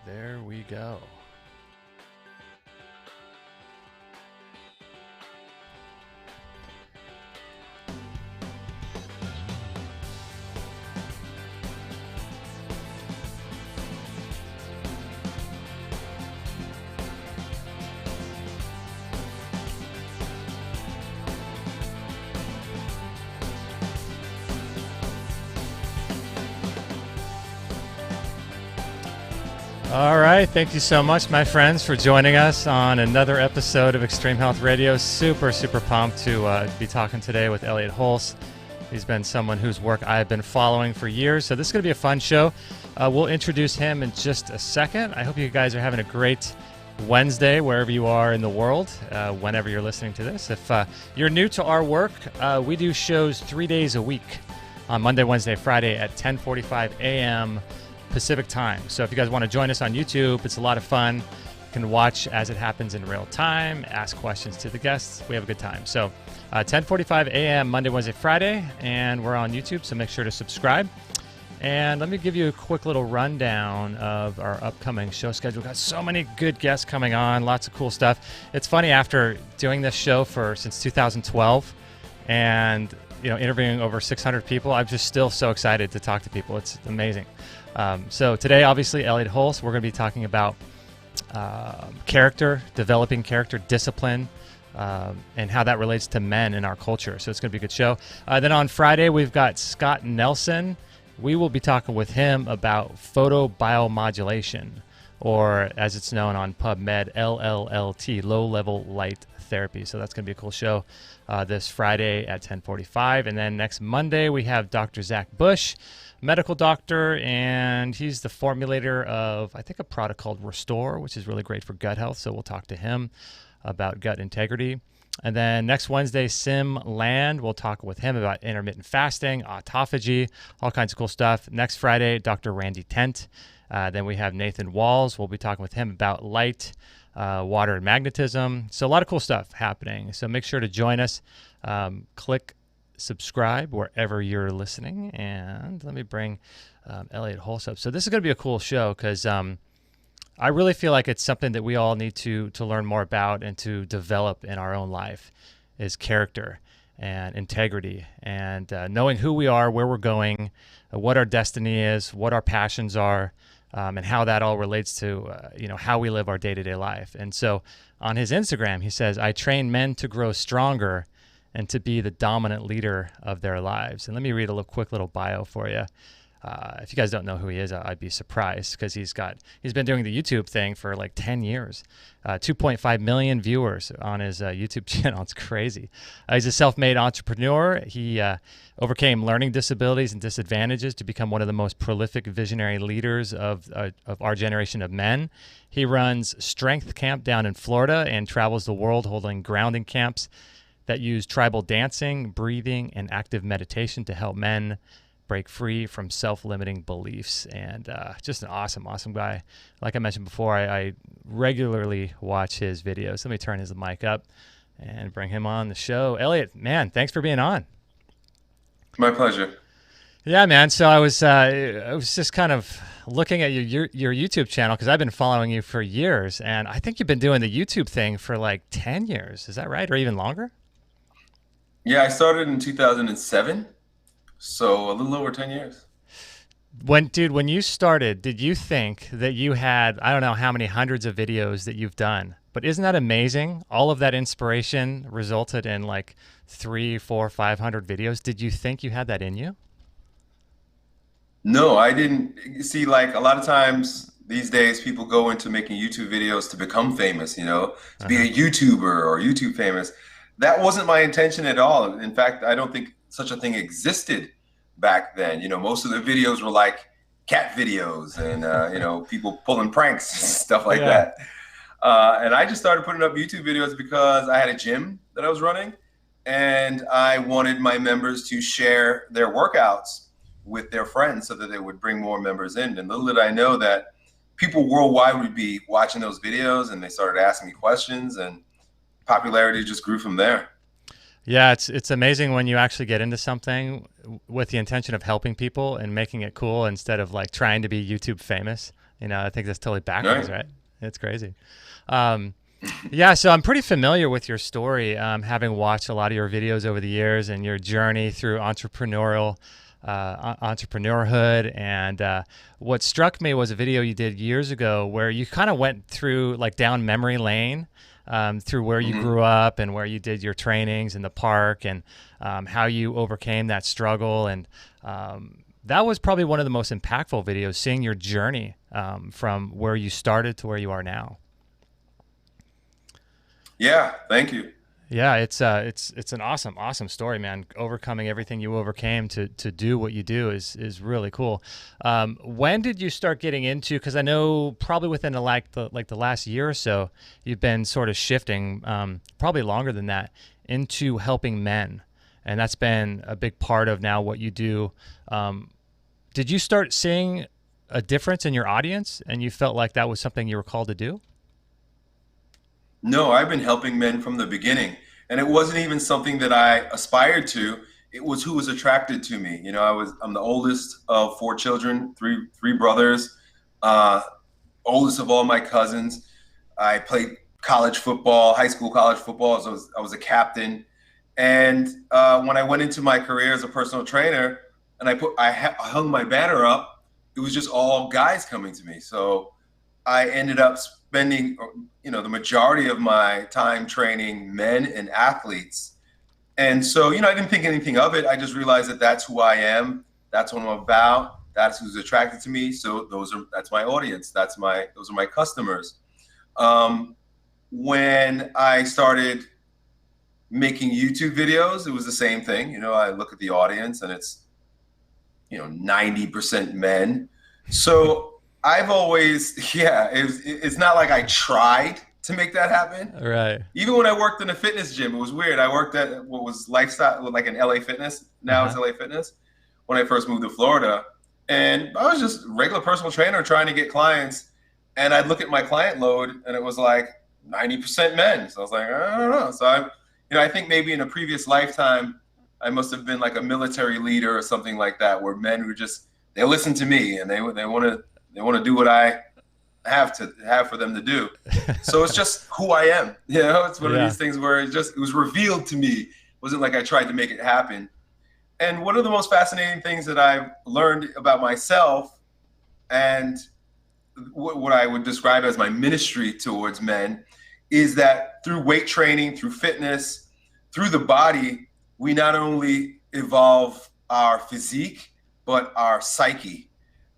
There we go. All right. Thank you so much, my friends, for joining us on another episode of Extreme Health Radio. Super pumped to be talking today with Elliott Hulse. He's been someone whose work I've been following for years, so this is going to be a fun show. We'll introduce him in just a second. I hope you guys are having a great Wednesday wherever you are in the world, whenever you're listening to this. If you're new to our work, we do shows 3 days a week on Monday, Wednesday, Friday at 10:45 a.m. Pacific time. So if you guys want to join us on YouTube, it's a lot of fun. You can watch as it happens in real time, ask questions to the guests. We have a good time. So 10:45 a.m. Monday, Wednesday, Friday, and we're on YouTube, so make sure to subscribe. And let me give you a quick little rundown of our upcoming show schedule. We've got so many good guests coming on, lots of cool stuff. It's funny, after doing this show since 2012 and interviewing over 600 people, I'm just still so excited to talk to people. It's amazing. So today, obviously, Elliott Hulse, we're going to be talking about character, developing character, discipline, and how that relates to men in our culture. So it's going to be a good show. Then on Friday, we've got Scott Nelson. We will be talking with him about photobiomodulation, or as it's known on PubMed, LLLT, low-level light therapy. So that's going to be a cool show this Friday at 10:45. And then next Monday, we have Dr. Zach Bush, medical doctor, and he's the formulator of, I think, a product called Restore, which is really great for gut health. So we'll talk to him about gut integrity. And then next Wednesday, Sim Land, we'll talk with him about intermittent fasting, autophagy, all kinds of cool stuff. Next Friday, Dr. Randy Tent. Then we have Nathan Walls. We'll be talking with him about light, water, and magnetism. So a lot of cool stuff happening. So make sure to join us. Click subscribe wherever you're listening, and let me bring Elliott Hulse up. So this is going to be a cool show because I really feel like it's something that we all need to learn more about and to develop in our own life, is character and integrity and knowing who we are, where we're going, what our destiny is, what our passions are, and how that all relates to how we live our day-to-day life. And so on his Instagram, he says, "I train men to grow stronger and to be the dominant leader of their lives." And let me read a quick little bio for you. If you guys don't know who he is, I'd be surprised, because he's been doing the YouTube thing for like 10 years. 2.5 million viewers on his YouTube channel. It's crazy. He's a self-made entrepreneur. He overcame learning disabilities and disadvantages to become one of the most prolific visionary leaders of our generation of men. He runs Strength Camp down in Florida and travels the world holding grounding camps that use tribal dancing, breathing, and active meditation to help men break free from self-limiting beliefs. And just an awesome guy. Like I mentioned before, I regularly watch his videos. Let me turn his mic up and bring him on the show. Elliott, man, thanks for being on. My pleasure. Yeah, man. So I was just kind of looking at your YouTube channel, because I've been following you for years, and I think you've been doing the YouTube thing for like 10 years. Is that right? Or even longer? Yeah, I started in 2007, so a little over 10 years. When you started, did you think that you had, I don't know how many hundreds of videos that you've done, but isn't that amazing? All of that inspiration resulted in like 300, 400, 500 videos. Did you think you had that in you? No, I didn't. See, like a lot of times these days, people go into making YouTube videos to become famous, to be a YouTuber or YouTube famous. That wasn't my intention at all. In fact, I don't think such a thing existed back then. Most of the videos were like cat videos and, people pulling pranks, stuff like that. And I just started putting up YouTube videos because I had a gym that I was running, and I wanted my members to share their workouts with their friends so that they would bring more members in. And little did I know that people worldwide would be watching those videos, and they started asking me questions, and popularity just grew from there. Yeah, it's amazing when you actually get into something with the intention of helping people and making it cool instead of like trying to be YouTube famous. I think that's totally backwards, Right. right? It's crazy. Um, yeah, so I'm pretty familiar with your story, having watched a lot of your videos over the years and your journey through entrepreneurhood. And what struck me was a video you did years ago where you kind of went through like down memory lane, through where you Hmm. grew up and where you did your trainings in the park, and how you overcame that struggle. And that was probably one of the most impactful videos, seeing your journey from where you started to where you are now. Yeah. Thank you. Yeah, it's an awesome story, man. Overcoming everything you overcame to do what you do is really cool. When did you start getting into? Because I know probably within the last year or so, you've been sort of shifting, probably longer than that, into helping men, and that's been a big part of now what you do. Did you start seeing a difference in your audience, and you felt like that was something you were called to do? No, I've been helping men from the beginning, and it wasn't even something that I aspired to. It was who was attracted to me. I'm the oldest of four children, three brothers, uh, oldest of all my cousins. I played college football, high school college football. So I was a captain, and when I went into my career as a personal trainer, and I hung my banner up, it was just all guys coming to me. So I ended up spending, the majority of my time training men and athletes. And so, I didn't think anything of it. I just realized that that's who I am. That's what I'm about. That's who's attracted to me. So that's my audience. Those are my customers. Um, when I started making YouTube videos, it was the same thing. I look at the audience and it's, 90% men. So I've always, yeah, it's not like I tried to make that happen. Right. Even when I worked in a fitness gym, it was weird. I worked at what was lifestyle, like an LA Fitness. Uh Now it's huh. LA Fitness. When I first moved to Florida, and I was just a regular personal trainer trying to get clients, and I'd look at my client load, and it was like 90% men. So I was like, I don't know. So I think maybe in a previous lifetime, I must have been like a military leader or something like that, where men who just they listen to me and they want to do what I have for them to do. So it's just who I am. It's one of Yeah. these things where it was revealed to me. It wasn't like I tried to make it happen. And one of the most fascinating things that I've learned about myself, and what I would describe as my ministry towards men, is that through weight training, through fitness, through the body, we not only evolve our physique, but our psyche.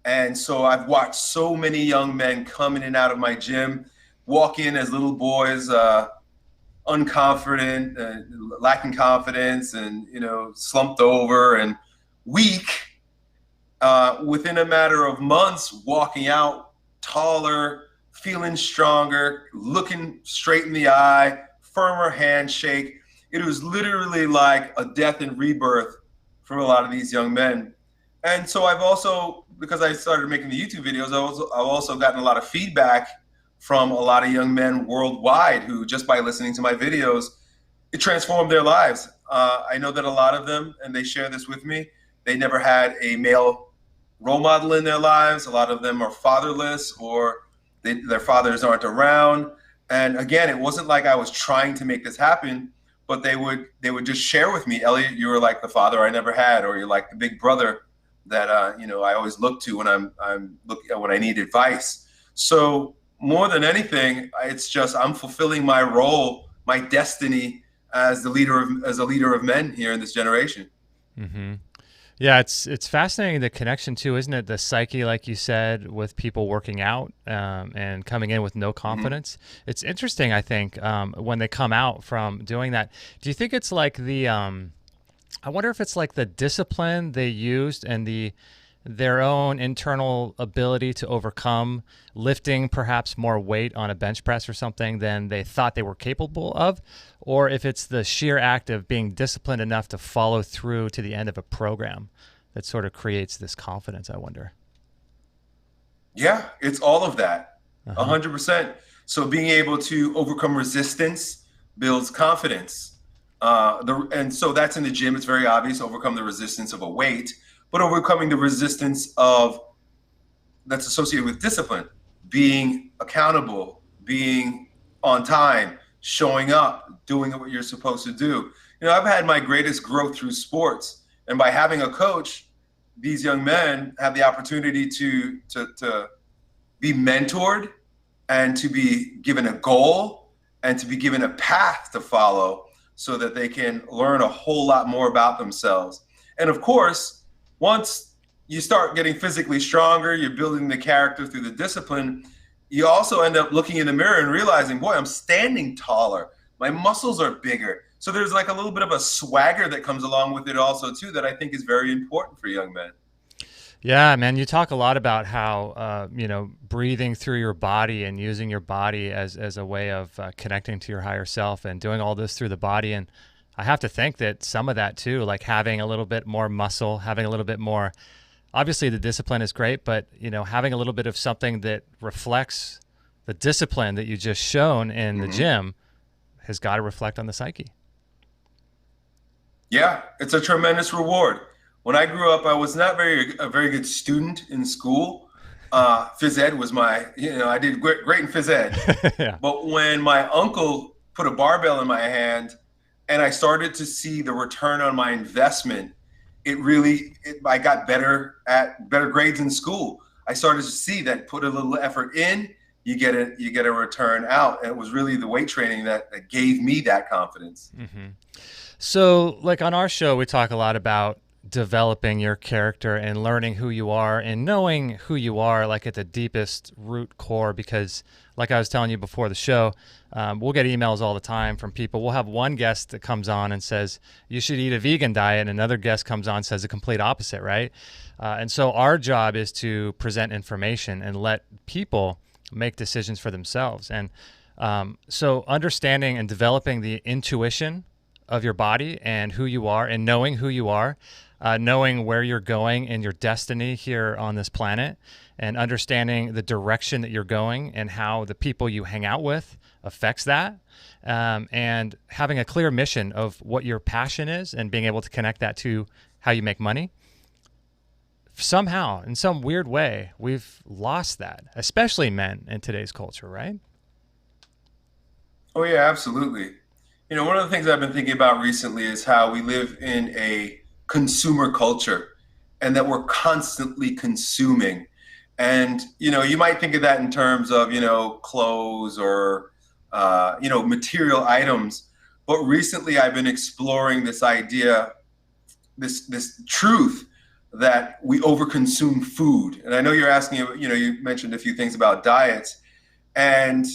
And so I've watched so many young men come in and out of my gym, walk in as little boys, unconfident, lacking confidence, and slumped over and weak. Within a matter of months, walking out taller, feeling stronger, looking straight in the eye, firmer handshake. It was literally like a death and rebirth for a lot of these young men. And so I've also, because I started making the YouTube videos, I've also gotten a lot of feedback from a lot of young men worldwide who, just by listening to my videos, it transformed their lives. I know that a lot of them, and they share this with me, they never had a male role model in their lives. A lot of them are fatherless, or their fathers aren't around. And again, it wasn't like I was trying to make this happen, but they would just share with me, Elliott, you were like the father I never had, or you're like the big brother that I always look to when when I need advice. So more than anything, it's just I'm fulfilling my role, my destiny as a leader of men here in this generation. Mm-hmm. Yeah, it's fascinating, the connection too, isn't it? The psyche, like you said, with people working out, and coming in with no Mm-hmm. confidence. It's interesting, I think, when they come out from doing that. Do you think it's like I wonder if it's like the discipline they used and their own internal ability to overcome lifting perhaps more weight on a bench press or something than they thought they were capable of, or if it's the sheer act of being disciplined enough to follow through to the end of a program that sort of creates this confidence, I wonder. Yeah, it's all of that, Uh-huh. 100%. So being able to overcome resistance builds confidence. And so that's in the gym. It's very obvious. Overcome the resistance of a weight, but overcoming the resistance of that's associated with discipline, being accountable, being on time, showing up, doing what you're supposed to do. I've had my greatest growth through sports, and by having a coach, these young men have the opportunity to be mentored and to be given a goal and to be given a path to follow so that they can learn a whole lot more about themselves. And of course, once you start getting physically stronger, you're building the character through the discipline, you also end up looking in the mirror and realizing, boy, I'm standing taller. My muscles are bigger. So there's like a little bit of a swagger that comes along with it also too, that I think is very important for young men. Yeah, man, you talk a lot about how, breathing through your body and using your body as a way of connecting to your higher self and doing all this through the body. And I have to think that some of that too, like having a little bit more muscle, having a little bit more, obviously the discipline is great, but, having a little bit of something that reflects the discipline that you just shown in the gym has got to reflect on the psyche. Yeah, it's a tremendous reward. When I grew up, I was not a very good student in school. Phys ed was I did great in phys ed. Yeah. But when my uncle put a barbell in my hand and I started to see the return on my investment, I got better grades in school. I started to see that put a little effort in, you get a return out. And it was really the weight training that gave me that confidence. Mm-hmm. So like on our show, we talk a lot about developing your character and learning who you are and knowing who you are, like at the deepest root core, because like I was telling you before the show, we'll get emails all the time from people. We'll have one guest that comes on and says, you should eat a vegan diet. And another guest comes on and says the complete opposite, right? And so our job is to present information and let people make decisions for themselves. And so understanding and developing the intuition of your body and who you are and knowing who you are, knowing where you're going in your destiny here on this planet, and understanding the direction that you're going and how the people you hang out with affects that, and having a clear mission of what your passion is and being able to connect that to how you make money. Somehow, in some weird way, we've lost that, especially men in today's culture, right? Oh, yeah, absolutely. One of the things I've been thinking about recently is how we live in a consumer culture and that we're constantly consuming. And, you might think of that in terms of, clothes or, material items. But recently I've been exploring this idea, this truth that we overconsume food. And I know you're asking, you mentioned a few things about diets. And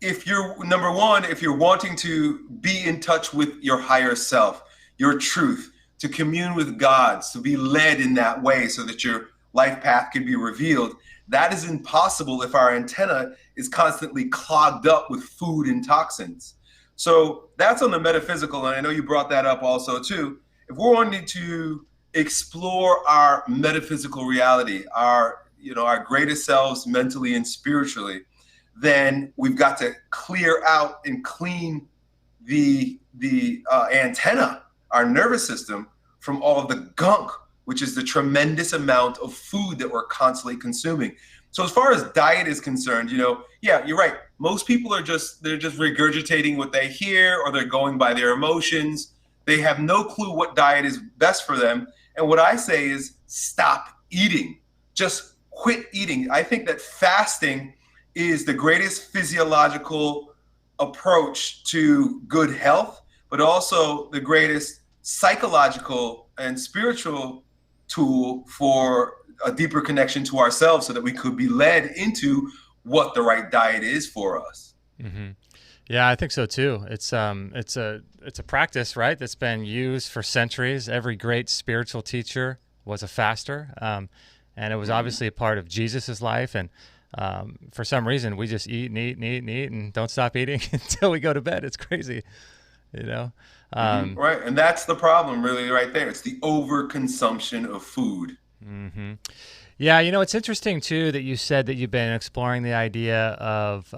if you're wanting to be in touch with your higher self, your truth, to commune with God, to be led in that way so that your life path can be revealed, that is impossible if our antenna is constantly clogged up with food and toxins. So that's on the metaphysical, and I know you brought that up also too. If we're wanting to explore our metaphysical reality, our greatest selves mentally and spiritually, then we've got to clear out and clean the antenna, our nervous system, from all of the gunk, which is the tremendous amount of food that we're constantly consuming. So as far as diet is concerned, yeah, you're right. Most people they're just regurgitating what they hear, or they're going by their emotions. They have no clue what diet is best for them. And what I say is stop eating. Just quit eating. I think that fasting is the greatest physiological approach to good health, but also the greatest psychological and spiritual tool for a deeper connection to ourselves so that we could be led into what the right diet is for us. Mm-hmm. Yeah, I think so too. It's a practice, right? That's been used for centuries. Every great spiritual teacher was a faster, and it was obviously a part of Jesus's life. And for some reason, we just eat and eat and eat and eat and don't stop eating until we go to bed. It's crazy, Right, and that's the problem, really, right there. It's the overconsumption of food. Mm-hmm. Yeah, it's interesting too that you said that you've been exploring the idea of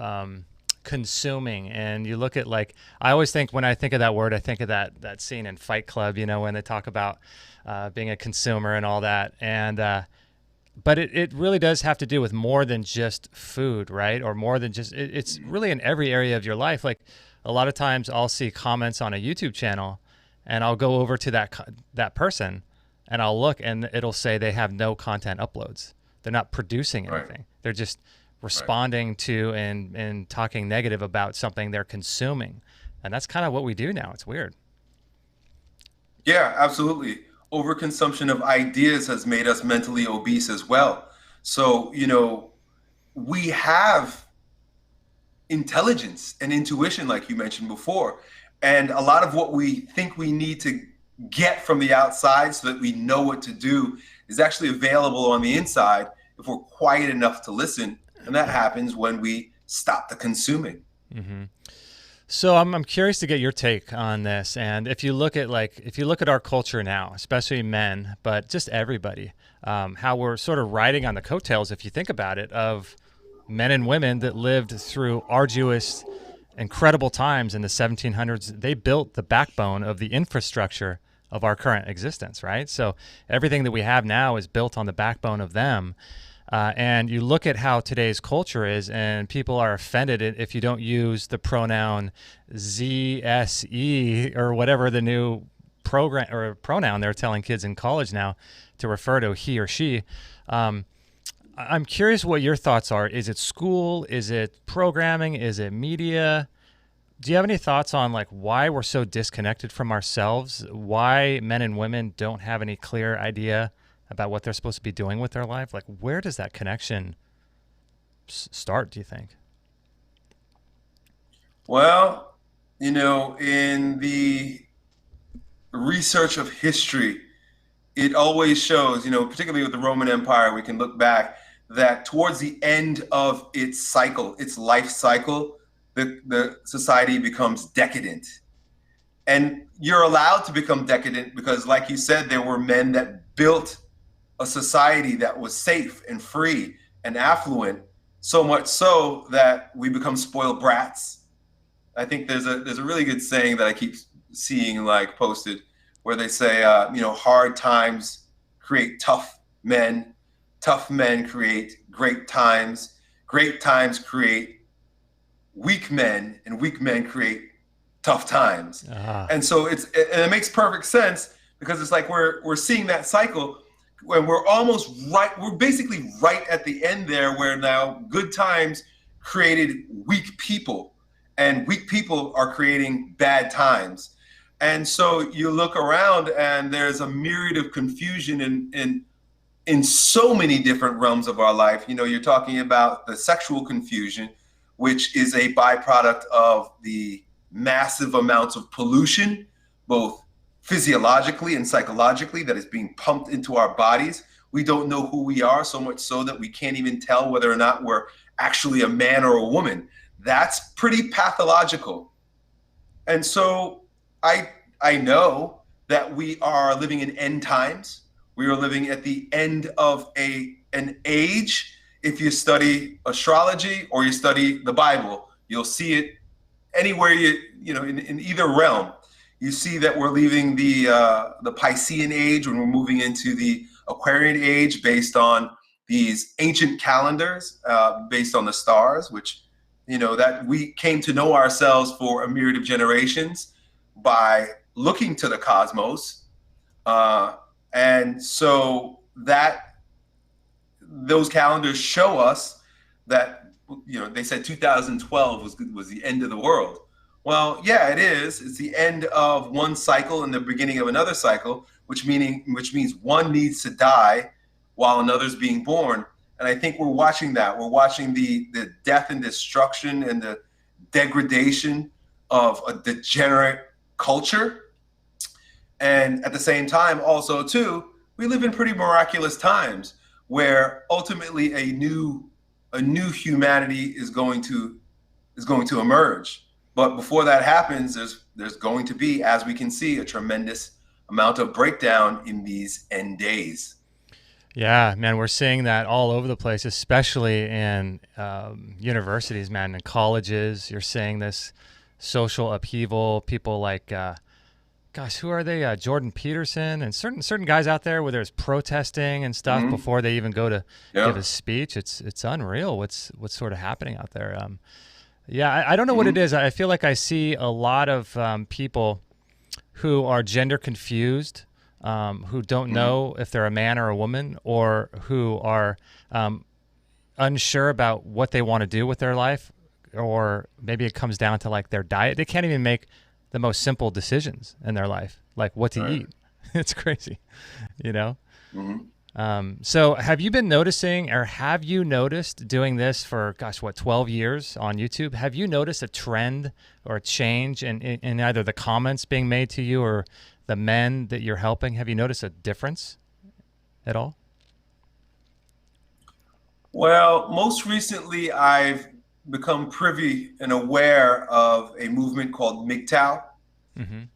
consuming, and you look at, like, I always think, when I think of that word, I think of that scene in Fight Club, when they talk about being a consumer and all that. And But it really does have to do with more than just food, right? Or more than just, it's really in every area of your life. Like a lot of times I'll see comments on a YouTube channel and I'll go over to that person and I'll look and it'll say they have no content uploads. They're not producing anything. Right. They're just responding to and talking negative about something they're consuming. And that's kind of what we do now. It's weird. Yeah, absolutely. Overconsumption of ideas has made us mentally obese as well. So, we have intelligence and intuition, like you mentioned before. And a lot of what we think we need to get from the outside so that we know what to do is actually available on the inside if we're quiet enough to listen. And that happens when we stop the consuming. Mm-hmm. So I'm curious to get your take on this. And if you look at our culture now, especially men, but just everybody, how we're sort of riding on the coattails, if you think about it, of men and women that lived through arduous, incredible times in the 1700s. They built the backbone of the infrastructure of our current existence, right? So everything that we have now is built on the backbone of them. And you look at how today's culture is, and people are offended if you don't use the pronoun ZSE or whatever the new pronoun they're telling kids in college now to refer to he or she. I'm curious what your thoughts are. Is it school? Is it programming? Is it media? Do you have any thoughts on like why we're so disconnected from ourselves? Why men and women don't have any clear idea about what they're supposed to be doing with their life? Like, where does that connection start, do you think? Well, in the research of history, it always shows, particularly with the Roman Empire, we can look back that towards the end of its cycle, its life cycle, the society becomes decadent. And you're allowed to become decadent because, like you said, there were men that built a society that was safe and free and affluent, so much so that we become spoiled brats. I think there's a really good saying that I keep seeing like posted where they say, hard times create tough men create great times create weak men, and weak men create tough times. And so it makes perfect sense because it's like we're seeing that cycle when we're almost right. We're basically right at the end there where now good times created weak people and weak people are creating bad times. And so you look around and there's a myriad of confusion in so many different realms of our life. You're talking about the sexual confusion, which is a byproduct of the massive amounts of pollution, both physiologically and psychologically, that is being pumped into our bodies. We don't know who we are, so much so that we can't even tell whether or not we're actually a man or a woman. That's pretty pathological. And so I know that we are living in end times. We are living at the end of an age. If you study astrology or you study the Bible, you'll see it anywhere in either realm. You see that we're leaving the Piscean age when we're moving into the Aquarian age based on these ancient calendars, based on the stars, which, that we came to know ourselves for a myriad of generations by looking to the cosmos. And so those calendars show us that, they said 2012 was the end of the world. Well, yeah, it is. It's the end of one cycle and the beginning of another cycle, which means one needs to die while another's being born. And I think we're watching that. We're watching the death and destruction and the degradation of a degenerate culture. And at the same time, also too, we live in pretty miraculous times where ultimately a new humanity is going to emerge. But before that happens, there's going to be, as we can see, a tremendous amount of breakdown in these end days. Yeah, man, we're seeing that all over the place, especially in universities, man, and colleges. You're seeing this social upheaval. People like gosh, who are they? Jordan Peterson and certain guys out there where there's protesting and stuff before they even go to give a speech. It's unreal what's sort of happening out there. Yeah, I don't know what it is. I feel like I see a lot of people who are gender confused, who don't know if they're a man or a woman, or who are unsure about what they want to do with their life, or maybe it comes down to like their diet. They can't even make the most simple decisions in their life, like what to eat. It's crazy, you know? So have you been noticing, or have you noticed doing this for, gosh, what, 12 years on YouTube? Have you noticed a trend or a change in either the comments being made to you or the men that you're helping? Have you noticed a difference at all? Well, most recently, I've become privy and aware of a movement called MGTOW.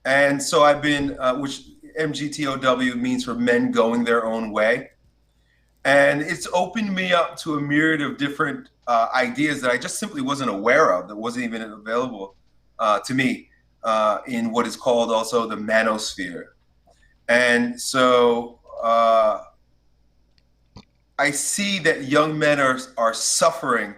And so I've been, which MGTOW means for men going their own way. And it's opened me up to a myriad of different ideas that I just simply wasn't aware of, that wasn't even available to me in what is called also the manosphere. And so I see that young men are suffering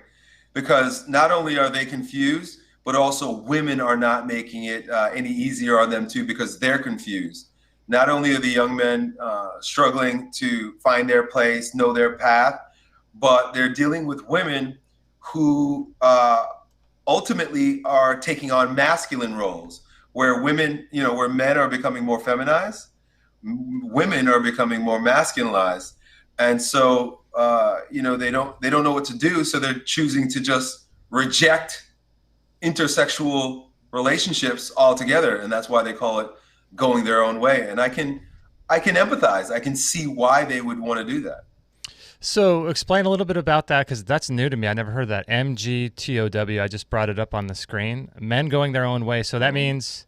because not only are they confused, but also women are not making it any easier on them too, because they're confused. Not only are the young men struggling to find their place, know their path, but they're dealing with women who ultimately are taking on masculine roles, where women, where men are becoming more feminized, women are becoming more masculinized. And so, they don't know what to do. So they're choosing to just reject intersexual relationships altogether. And that's why they call it going their own way. And I can empathize. I can see why they would want to do that. So explain a little bit about that, because that's new to me. I never heard of that. MGTOW. I just brought it up on the screen. Men going their own way. So that means,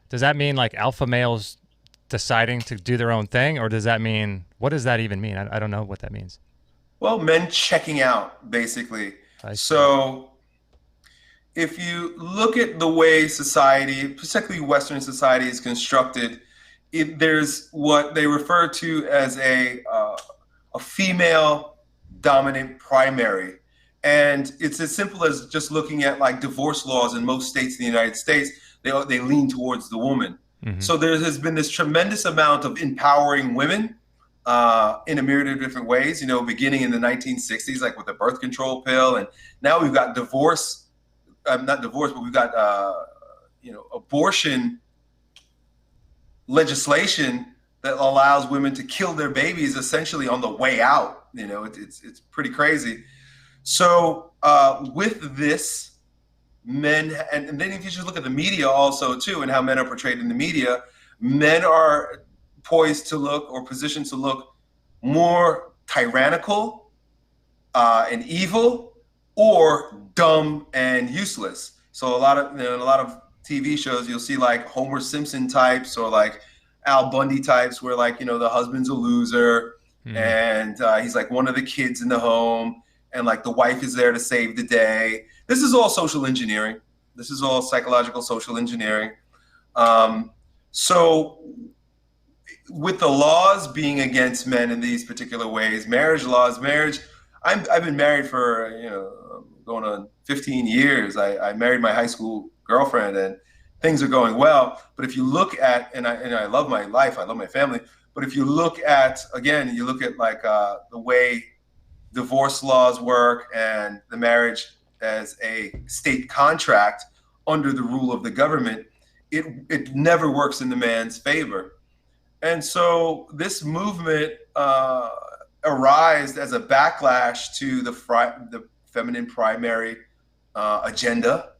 does that mean like alpha males deciding to do their own thing? Or does that mean, what does that even mean? I don't know what that means. Well, men checking out, basically. So if you look at the way society, particularly Western society, is constructed, there's what they refer to as a female dominant primary. And it's as simple as just looking at like divorce laws in most states in the United States, they lean towards the woman. So there has been this tremendous amount of empowering women in a myriad of different ways, beginning in the 1960s, like with the birth control pill. And now we've got divorce, not divorce, but we've got, abortion legislation that allows women to kill their babies essentially on the way out. It's pretty crazy. So with this, men, and then if you just look at the media also too, and how men are portrayed in the media, men are poised to look, or positioned to look, more tyrannical and evil, or dumb and useless. So a lot of TV shows, you'll see like Homer Simpson types, or like Al Bundy types, where like, the husband's a loser, and he's like one of the kids in the home, and like the wife is there to save the day. This is all social engineering. This is all psychological social engineering. So with the laws being against men in these particular ways, marriage laws, I've been married for, going on 15 years. I married my high school girlfriend, and things are going well. But if you look at, and I love my life, I love my family, but if you look at, again, you look at like the way divorce laws work, and the marriage as a state contract under the rule of the government, it never works in the man's favor. And so this movement arose as a backlash to the feminine primary agenda,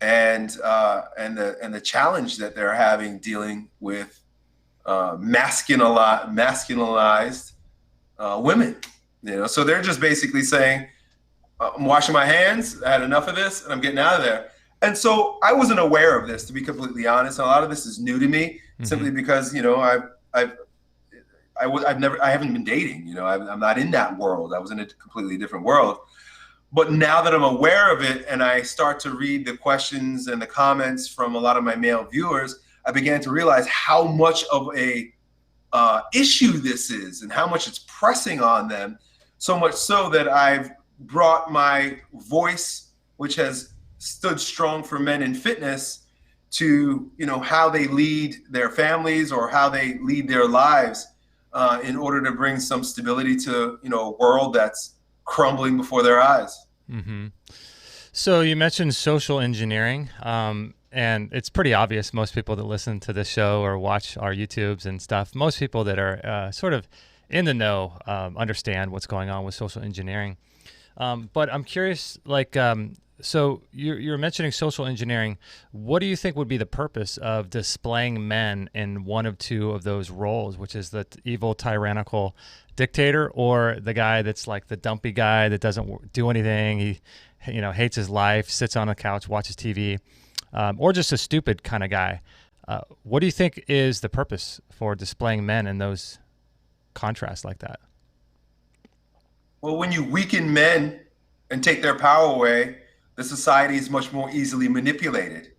and the challenge that they're having dealing with masculinized women. So they're just basically saying, I'm washing my hands, I had enough of this, and I'm getting out of there. And so I wasn't aware of this, to be completely honest. And a lot of this is new to me, simply because I haven't been dating. I'm not in that world. I was in a completely different world. But now that I'm aware of it, and I start to read the questions and the comments from a lot of my male viewers, I began to realize how much of a issue this is and how much it's pressing on them. So much so that I've brought my voice, which has stood strong for men in fitness, to how they lead their families or how they lead their lives, in order to bring some stability to a world that's crumbling before their eyes. Mm-hmm. So you mentioned social engineering, and it's pretty obvious. Most people that listen to this show or watch our YouTubes and stuff, most people that are sort of in the know understand what's going on with social engineering. But I'm curious, so you're mentioning social engineering. What do you think would be the purpose of displaying men in one of two of those roles, which is the evil, tyrannical dictator, or the guy that's like the dumpy guy that doesn't do anything? He hates his life, sits on a couch, watches TV, or just a stupid kind of guy. What do you think is the purpose for displaying men in those contrasts like that? Well, when you weaken men and take their power away, the society is much more easily manipulated.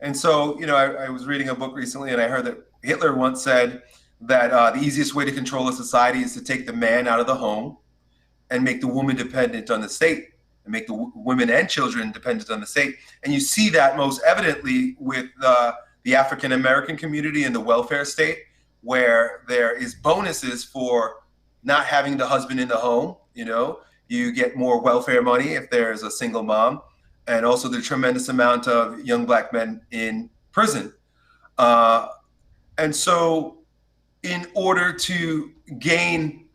And so, I was reading a book recently, and I heard that Hitler once said that the easiest way to control a society is to take the man out of the home and make the woman dependent on the state, and make the women and children dependent on the state. And you see that most evidently with the African American community and the welfare state, where there is bonuses for not having the husband in the home. You get more welfare money if there's a single mom, and also the tremendous amount of young black men in prison. And so in order to gain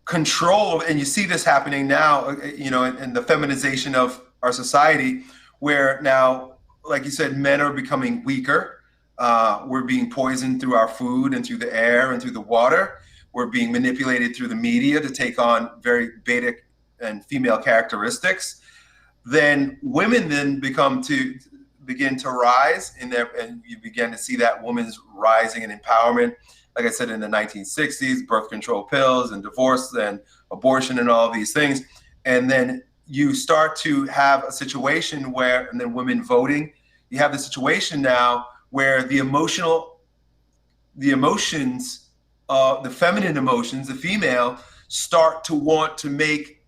control, and you see this happening now, in the feminization of our society, where now, like you said, men are becoming weaker. We're being poisoned through our food and through the air and through the water. We're being manipulated through the media to take on very beta and female characteristics. Then women then begin to rise in there, and you begin to see that woman's rising and empowerment. Like I said, in the 1960s, birth control pills and divorce and abortion and all of these things. And then you start to have a situation where, and then women voting, you have the situation now where the emotions, the feminine emotions, the female, start to want to make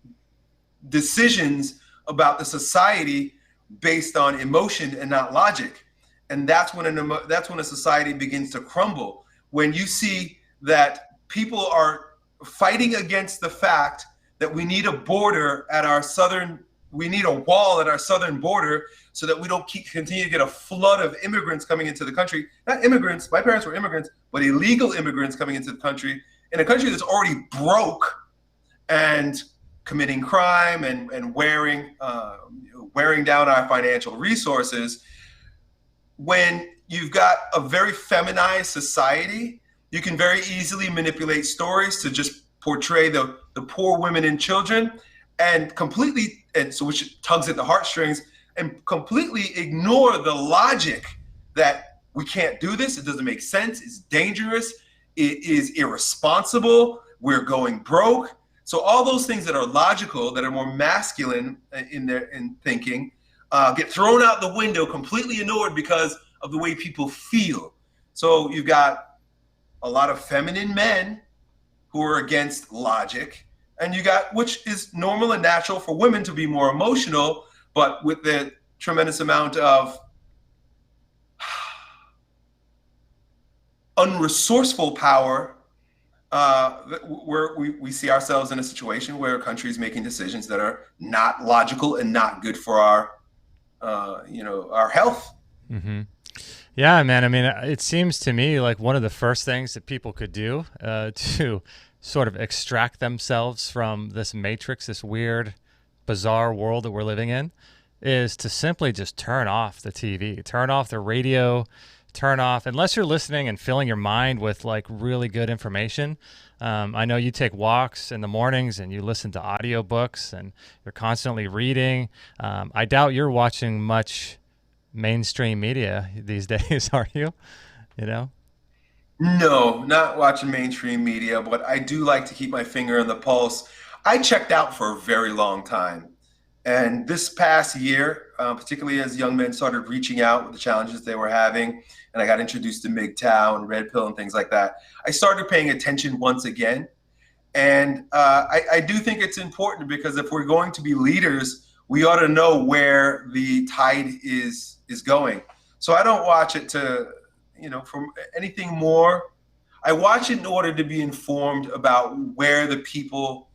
decisions about the society based on emotion and not logic. And that's when a society begins to crumble. When you see that people are fighting against the fact that we need a wall at our southern border so that we don't continue to get a flood of immigrants coming into the country. Not immigrants, my parents were immigrants, but illegal immigrants coming into the country, in a country that's already broke and committing crime and wearing down our financial resources. When you've got a very feminized society, you can very easily manipulate stories to just portray the poor women and children, which tugs at the heartstrings, and completely ignore the logic that we can't do this. It doesn't make sense. It's dangerous. It is irresponsible. We're going broke. So all those things that are logical, that are more masculine in thinking, get thrown out the window, completely ignored because of the way people feel. So you've got a lot of feminine men who are against logic, and you got, which is normal and natural for women to be more emotional, but with the tremendous amount of unresourceful power, where we see ourselves in a situation where a country is making decisions that are not logical and not good for our health. Mm-hmm. Yeah, man. I mean, it seems to me like one of the first things that people could do to sort of extract themselves from this matrix, this weird, bizarre world that we're living in, is to simply just turn off the TV, turn off the radio, turn off, unless you're listening and filling your mind with like really good information. I know you take walks in the mornings and you listen to audiobooks and you're constantly reading. I doubt you're watching much mainstream media these days, are you? No, not watching mainstream media, but I do like to keep my finger on the pulse. I checked out for a very long time. And this past year, particularly as young men started reaching out with the challenges they were having, and I got introduced to MGTOW and Red Pill and things like that, I started paying attention once again. And I do think it's important, because if we're going to be leaders, we ought to know where the tide is going. So I don't watch it to, from anything more. I watch it in order to be informed about where the people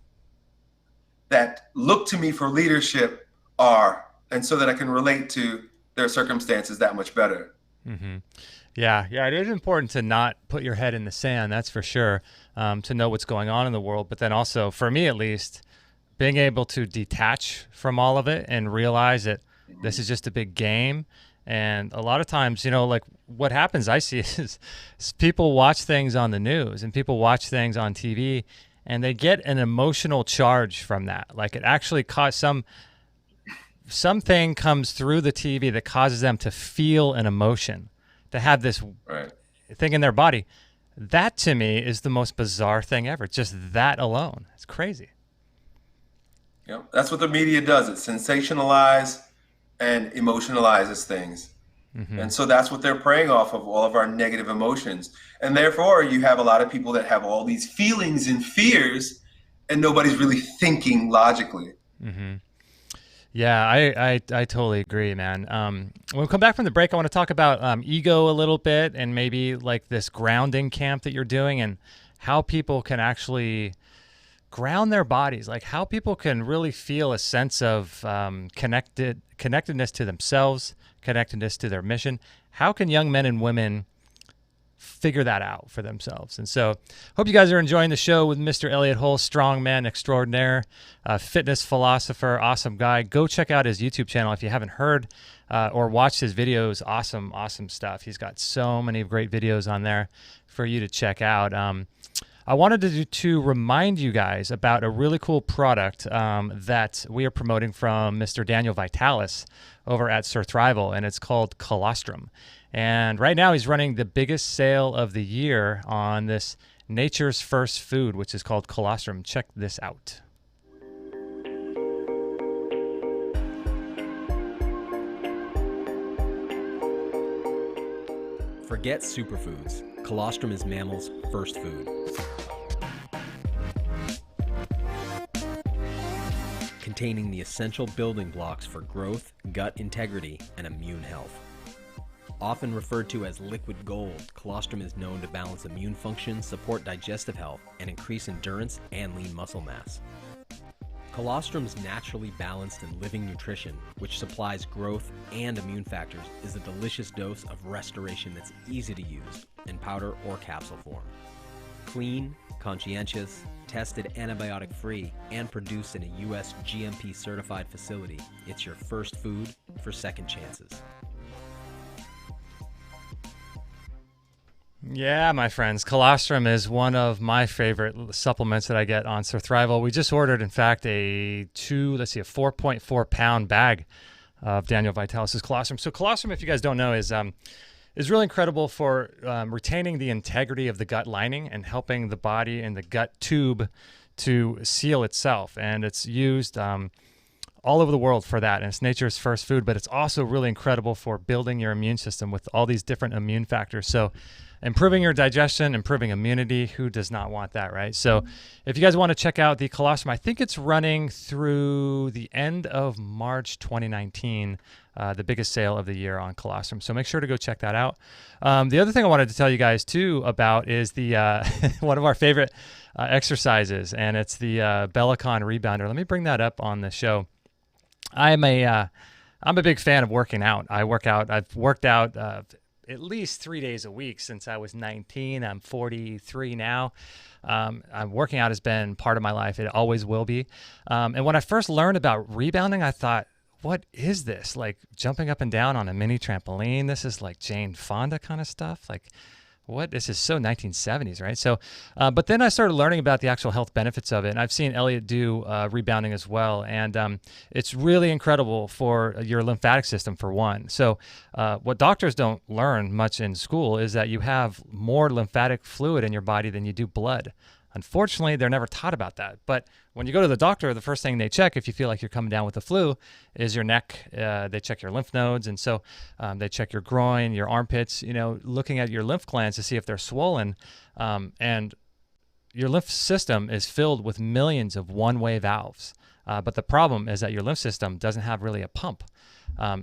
that look to me for leadership are, and so that I can relate to their circumstances that much better. Mm-hmm. Yeah, it is important to not put your head in the sand, that's for sure, to know what's going on in the world. But then also, for me at least, being able to detach from all of it and realize that this is just a big game. And a lot of times, like what happens I see is people watch things on the news and people watch things on TV, and they get an emotional charge from that. Like it actually causes something comes through the TV that causes them to feel an emotion, to have this thing in their body. That to me is the most bizarre thing ever. Just that alone. It's crazy. Yep. That's what the media does. It sensationalizes and emotionalizes things. Mm-hmm. And so that's what they're preying off of, all of our negative emotions. And therefore, you have a lot of people that have all these feelings and fears, and nobody's really thinking logically. Mm-hmm. Yeah, I totally agree, man. When we come back from the break, I want to talk about ego a little bit, and maybe like this grounding camp that you're doing, and how people can actually ground their bodies, like how people can really feel a sense of connectedness to themselves, connectedness to their mission. How can young men and women figure that out for themselves? And so hope you guys are enjoying the show with Mr. Elliott Hulse, strongman extraordinaire, fitness philosopher, awesome guy. Go check out his YouTube channel if you haven't heard or watched his videos. Awesome stuff. He's got so many great videos on there for you to check out. I wanted to remind you guys about a really cool product that we are promoting from Mr. Daniel Vitalis over at Sir Thrival, and it's called Colostrum. And right now he's running the biggest sale of the year on this nature's first food, which is called Colostrum. Check this out. Forget superfoods. Colostrum is mammal's first food. Containing the essential building blocks for growth, gut integrity, and immune health. Often referred to as liquid gold, colostrum is known to balance immune function, support digestive health, and increase endurance and lean muscle mass. Colostrum's naturally balanced and living nutrition, which supplies growth and immune factors, is a delicious dose of restoration that's easy to use in powder or capsule form. Clean, conscientious, tested antibiotic-free, and produced in a U.S. GMP certified facility, it's your first food for second chances. Yeah, my friends, colostrum is one of my favorite supplements that I get on Sir Thrival. We just ordered, in fact, a 4.4 pound bag of Daniel Vitalis' colostrum. So colostrum, if you guys don't know, is really incredible for retaining the integrity of the gut lining and helping the body and the gut tube to seal itself. And it's used all over the world for that, and it's nature's first food, but it's also really incredible for building your immune system with all these different immune factors. So improving your digestion, improving immunity, who does not want that, right? So if you guys want to check out the colostrum, I think it's running through the end of March 2019, the biggest sale of the year on colostrum. So make sure to go check that out. The other thing I wanted to tell you guys too about is the one of our favorite exercises, and it's the Bellicon rebounder. Let me bring that up on the show. I'm a big fan of working out. I've worked out at least 3 days a week since I was 19. I'm 43 now. Working out has been part of my life. It always will be. And when I first learned about rebounding, I thought, what is this? Like jumping up and down on a mini trampoline? This is like Jane Fonda kind of stuff. Like, what? This is so 1970s, right? So, but then I started learning about the actual health benefits of it. And I've seen Elliott do rebounding as well. And it's really incredible for your lymphatic system, for one. So what doctors don't learn much in school is that you have more lymphatic fluid in your body than you do blood. Unfortunately, they're never taught about that. But when you go to the doctor, the first thing they check, if you feel like you're coming down with the flu, is your neck. They check your lymph nodes. And so they check your groin, your armpits, looking at your lymph glands to see if they're swollen. And your lymph system is filled with millions of one-way valves. But the problem is that your lymph system doesn't have really a pump.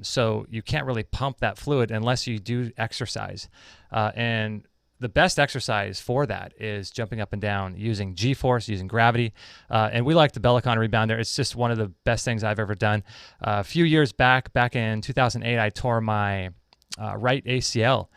So you can't really pump that fluid unless you do exercise. And the best exercise for that is jumping up and down using G-force, using gravity. And we like the Bellicon Rebounder. It's just one of the best things I've ever done. A few years back in 2008, I tore my right ACL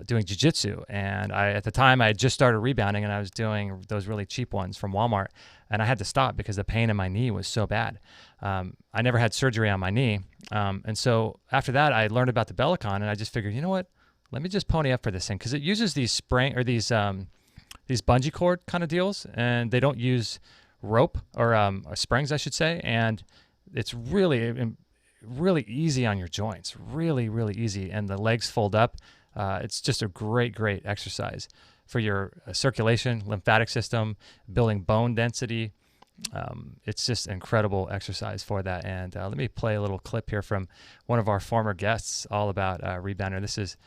doing jiu-jitsu. And at the time, I had just started rebounding, and I was doing those really cheap ones from Walmart. And I had to stop because the pain in my knee was so bad. I never had surgery on my knee. And so after that, I learned about the Bellicon, and I just figured, you know what? Let me just pony up for this thing, because it uses these bungee cord kind of deals, and they don't use rope or springs, I should say. And it's really easy on your joints, really, really easy. And the legs fold up. It's just a great, great exercise for your circulation, lymphatic system, building bone density. It's just incredible exercise for that. And let me play a little clip here from one of our former guests all about rebounder. This is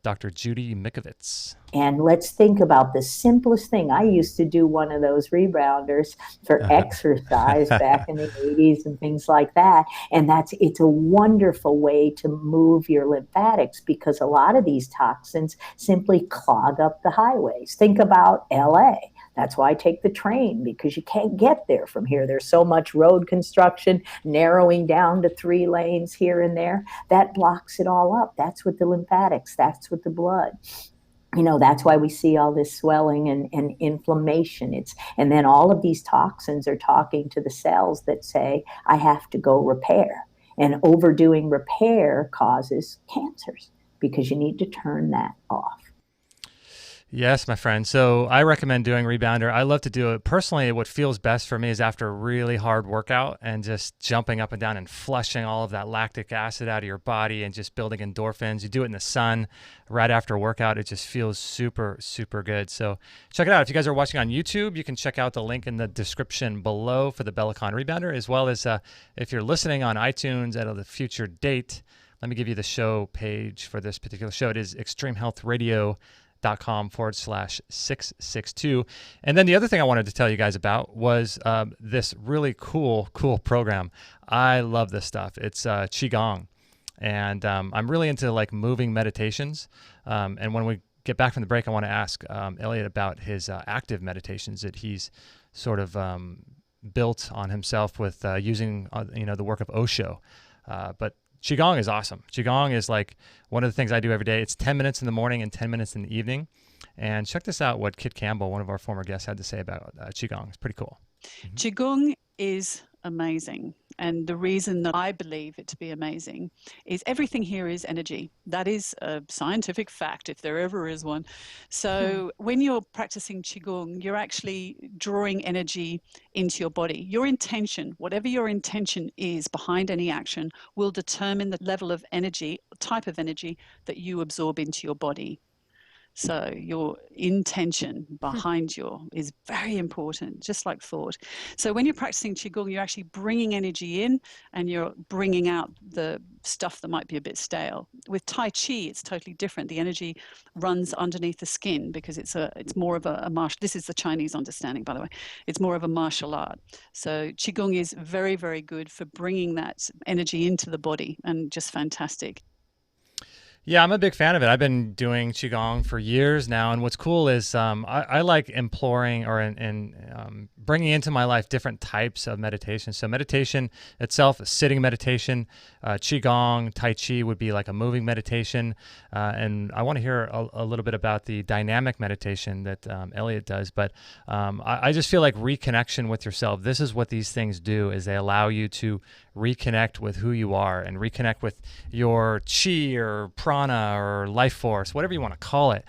Dr. Judy Mikovits. And let's think about the simplest thing. I used to do one of those rebounders for exercise back in the 80s and things like that. And it's a wonderful way to move your lymphatics, because a lot of these toxins simply clog up the highways. Think about LA. That's why I take the train, because you can't get there from here. There's so much road construction, narrowing down to 3 lanes here and there. That blocks it all up. That's with the lymphatics. That's with the blood. That's why we see all this swelling and inflammation. And then all of these toxins are talking to the cells that say, I have to go repair. And overdoing repair causes cancers, because you need to turn that off. Yes, my friend. So I recommend doing rebounder. I love to do it. Personally, what feels best for me is after a really hard workout and just jumping up and down and flushing all of that lactic acid out of your body and just building endorphins. You do it in the sun right after a workout. It just feels super, super good. So check it out. If you guys are watching on YouTube, you can check out the link in the description below for the Bellicon Rebounder, as well as if you're listening on iTunes at a future date, let me give you the show page for this particular show. It is extremehealthradio.com/662. And then the other thing I wanted to tell you guys about was this really cool program. I love this stuff. It's Qigong. And I'm really into like moving meditations. And when we get back from the break, I want to ask Elliott about his active meditations that he's sort of built on himself with using the work of Osho. But Qigong is awesome. Qigong is like one of the things I do every day. It's 10 minutes in the morning and 10 minutes in the evening. And check this out, what Kit Campbell, one of our former guests, had to say about Qigong. It's pretty cool. Mm-hmm. Qigong is amazing. And the reason that I believe it to be amazing is everything here is energy. That is a scientific fact, if there ever is one. So when you're practicing Qigong, you're actually drawing energy into your body. Your intention, whatever your intention is behind any action, will determine the level of energy, type of energy that you absorb into your body. So your intention behind is very important, just like thought. So when you're practicing Qigong, you're actually bringing energy in and you're bringing out the stuff that might be a bit stale. With Tai Chi, it's totally different. The energy runs underneath the skin because it's more of a martial. This is the Chinese understanding, by the way. It's more of a martial art. So Qigong is very, very good for bringing that energy into the body, and just fantastic. Yeah, I'm a big fan of it. I've been doing Qigong for years now, and what's cool is I like imploring or bringing into my life different types of meditation. So meditation itself, a sitting meditation, Qigong, Tai Chi would be like a moving meditation, and I want to hear a little bit about the dynamic meditation that Elliott does, but I just feel like reconnection with yourself. This is what these things do, is they allow you to reconnect with who you are and reconnect with your chi or prana or life force, whatever you want to call it.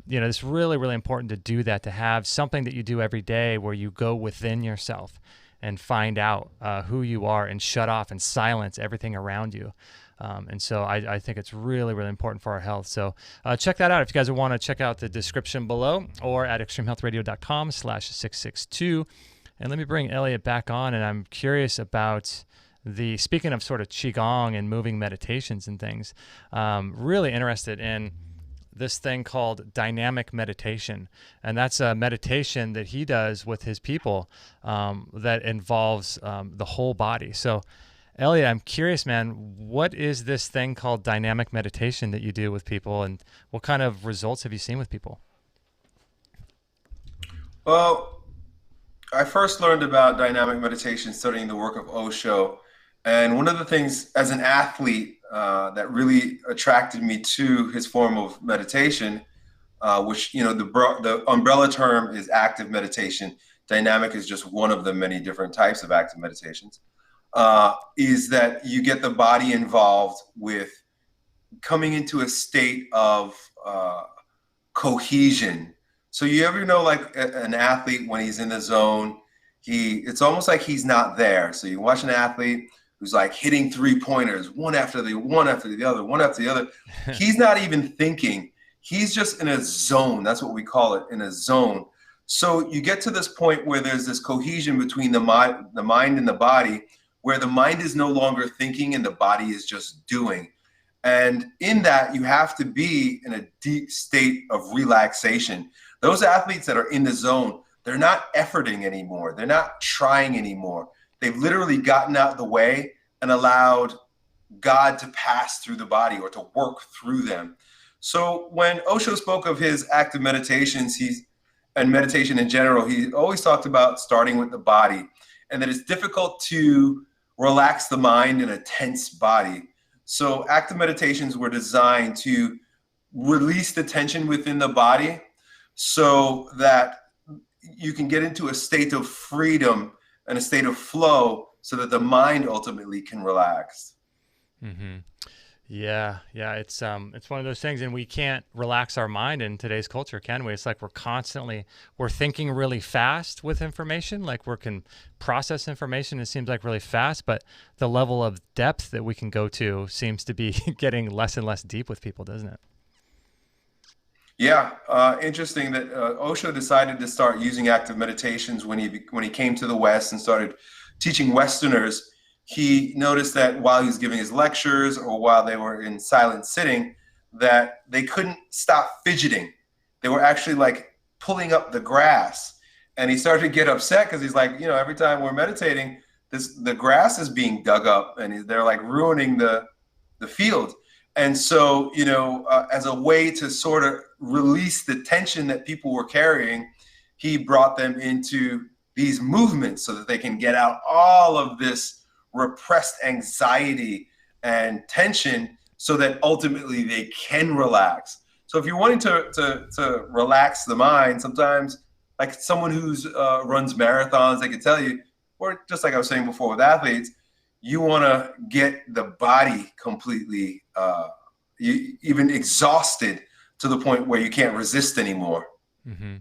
It's really, really important to do that, to have something that you do every day where you go within yourself and find out who you are and shut off and silence everything around you. And so I think it's really, really important for our health. So check that out if you guys want to check out the description below or at extremehealthradio.com/662. And let me bring Elliott back on. And I'm curious about speaking of sort of Qigong and moving meditations and things, really interested in this thing called dynamic meditation. And that's a meditation that he does with his people that involves the whole body. So Elliott, I'm curious, man, what is this thing called dynamic meditation that you do with people, and what kind of results have you seen with people? Well, I first learned about dynamic meditation studying the work of Osho. And one of the things as an athlete that really attracted me to his form of meditation, which, the umbrella term is active meditation. Dynamic is just one of the many different types of active meditations. Is that you get the body involved with coming into a state of cohesion. So you ever know, like an athlete when he's in the zone, it's almost like he's not there. So you watch an athlete who's like hitting 3-pointers, one after the other. He's not even thinking. He's just in a zone. That's what we call it, in a zone. So you get to this point where there's this cohesion between the mind and the body, where the mind is no longer thinking and the body is just doing. And in that, you have to be in a deep state of relaxation. Those athletes that are in the zone, they're not efforting anymore. They're not trying anymore. They've literally gotten out of the way and allowed God to pass through the body or to work through them. So when Osho spoke of his active meditations, and meditation in general, he always talked about starting with the body, and that it's difficult to relax the mind in a tense body. So active meditations were designed to release the tension within the body so that you can get into a state of freedom and a state of flow so that the mind ultimately can relax. Mm-hmm. Yeah. It's one of those things, and we can't relax our mind in today's culture, can we? It's like we're thinking really fast with information, like we can process information, it seems like really fast, but the level of depth that we can go to seems to be getting less and less deep with people, doesn't it? Yeah, interesting that Osho decided to start using active meditations when he came to the West and started teaching Westerners. He noticed that while he was giving his lectures or while they were in silent sitting, that they couldn't stop fidgeting. They were actually like pulling up the grass. And he started to get upset because he's like, every time we're meditating, the grass is being dug up and they're like ruining the field. And so, as a way to sort of release the tension that people were carrying, he brought them into these movements so that they can get out all of this repressed anxiety and tension so that ultimately they can relax. So if you're wanting to relax the mind, sometimes like someone who's runs marathons, they could tell you, or just like I was saying before with athletes, you want to get the body completely even exhausted to the point where you can't resist anymore. Mm-hmm.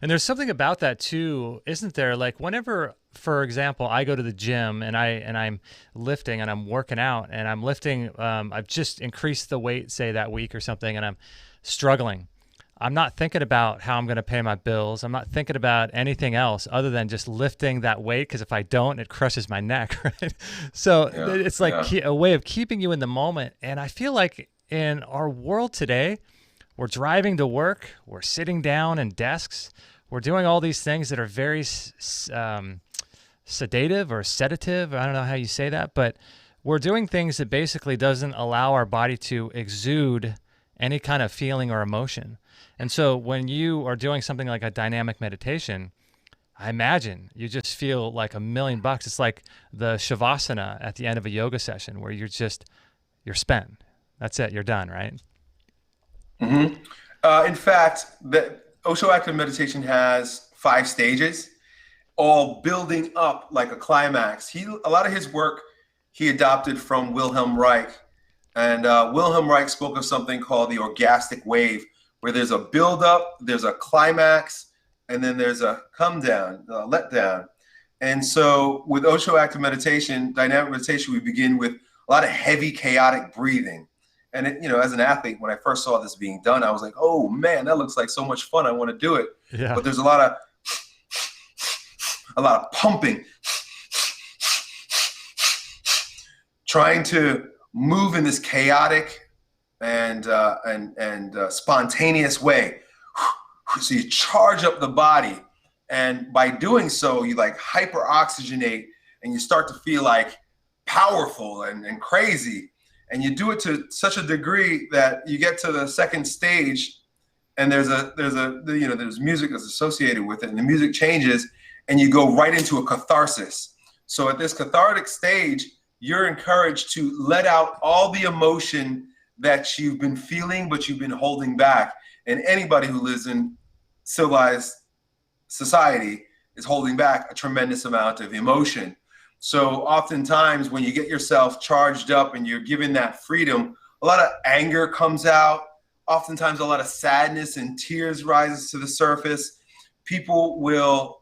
And there's something about that too, isn't there? Like whenever, for example, I go to the gym and I'm lifting and I'm working out and I'm lifting, I've just increased the weight, say that week or something, and I'm struggling. I'm not thinking about how I'm going to pay my bills. I'm not thinking about anything else other than just lifting that weight, because if I don't, it crushes my neck, right? So it's like a way of keeping you in the moment. And I feel like in our world today, we're driving to work, we're sitting down in desks, we're doing all these things that are very sedative or sedative. I don't know how you say that, but we're doing things that basically doesn't allow our body to exude any kind of feeling or emotion. And so when you are doing something like a dynamic meditation, I imagine you just feel like $1,000,000. It's like the shavasana at the end of a yoga session where you're spent. That's it. You're done, right? Mm-hmm. In fact, the Osho active meditation has 5 stages, all building up like a climax. A lot of his work he adopted from Wilhelm Reich. And Wilhelm Reich spoke of something called the orgastic wave, where there's a build up, there's a climax, and then there's a come down, let down. And so with Osho active meditation, dynamic meditation, we begin with a lot of heavy, chaotic breathing. And it, as an athlete, when I first saw this being done, I was like, oh man, that looks like so much fun. I want to do it. Yeah. But there's a lot of pumping, trying to move in this chaotic and spontaneous way. So you charge up the body, and by doing so, you like hyper oxygenate, and you start to feel like powerful and crazy. And you do it to such a degree that you get to the second stage, and there's music that's associated with it, and the music changes, and you go right into a catharsis. So at this cathartic stage, you're encouraged to let out all the emotion that you've been feeling, but you've been holding back. And anybody who lives in civilized society is holding back a tremendous amount of emotion. So oftentimes when you get yourself charged up and you're given that freedom, a lot of anger comes out. Oftentimes a lot of sadness and tears rises to the surface. People will,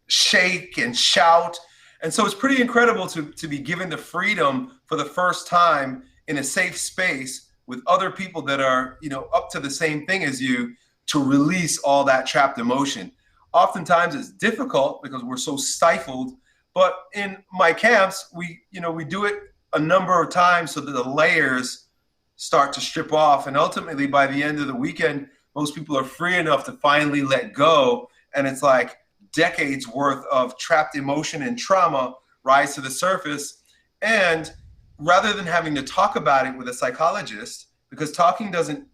shake and shout. And so it's pretty incredible to be given the freedom for the first time in a safe space with other people that are, up to the same thing as you, to release all that trapped emotion. Oftentimes it's difficult because we're so stifled, but in my camps, we do it a number of times so that the layers start to strip off. And ultimately by the end of the weekend, most people are free enough to finally let go. And it's like decades worth of trapped emotion and trauma rise to the surface. And rather than having to talk about it with a psychologist, because talking doesn't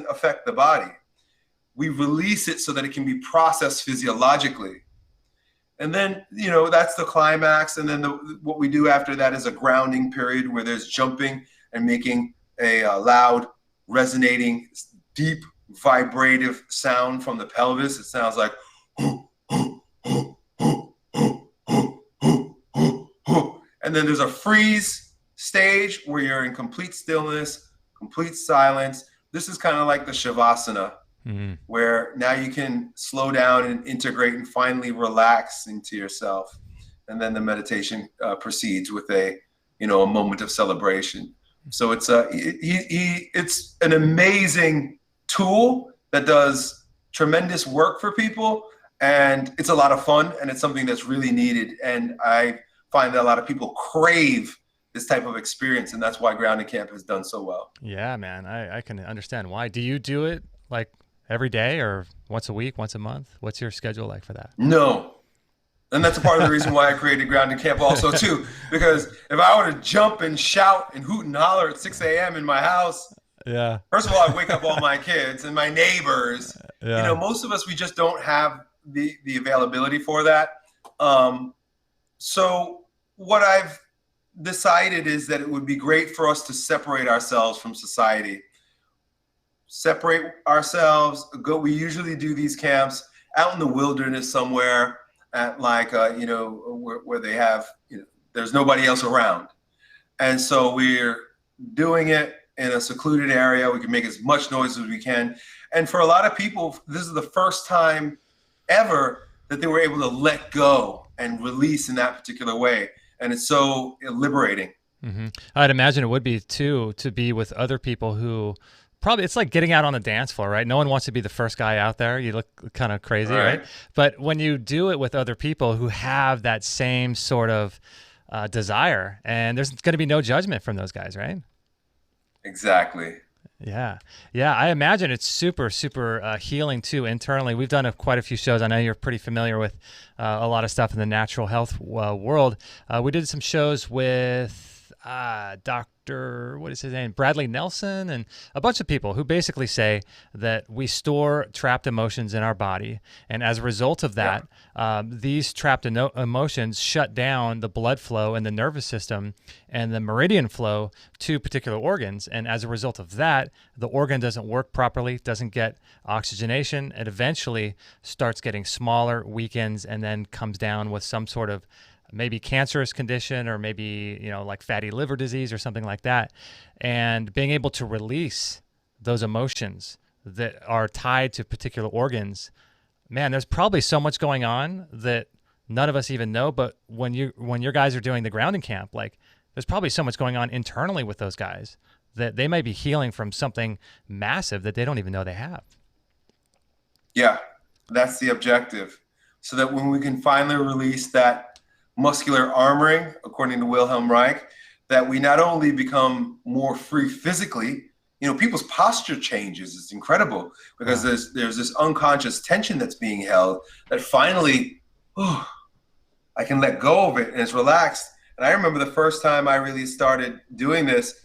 affect the body, we release it so that it can be processed physiologically. And then, that's the climax. And then what we do after that is a grounding period where there's jumping and making a loud, resonating, deep, vibrative sound from the pelvis. It sounds like, and then there's a freeze stage where you're in complete stillness, complete silence. This is kind of like the Shavasana, where now you can slow down and integrate and finally relax into yourself. And then the meditation proceeds with a moment of celebration. So it's it's an amazing tool that does tremendous work for people, and it's a lot of fun, and it's something that's really needed. And I find that a lot of people crave this type of experience, and that's why Grounding Camp has done so well. Yeah, man, I can understand why. Do you do it like every day or once a week, once a month? What's your schedule like for that? No. And that's a part of the reason why I created Grounding Camp also too, because if I were to jump and shout and hoot and holler at 6 a.m. in my house, yeah. First of all, I'd wake up all my kids and my neighbors. Yeah. Most of us, we just don't have the availability for that. So what I've decided is that it would be great for us to separate ourselves from society. Separate ourselves. We usually do these camps out in the wilderness somewhere at like, where they have, there's nobody else around. And so we're doing it in a secluded area. We can make as much noise as we can. And for a lot of people, this is the first time ever that they were able to let go and release in that particular way. And it's so liberating. Mm-hmm. I'd imagine it would be too, to be with other people who probably, it's like getting out on the dance floor, right? No one wants to be the first guy out there. You look kind of crazy, right? But when you do it with other people who have that same sort of desire, and there's going to be no judgment from those guys, right? Exactly. Yeah. I imagine it's super, super healing too internally. We've done quite a few shows. I know you're pretty familiar with a lot of stuff in the natural health world. We did some shows with Dr. what is his name? Bradley Nelson, and a bunch of people who basically say that we store trapped emotions in our body. And as a result of that, these trapped emotions shut down the blood flow in the nervous system and the meridian flow to particular organs. And as a result of that, the organ doesn't work properly, doesn't get oxygenation. It eventually starts getting smaller, weakens, and then comes down with some sort of maybe cancerous condition, or maybe, like fatty liver disease or something like that. And being able to release those emotions that are tied to particular organs man, there's probably so much going on that none of us even know. But when your guys are doing the grounding camp, like there's probably so much going on internally with those guys that they might be healing from something massive that they don't even know they have. Yeah, that's the objective. So that when we can finally release that muscular armoring, according to Wilhelm Reich, that we not only become more free physically, people's posture changes. It's incredible because there's this unconscious tension that's being held that finally, I can let go of it and it's relaxed. And I remember the first time I really started doing this,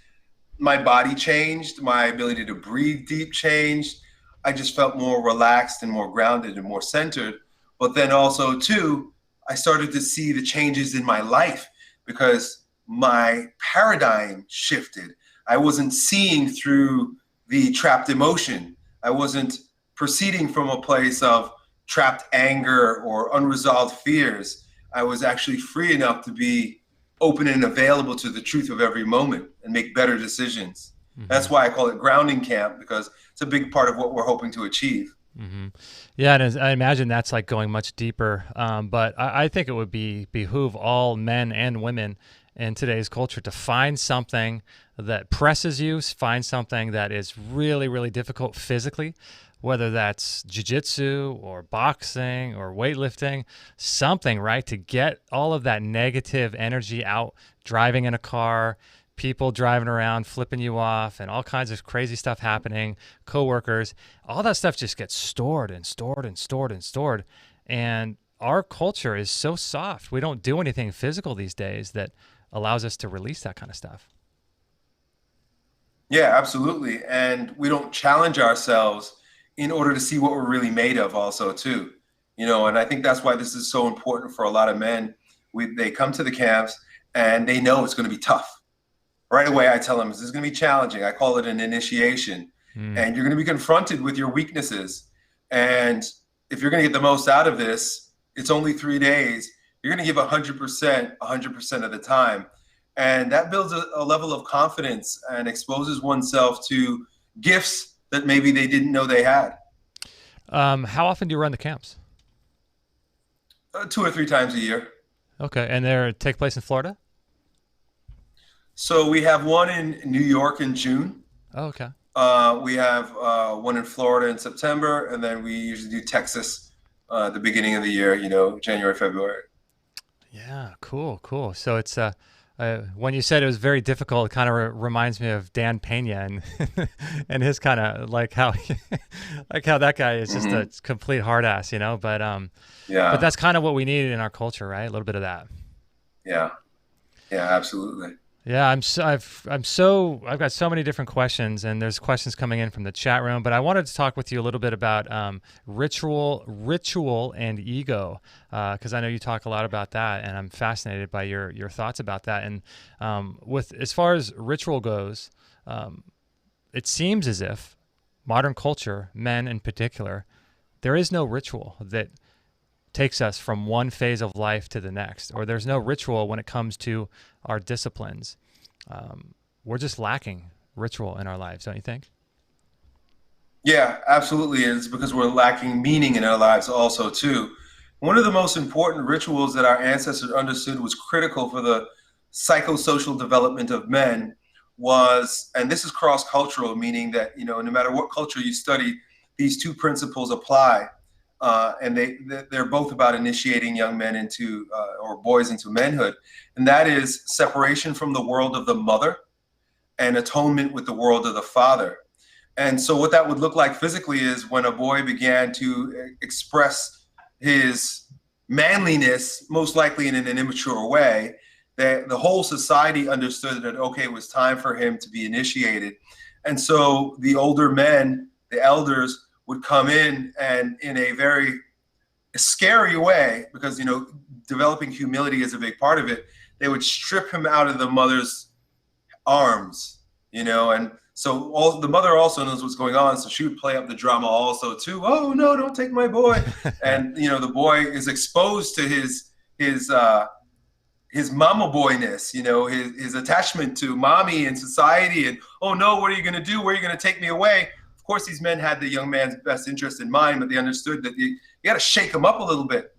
my body changed, my ability to breathe deep changed. I just felt more relaxed and more grounded and more centered. But then also too, I started to see the changes in my life because my paradigm shifted. I wasn't seeing through the trapped emotion. I wasn't proceeding from a place of trapped anger or unresolved fears. I was actually free enough to be open and available to the truth of every moment and make better decisions. Mm-hmm. That's why I call it grounding camp, because it's a big part of what we're hoping to achieve. Mm-hmm. Yeah, and I imagine that's like going much deeper. But I think it would behoove all men and women in today's culture to find something that presses you, find something that is really, really difficult physically, whether that's jiu-jitsu or boxing or weightlifting, something, right, to get all of that negative energy out, driving in a car, people driving around, flipping you off, and all kinds of crazy stuff happening, coworkers, all that stuff just gets stored and stored and stored and stored. And our culture is so soft. We don't do anything physical these days that allows us to release that kind of stuff. Yeah, absolutely. And we don't challenge ourselves in order to see what we're really made of also too. And I think that's why this is so important for a lot of men. They come to the camps and they know it's going to be tough. Right away, I tell them, this is going to be challenging. I call it an initiation. And you're going to be confronted with your weaknesses. And if you're going to get the most out of this, it's only 3 days. You're going to give 100% of the time. And that builds a level of confidence and exposes oneself to gifts that maybe they didn't know they had. How often do you run the camps? 2 or 3 times a year. Okay. And they take place in Florida? So we have one in New York in June. Oh, okay. We have one in Florida in September, and then we usually do Texas the beginning of the year, January, February. Yeah, cool. So it's when you said it was very difficult, it kind of reminds me of Dan Pena and and his kind of like how that guy is just a complete hard ass, But but that's kind of what we need in our culture, right? A little bit of that. Yeah, absolutely. Yeah, I've got so many different questions, and there's questions coming in from the chat room, but I wanted to talk with you a little bit about ritual and ego, because I know you talk a lot about that, and I'm fascinated by your thoughts about that. And with as far as ritual goes, it seems as if modern culture, men in particular, there is no ritual that takes us from one phase of life to the next, or there's no ritual when it comes to our disciplines. We're just lacking ritual in our lives, don't you think? Yeah, absolutely. It's because we're lacking meaning in our lives also too. One of the most important rituals that our ancestors understood was critical for the psychosocial development of men was, and this is cross-cultural, meaning that, no matter what culture you study, these 2 principles apply. And they're both about initiating young men into or boys into manhood, and that is separation from the world of the mother and atonement with the world of the father. And so what that would look like physically is when a boy began to express his manliness, most likely in an immature way, that the whole society understood that, okay, it was time for him to be initiated. And so the older men, the elders, would come in and in a very scary way, because, developing humility is a big part of it. They would strip him out of the mother's arms, and so the mother also knows what's going on. So she would play up the drama also too. Oh no, don't take my boy. And, the boy is exposed to his mama boyness, his attachment to mommy and society. And, oh no, what are you going to do? Where are you going to take me away? Of course, these men had the young man's best interest in mind, but they understood that you got to shake him up a little bit.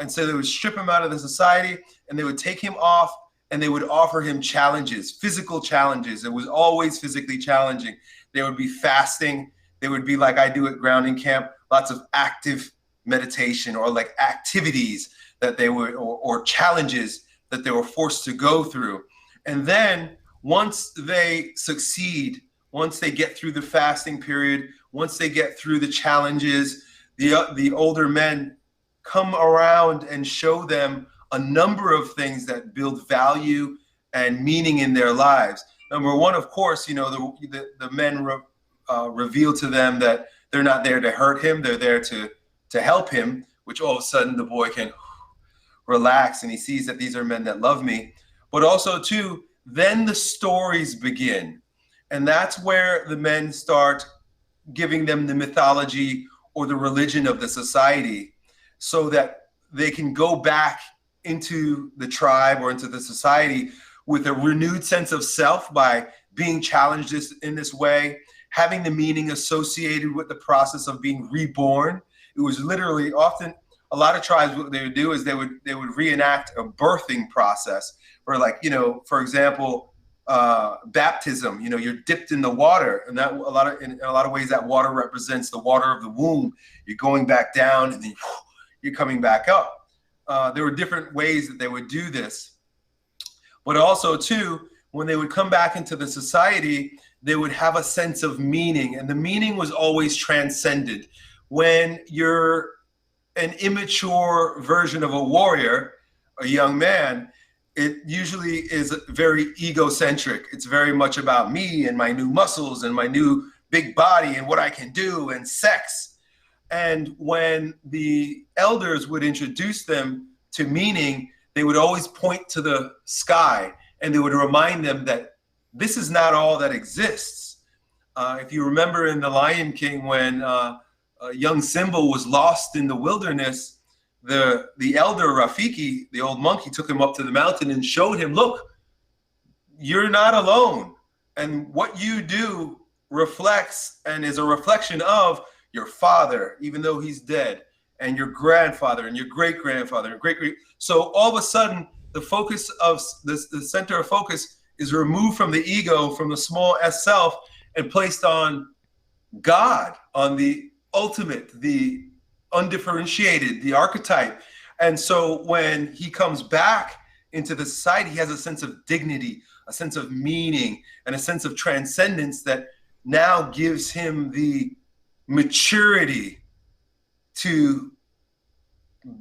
And so they would strip him out of the society, and they would take him off, and they would offer him challenges, physical challenges. It was always physically challenging. They would be fasting. They would be like I do at grounding camp, lots of active meditation or like activities that they were, or challenges that they were forced to go through. And then once they succeed, once they get through the fasting period, once they get through the challenges, the older men come around and show them a number of things that build value and meaning in their lives. Number one, of course, the men reveal to them that they're not there to hurt him, they're there to help him, which all of a sudden the boy can relax and he sees that these are men that love me. But also too, then the stories begin. And that's where the men start giving them the mythology or the religion of the society so that they can go back into the tribe or into the society with a renewed sense of self by being challenged in this way, having the meaning associated with the process of being reborn. It was literally often, a lot of tribes, what they would do is they would reenact a birthing process where, like, for example, baptism, you're dipped in the water, and that in a lot of ways that water represents the water of the womb. You're going back down and then you're coming back up. There were different ways that they would do this. But also too, when they would come back into the society, they would have a sense of meaning, and the meaning was always transcended. When you're an immature version of a warrior, a young man, it usually is very egocentric. It's very much about me and my new muscles and my new big body and what I can do and sex. And when the elders would introduce them to meaning, they would always point to the sky, and they would remind them that this is not all that exists. If you remember in The Lion King, when young Simba was lost in the wilderness, the elder Rafiki, the old monkey, took him up to the mountain and showed him, look, you're not alone. And what you do reflects and is a reflection of your father, even though he's dead, and your grandfather and your great-grandfather and great-great. So all of a sudden, the focus of the center of focus is removed from the ego, from the small S self, and placed on God, on the ultimate, the undifferentiated, the archetype. And so when he comes back into the society, he has a sense of dignity, a sense of meaning, and a sense of transcendence that now gives him the maturity to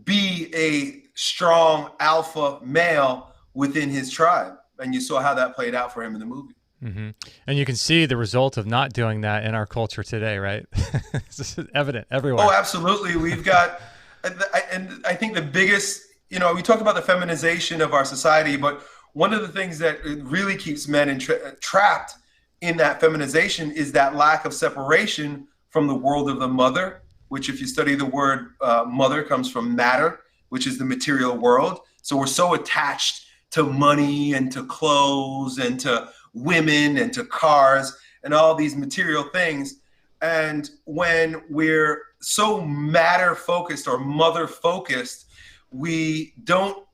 be a strong alpha male within his tribe. And you saw how that played out for him in the movie. Mm-hmm. And you can see the result of not doing that in our culture today, right? It's evident everywhere. Oh, absolutely. We've got, and I think the biggest, we talk about the feminization of our society, but one of the things that really keeps men trapped in that feminization is that lack of separation from the world of the mother, which, if you study the word mother, comes from matter, which is the material world. So we're so attached to money and to clothes and to women and to cars and all these material things. And when we're so matter focused or mother focused, we don't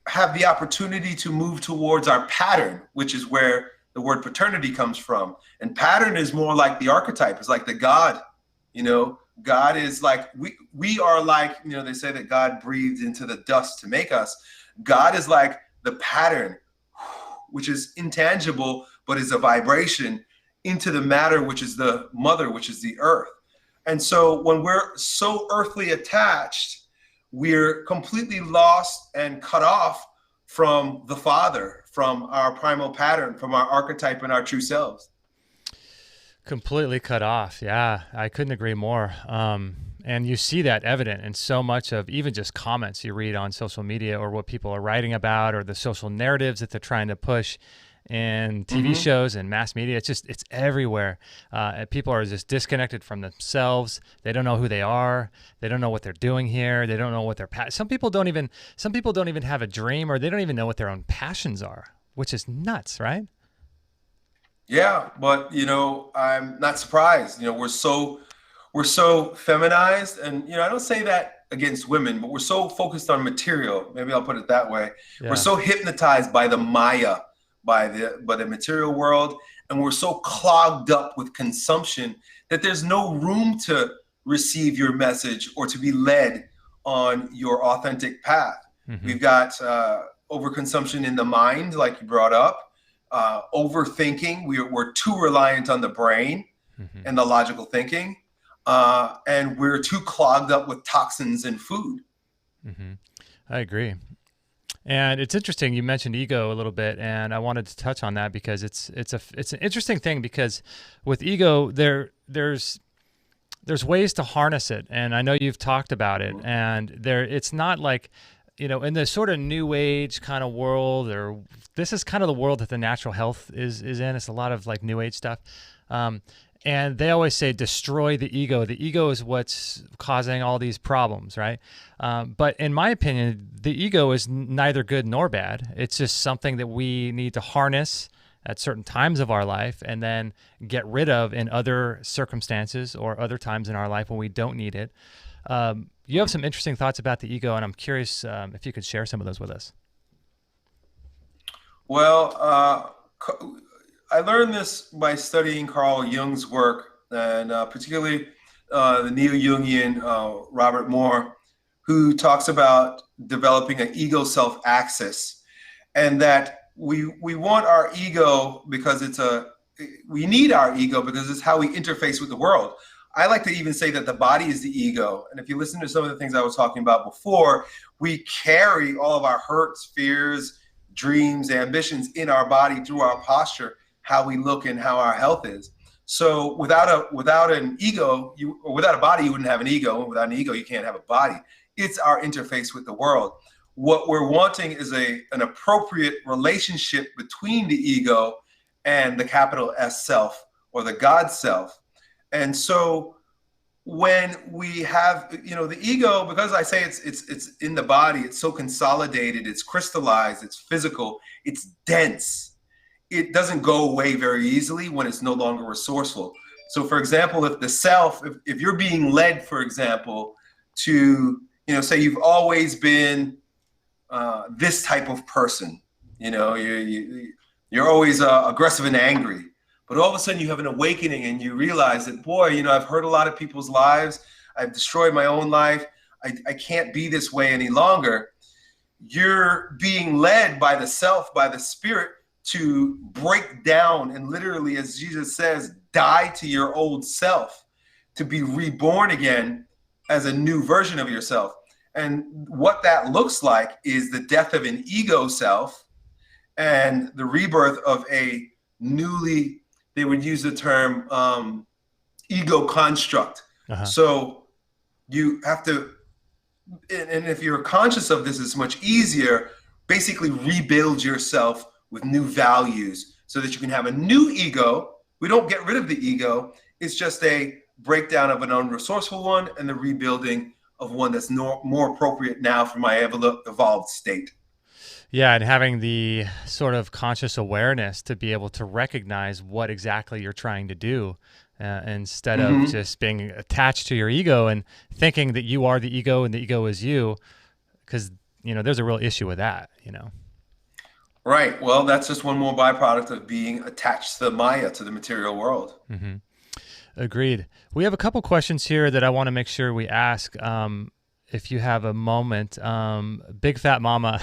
have the opportunity to move towards our pattern, which is where the word paternity comes from. And pattern is more like the archetype. It's like the God, God is like, we are like, they say that God breathed into the dust to make us. God is like the pattern, which is intangible, but is a vibration into the matter, which is the mother, which is the earth. And so when we're so earthly attached, we're completely lost and cut off from the Father, from our primal pattern, from our archetype and our true selves. Completely cut off. Yeah, I couldn't agree more. And you see that evident in so much of even just comments you read on social media or what people are writing about or the social narratives that they're trying to push in TV shows and mass media. It's everywhere. People are just disconnected from themselves. They don't know who they are. They don't know what they're doing here. They don't know what their some people don't even have a dream, or they don't even know what their own passions are, which is nuts, right? Yeah, but I'm not surprised. We're so feminized, and I don't say that against women, but we're so focused on material. Maybe I'll put it that way. We're Yeah. so hypnotized by the Maya, by the material world, and we're so clogged up with consumption that there's no room to receive your message or to be led on your authentic path. Hmm. We've got overconsumption in the mind, like you brought up, overthinking. We're too reliant on the brain Hmm. and the logical thinking, and we're too clogged up with toxins and food. Hmm. I agree. And it's interesting you mentioned ego a little bit, and I wanted to touch on that because it's an interesting thing, because with ego there's ways to harness it, and I know you've talked about it, and it's not like, in the sort of new age kind of world, or this is kind of the world that the natural health is in. It's a lot of like new age stuff. And they always say destroy the ego. The ego is what's causing all these problems, right? But in my opinion, the ego is neither good nor bad. It's just something that we need to harness at certain times of our life and then get rid of in other circumstances or other times in our life when we don't need it. You have some interesting thoughts about the ego, and I'm curious if you could share some of those with us. Well, I learned this by studying Carl Jung's work, and particularly the neo-Jungian Robert Moore, who talks about developing an ego self-axis, and that we want our ego because we need our ego because it's how we interface with the world. I like to even say that the body is the ego. And if you listen to some of the things I was talking about before, we carry all of our hurts, fears, dreams, ambitions in our body through our posture, how we look and how our health is. So without an ego, or without a body, you wouldn't have an ego. And without an ego, you can't have a body. It's our interface with the world. What we're wanting is an appropriate relationship between the ego and the capital S self, or the God self. And so when we have, the ego, because I say it's in the body, it's so consolidated, it's crystallized, it's physical, it's dense. It doesn't go away very easily when it's no longer resourceful. So for example, if the self, if you're being led, for example, to, say you've always been this type of person, you're always aggressive and angry. But all of a sudden you have an awakening and you realize that, boy, I've hurt a lot of people's lives. I've destroyed my own life. I can't be this way any longer. You're being led by the self, by the spirit, to break down and literally, as Jesus says, die to your old self, to be reborn again as a new version of yourself. And what that looks like is the death of an ego self and the rebirth of a newly, they would use the term ego construct. Uh-huh. So you have to, and if you're conscious of this, it's much easier, basically rebuild yourself with new values so that you can have a new ego. We don't get rid of the ego. It's just a breakdown of an unresourceful one and the rebuilding of one that's more appropriate now for my evolved state. Yeah, and having the sort of conscious awareness to be able to recognize what exactly you're trying to do, instead of just being attached to your ego and thinking that you are the ego and the ego is you, because there's a real issue with that. Right. Well, that's just one more byproduct of being attached to the Maya, to the material world. Mm-hmm. Agreed. We have a couple questions here that I want to make sure we ask. If you have a moment, Big Fat Mama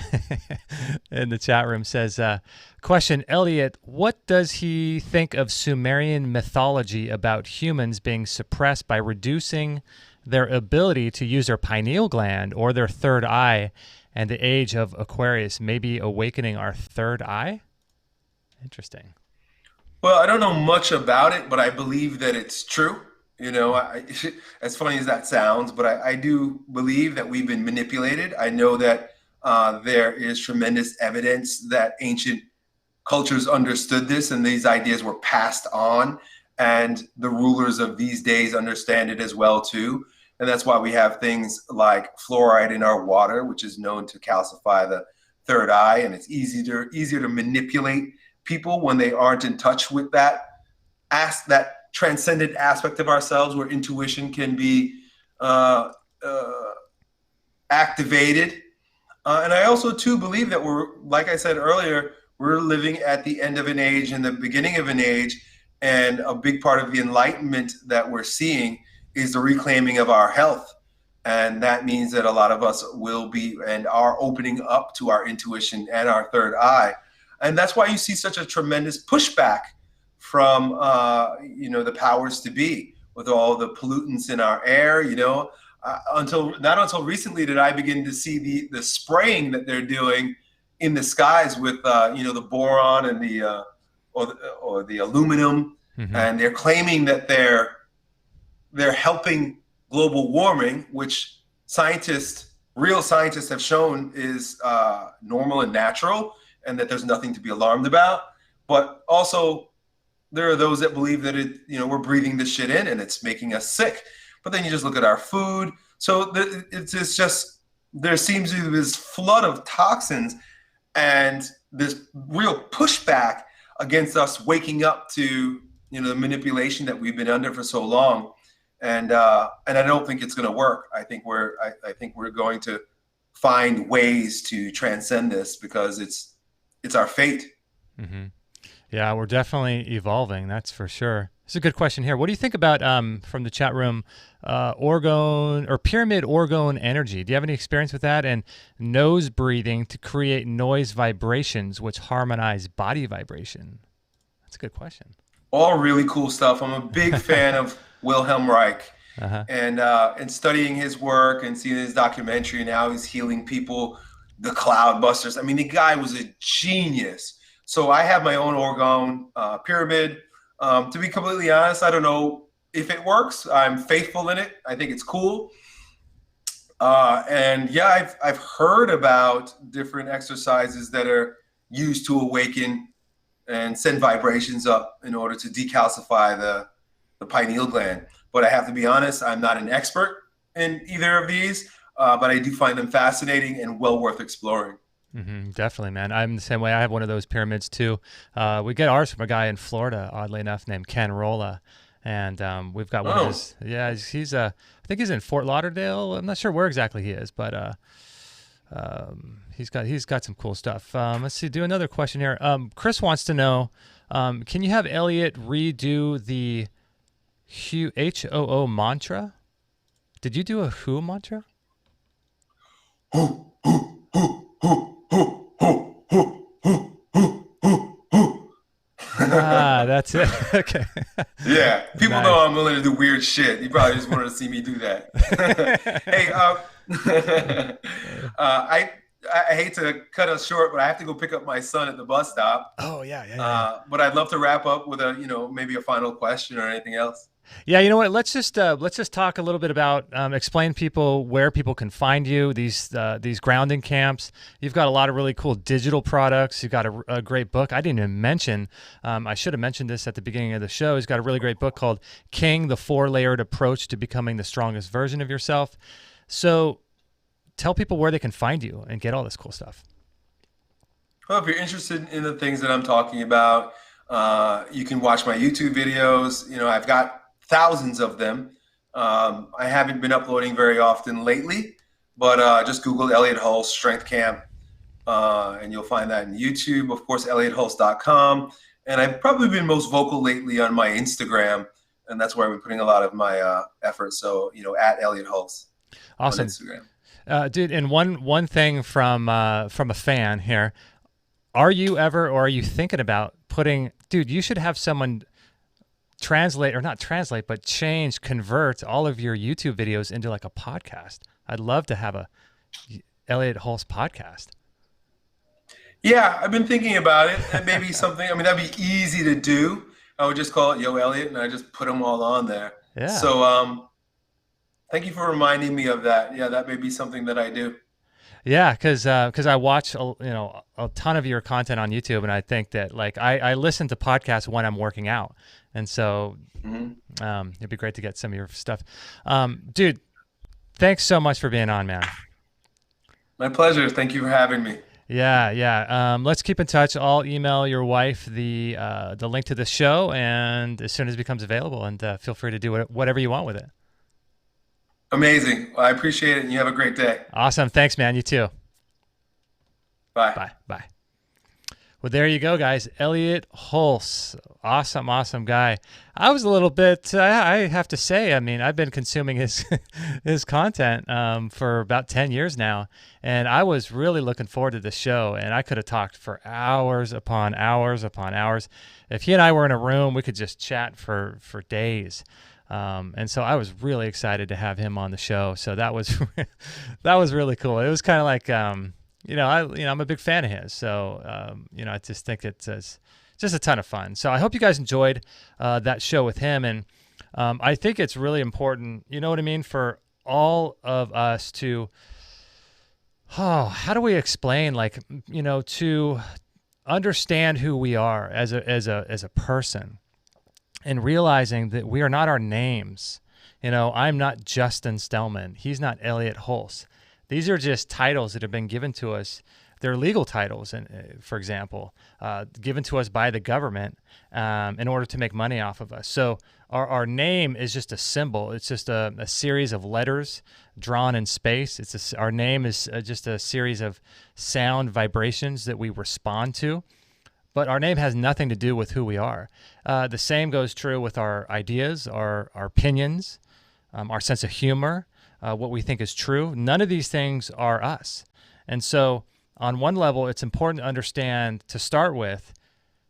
in the chat room says, question, Elliott, what does he think of Sumerian mythology about humans being suppressed by reducing their ability to use their pineal gland or their third eye, and the age of Aquarius, maybe awakening our third eye? Interesting. Well, I don't know much about it, but I believe that it's true. As funny as that sounds, but I do believe that we've been manipulated. I know that there is tremendous evidence that ancient cultures understood this and these ideas were passed on, and the rulers of these days understand it as well too. And that's why we have things like fluoride in our water, which is known to calcify the third eye, and it's easier to manipulate people when they aren't in touch with that transcendent aspect of ourselves where intuition can be activated. And I also too believe that we're, like I said earlier, we're living at the end of an age and the beginning of an age. And a big part of the enlightenment that we're seeing is the reclaiming of our health. And that means that a lot of us will be and are opening up to our intuition and our third eye. And that's why you see such a tremendous pushback from, the powers to be with all the pollutants in our air, not until recently did I begin to see the spraying that they're doing in the skies with, the boron and the aluminum. Mm-hmm. And they're claiming that they're helping global warming, which real scientists have shown is normal and natural, and that there's nothing to be alarmed about. But also, there are those that believe that we're breathing this shit in and it's making us sick. But then you just look at our food. So it's just, there seems to be this flood of toxins and this real pushback against us waking up to, the manipulation that we've been under for so long. And I don't think it's going to work. I think we're going to find ways to transcend this because it's our fate. Mm-hmm. Yeah, we're definitely evolving. That's for sure. It's a good question here. What do you think about from the chat room, orgone or pyramid orgone energy? Do you have any experience with that? And nose breathing to create noise vibrations which harmonize body vibration. That's a good question. All really cool stuff. I'm a big fan of Wilhelm Reich. Uh-huh. And studying his work and seeing his documentary and how he's healing people, the cloud busters. I mean, the guy was a genius. So I have my own orgone pyramid. To be completely honest, I don't know if it works. I'm faithful in it. I think it's cool. And yeah, I've heard about different exercises that are used to awaken and send vibrations up in order to decalcify the pineal gland. But I have to be honest, I'm not an expert in either of these, but I do find them fascinating and well worth exploring. Mm-hmm, definitely, man. I'm the same way. I have one of those pyramids too. We get ours from a guy in Florida, oddly enough, named Ken Rolla. And we've got one of his, he's I think he's in Fort Lauderdale. I'm not sure where exactly he is, but he's got some cool stuff. Let's see, do another question here. Chris wants to know, can you have Elliott redo the HOO mantra? Did you do a WHO mantra? That's it. Okay. Yeah, people know I'm willing to do weird shit. You probably just wanted to see me do that. Hey, I hate to cut us short, but I have to go pick up my son at the bus stop. Oh yeah. But I'd love to wrap up with maybe a final question or anything else. Yeah, you know what? Let's just talk a little bit about explain people where people can find you. These grounding camps. You've got a lot of really cool digital products. You've got a great book. I didn't even mention. I should have mentioned this at the beginning of the show. He's got a really great book called King: The 4-Layered Approach to Becoming the Strongest Version of Yourself. So, tell people where they can find you and get all this cool stuff. Well, if you're interested in the things that I'm talking about, you can watch my YouTube videos. I've got thousands of them. I haven't been uploading very often lately, but just Google Elliott Hulse Strength Camp, and you'll find that in YouTube. Of course, ElliottHulse.com. And I've probably been most vocal lately on my Instagram, and that's where I've been putting a lot of my efforts. So, at Elliott Hulse. Awesome. On Instagram. Dude, and one thing from a fan here, are you ever, or are you thinking about dude, you should have someone convert all of your YouTube videos into like a podcast. I'd love to have a Elliott Hulse podcast. Yeah, I've been thinking about it. And maybe something, that'd be easy to do. I would just call it Yo Elliott, and I just put them all on there. Yeah. So thank you for reminding me of that. Yeah, that may be something that I do. Yeah, because I watch a ton of your content on YouTube, and I think that I listen to podcasts when I'm working out, and so it'd be great to get some of your stuff. Dude, thanks so much for being on, man. My pleasure. Thank you for having me. Yeah. Let's keep in touch. I'll email your wife the link to the show, and as soon as it becomes available, and feel free to do whatever you want with it. Amazing. Well, I appreciate it, and you have a great day. Awesome. Thanks, man. You too. Bye. Bye. Well, there you go, guys. Elliott Hulse. Awesome guy. I was a little bit, I have to say, I mean, I've been consuming his content for about 10 years now, and I was really looking forward to the show, and I could have talked for hours upon hours upon hours. If he and I were in a room, we could just chat for days. And so I was really excited to have him on the show. So that was really cool. It was kind of like, I'm a big fan of his. So, I just think it's just a ton of fun. So I hope you guys enjoyed that show with him. And I think it's really important, you know what I mean, for all of us to, how do we explain, like, to understand who we are as a person, and realizing that we are not our names. I'm not Justin Stellman. He's not Elliott Hulse. These are just titles that have been given to us. They're legal titles, and for example, given to us by the government in order to make money off of us. So our name is just a symbol. It's just a series of letters drawn in space. Our name is just a series of sound vibrations that we respond to. But our name has nothing to do with who we are. The same goes true with our ideas, our opinions, our sense of humor, what we think is true. None of these things are us. And so on one level, it's important to understand, to start with,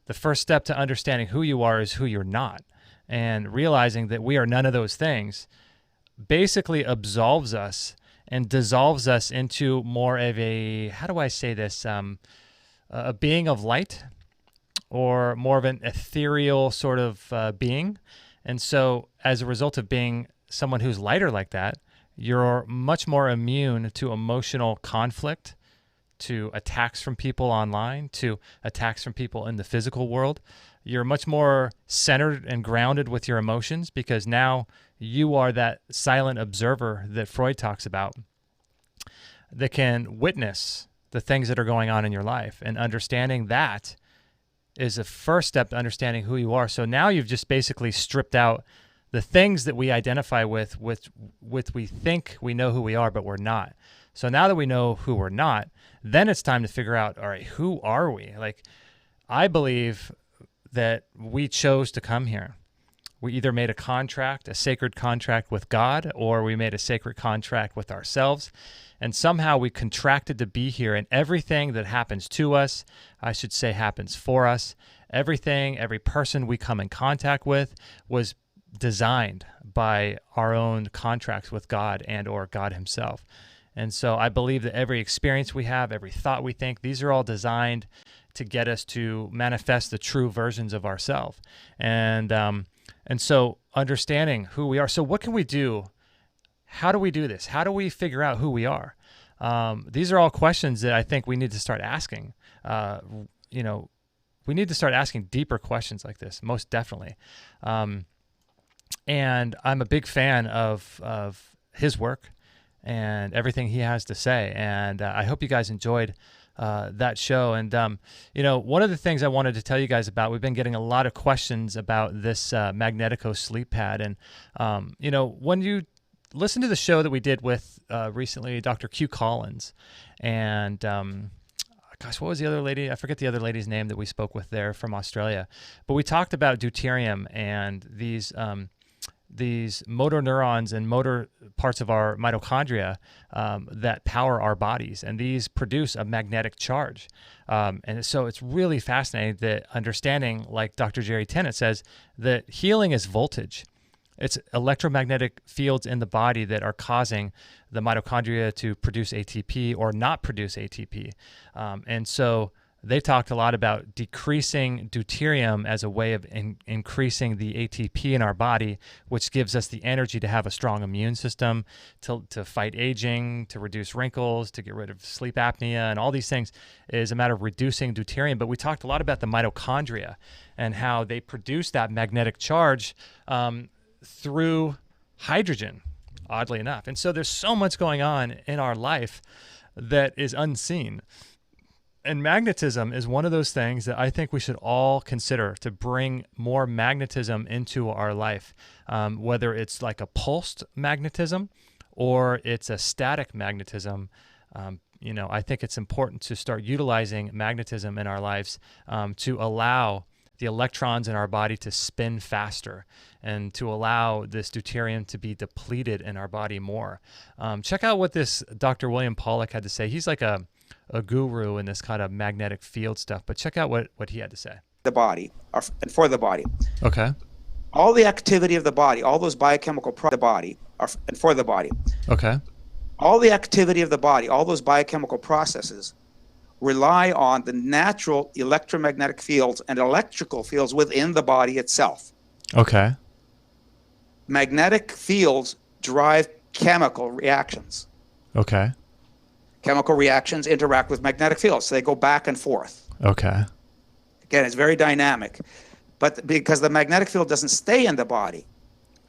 the first step to understanding who you are is who you're not. And realizing that we are none of those things basically absolves us and dissolves us into more of a, how do I say this, a being of light, or more of an ethereal sort of being. And so as a result of being someone who's lighter like that, you're much more immune to emotional conflict, to attacks from people online, to attacks from people in the physical world. You're much more centered and grounded with your emotions, because now you are that silent observer that Freud talks about, that can witness the things that are going on in your life. And understanding that is a first step to understanding who you are. So now you've just basically stripped out the things that we identify with we think we know who we are, but we're not. So now that we know who we're not, then it's time to figure out, all right, who are we? Like, I believe that we chose to come here. We either made a contract, a sacred contract with God, or we made a sacred contract with ourselves. And somehow we contracted to be here, and everything that happens to us, I should say, happens for us. Everything, every person we come in contact with was designed by our own contracts with God and or God himself. And so I believe that every experience we have, every thought we think, these are all designed to get us to manifest the true versions of ourselves. And so understanding who we are. So what can we do? How do we do this? How do we figure out who we are? These are all questions that I think we need to start asking. We need to start asking deeper questions like this, most definitely. And I'm a big fan of his work and everything he has to say. And I hope you guys enjoyed that show. And, one of the things I wanted to tell you guys about, we've been getting a lot of questions about this Magnetico sleep pad. And, when you listen to the show that we did with recently, Dr. Q Collins, and what was the other lady? I forget the other lady's name that we spoke with there from Australia. But we talked about deuterium and these motor neurons and motor parts of our mitochondria that power our bodies, and these produce a magnetic charge. And so it's really fascinating that understanding, like Dr. Jerry Tennant says, that healing is voltage. It's electromagnetic fields in the body that are causing the mitochondria to produce ATP or not produce ATP. And so they talked a lot about decreasing deuterium as a way of increasing the ATP in our body, which gives us the energy to have a strong immune system, to fight aging, to reduce wrinkles, to get rid of sleep apnea, and all these things is a matter of reducing deuterium. But we talked a lot about the mitochondria and how they produce that magnetic charge through hydrogen, oddly enough. And so there's so much going on in our life that is unseen. And magnetism is one of those things that I think we should all consider to bring more magnetism into our life, whether it's like a pulsed magnetism or it's a static magnetism. I think it's important to start utilizing magnetism in our lives to allow the electrons in our body to spin faster and to allow this deuterium to be depleted in our body more. Check out what this Dr. William Pollack had to say. He's like a guru in this kind of magnetic field stuff, but check out what he had to say. The body, and for the body. Okay. All the activity of the body, all those biochemical the body, and for the body. Okay. All the activity of the body, all those biochemical processes rely on the natural electromagnetic fields and electrical fields within the body itself. Okay. Magnetic fields drive chemical reactions. Okay. Chemical reactions interact with magnetic fields, so they go back and forth. Okay. Again, it's very dynamic. But because the magnetic field doesn't stay in the body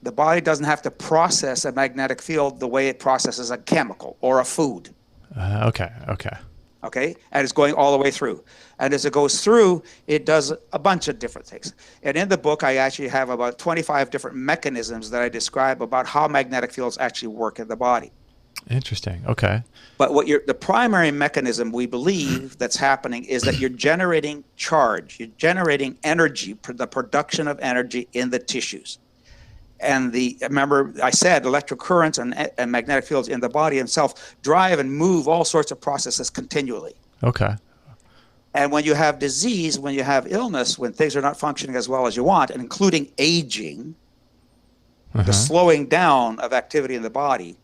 doesn't have to process a magnetic field the way it processes a chemical or a food. Okay. Okay? And it's going all the way through. And as it goes through, it does a bunch of different things. And in the book, I actually have about 25 different mechanisms that I describe about how magnetic fields actually work in the body. Interesting. Okay. But the primary mechanism we believe that's happening is that you're generating charge, you're generating energy, the production of energy in the tissues. And remember I said electric currents and magnetic fields in the body itself drive and move all sorts of processes continually. Okay. And when you have disease, when you have illness, when things are not functioning as well as you want, and including aging, the slowing down of activity in the body,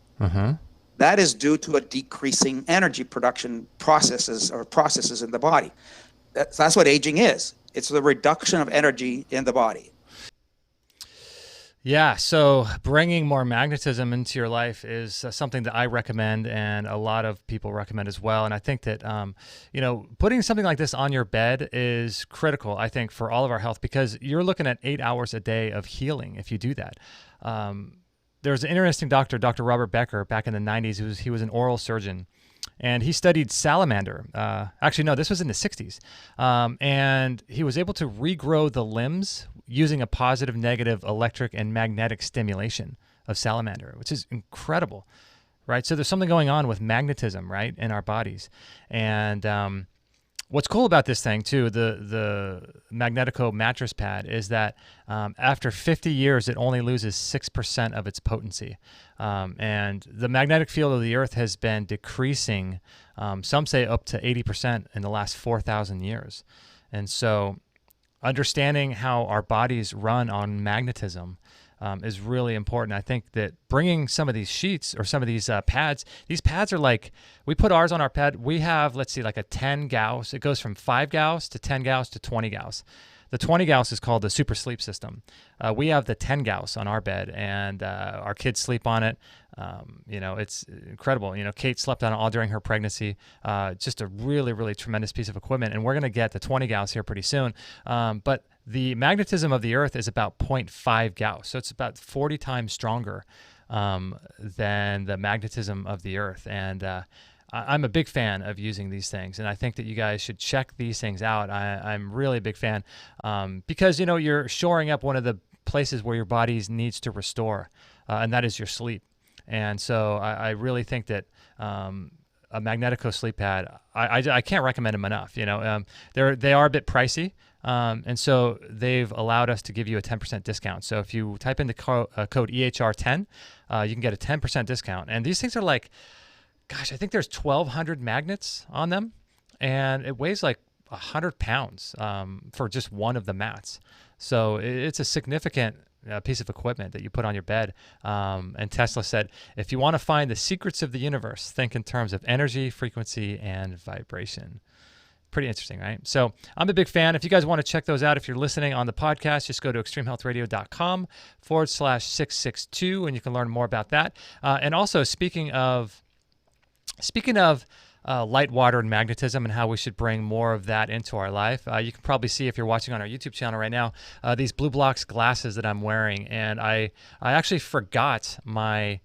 that is due to a decreasing energy production processes in the body. That's what aging is. It's the reduction of energy in the body. Yeah, so bringing more magnetism into your life is something that I recommend, and a lot of people recommend as well. And I think that, putting something like this on your bed is critical, I think, for all of our health, because you're looking at 8 hours a day of healing if you do that. There's an interesting doctor, Dr. Robert Becker, back in the 90s. He was an oral surgeon, and he studied salamander. Actually, no, this was in the 60s. And he was able to regrow the limbs using a positive, negative, electric, and magnetic stimulation of salamander, which is incredible, right? So there's something going on with magnetism, right, in our bodies. And what's cool about this thing, too, the Magnetico mattress pad, is that after 50 years, it only loses 6% of its potency. And the magnetic field of the Earth has been decreasing, some say up to 80% in the last 4,000 years. And so understanding how our bodies run on magnetism is really important. I think that bringing some of these sheets or some of these pads are like, we put ours on our pad. We have, let's see, like a 10 Gauss. It goes from 5 Gauss to 10 Gauss to 20 Gauss. The 20 Gauss is called the super sleep system. We have the 10 Gauss on our bed, and our kids sleep on it. It's incredible. Kate slept on it all during her pregnancy. Just a really, really tremendous piece of equipment. And we're going to get the 20 Gauss here pretty soon. But the magnetism of the Earth is about 0.5 Gauss. So it's about 40 times stronger than the magnetism of the Earth. And I'm a big fan of using these things, and I think that you guys should check these things out. I'm really a big fan because, you're shoring up one of the places where your body needs to restore, and that is your sleep. And so I really think that a Magnetico sleep pad, I can't recommend them enough. They are a bit pricey, and so they've allowed us to give you a 10% discount. So if you type in the code EHR10, you can get a 10% discount. And these things are like, gosh, I think there's 1,200 magnets on them, and it weighs like 100 pounds for just one of the mats. So it's a significant piece of equipment that you put on your bed. And Tesla said, if you want to find the secrets of the universe, think in terms of energy, frequency, and vibration. Pretty interesting, right? So I'm a big fan. If you guys want to check those out, if you're listening on the podcast, just go to extremehealthradio.com/662, and you can learn more about that. And also, speaking of light, water, and magnetism, and how we should bring more of that into our life. You can probably see, if you're watching on our YouTube channel right now, these Blue Blocks glasses that I'm wearing. And I actually forgot my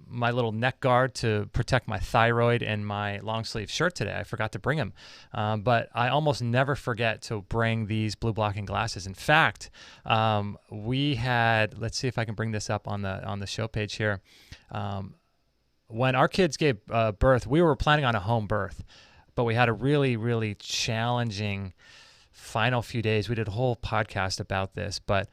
my little neck guard to protect my thyroid and my long sleeve shirt today. I forgot to bring them. But I almost never forget to bring these blue blocking glasses. In fact, we had, let's see if I can bring this up on the show page here. When our kids gave birth, we were planning on a home birth, but we had a really, really challenging final few days. We did a whole podcast about this, but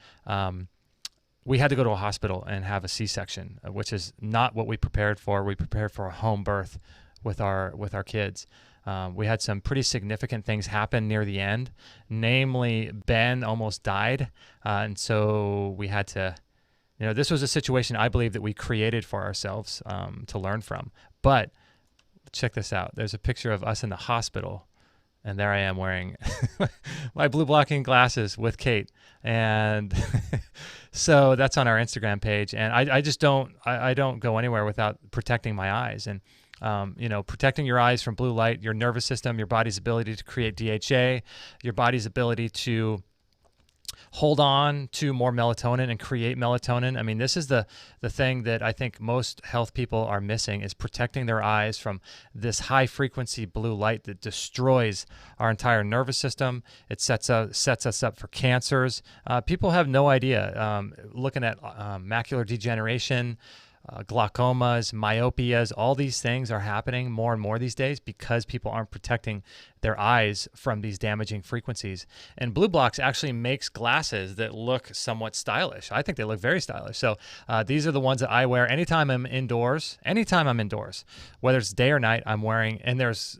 we had to go to a hospital and have a C-section, which is not what we prepared for. We prepared for a home birth with our kids. We had some pretty significant things happen near the end. Namely, Ben almost died, and so we had to, this was a situation I believe that we created for ourselves to learn from. But check this out. There's a picture of us in the hospital, and there I am wearing my blue blocking glasses with Kate. And so that's on our Instagram page. And I just don't go anywhere without protecting my eyes. And, protecting your eyes from blue light, your nervous system, your body's ability to create DHA, your body's ability to hold on to more melatonin and create melatonin. I mean, this is the thing that I think most health people are missing, is protecting their eyes from this high frequency blue light that destroys our entire nervous system. It sets us up for cancers. People have no idea. Looking at macular degeneration, glaucomas, myopias, all these things are happening more and more these days because people aren't protecting their eyes from these damaging frequencies. And Blue Blocks actually makes glasses that look somewhat stylish. I think they look very stylish. So these are the ones that I wear anytime I'm indoors. Whether it's day or night, I'm wearing, and there's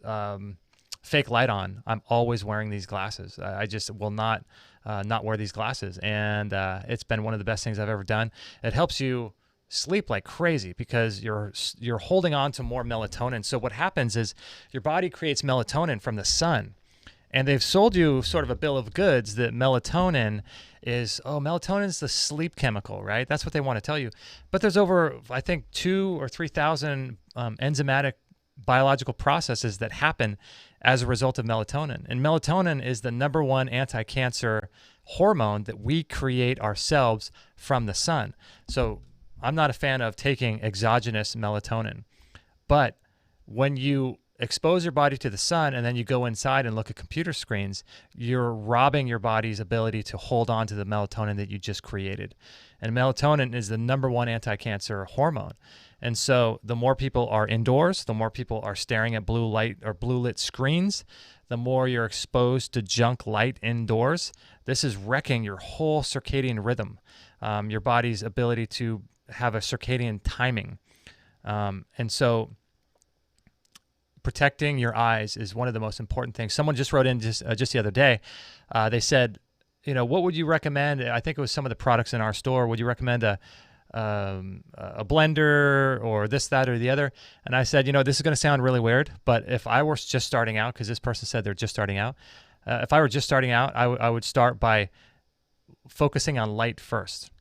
fake light on, I'm always wearing these glasses. I just will not wear these glasses. And it's been one of the best things I've ever done. It helps you sleep like crazy because you're holding on to more melatonin. So what happens is your body creates melatonin from the sun, and they've sold you sort of a bill of goods that melatonin is the sleep chemical, right? That's what they want to tell you. But there's over, I think, 2,000 or 3,000 enzymatic biological processes that happen as a result of melatonin. And melatonin is the number one anti-cancer hormone that we create ourselves from the sun. So I'm not a fan of taking exogenous melatonin, but when you expose your body to the sun and then you go inside and look at computer screens, you're robbing your body's ability to hold on to the melatonin that you just created. And melatonin is the number one anti-cancer hormone. And so the more people are indoors, the more people are staring at blue light or blue lit screens, the more you're exposed to junk light indoors. This is wrecking your whole circadian rhythm, your body's ability to have a circadian timing. And so protecting your eyes is one of the most important things. Someone just wrote in just the other day. They said, what would you recommend? I think it was some of the products in our store. Would you recommend a blender or this, that, or the other? And I said, this is going to sound really weird, but if I were just starting out, because this person said they're just starting out, if I were just starting out, I would start by focusing on light first.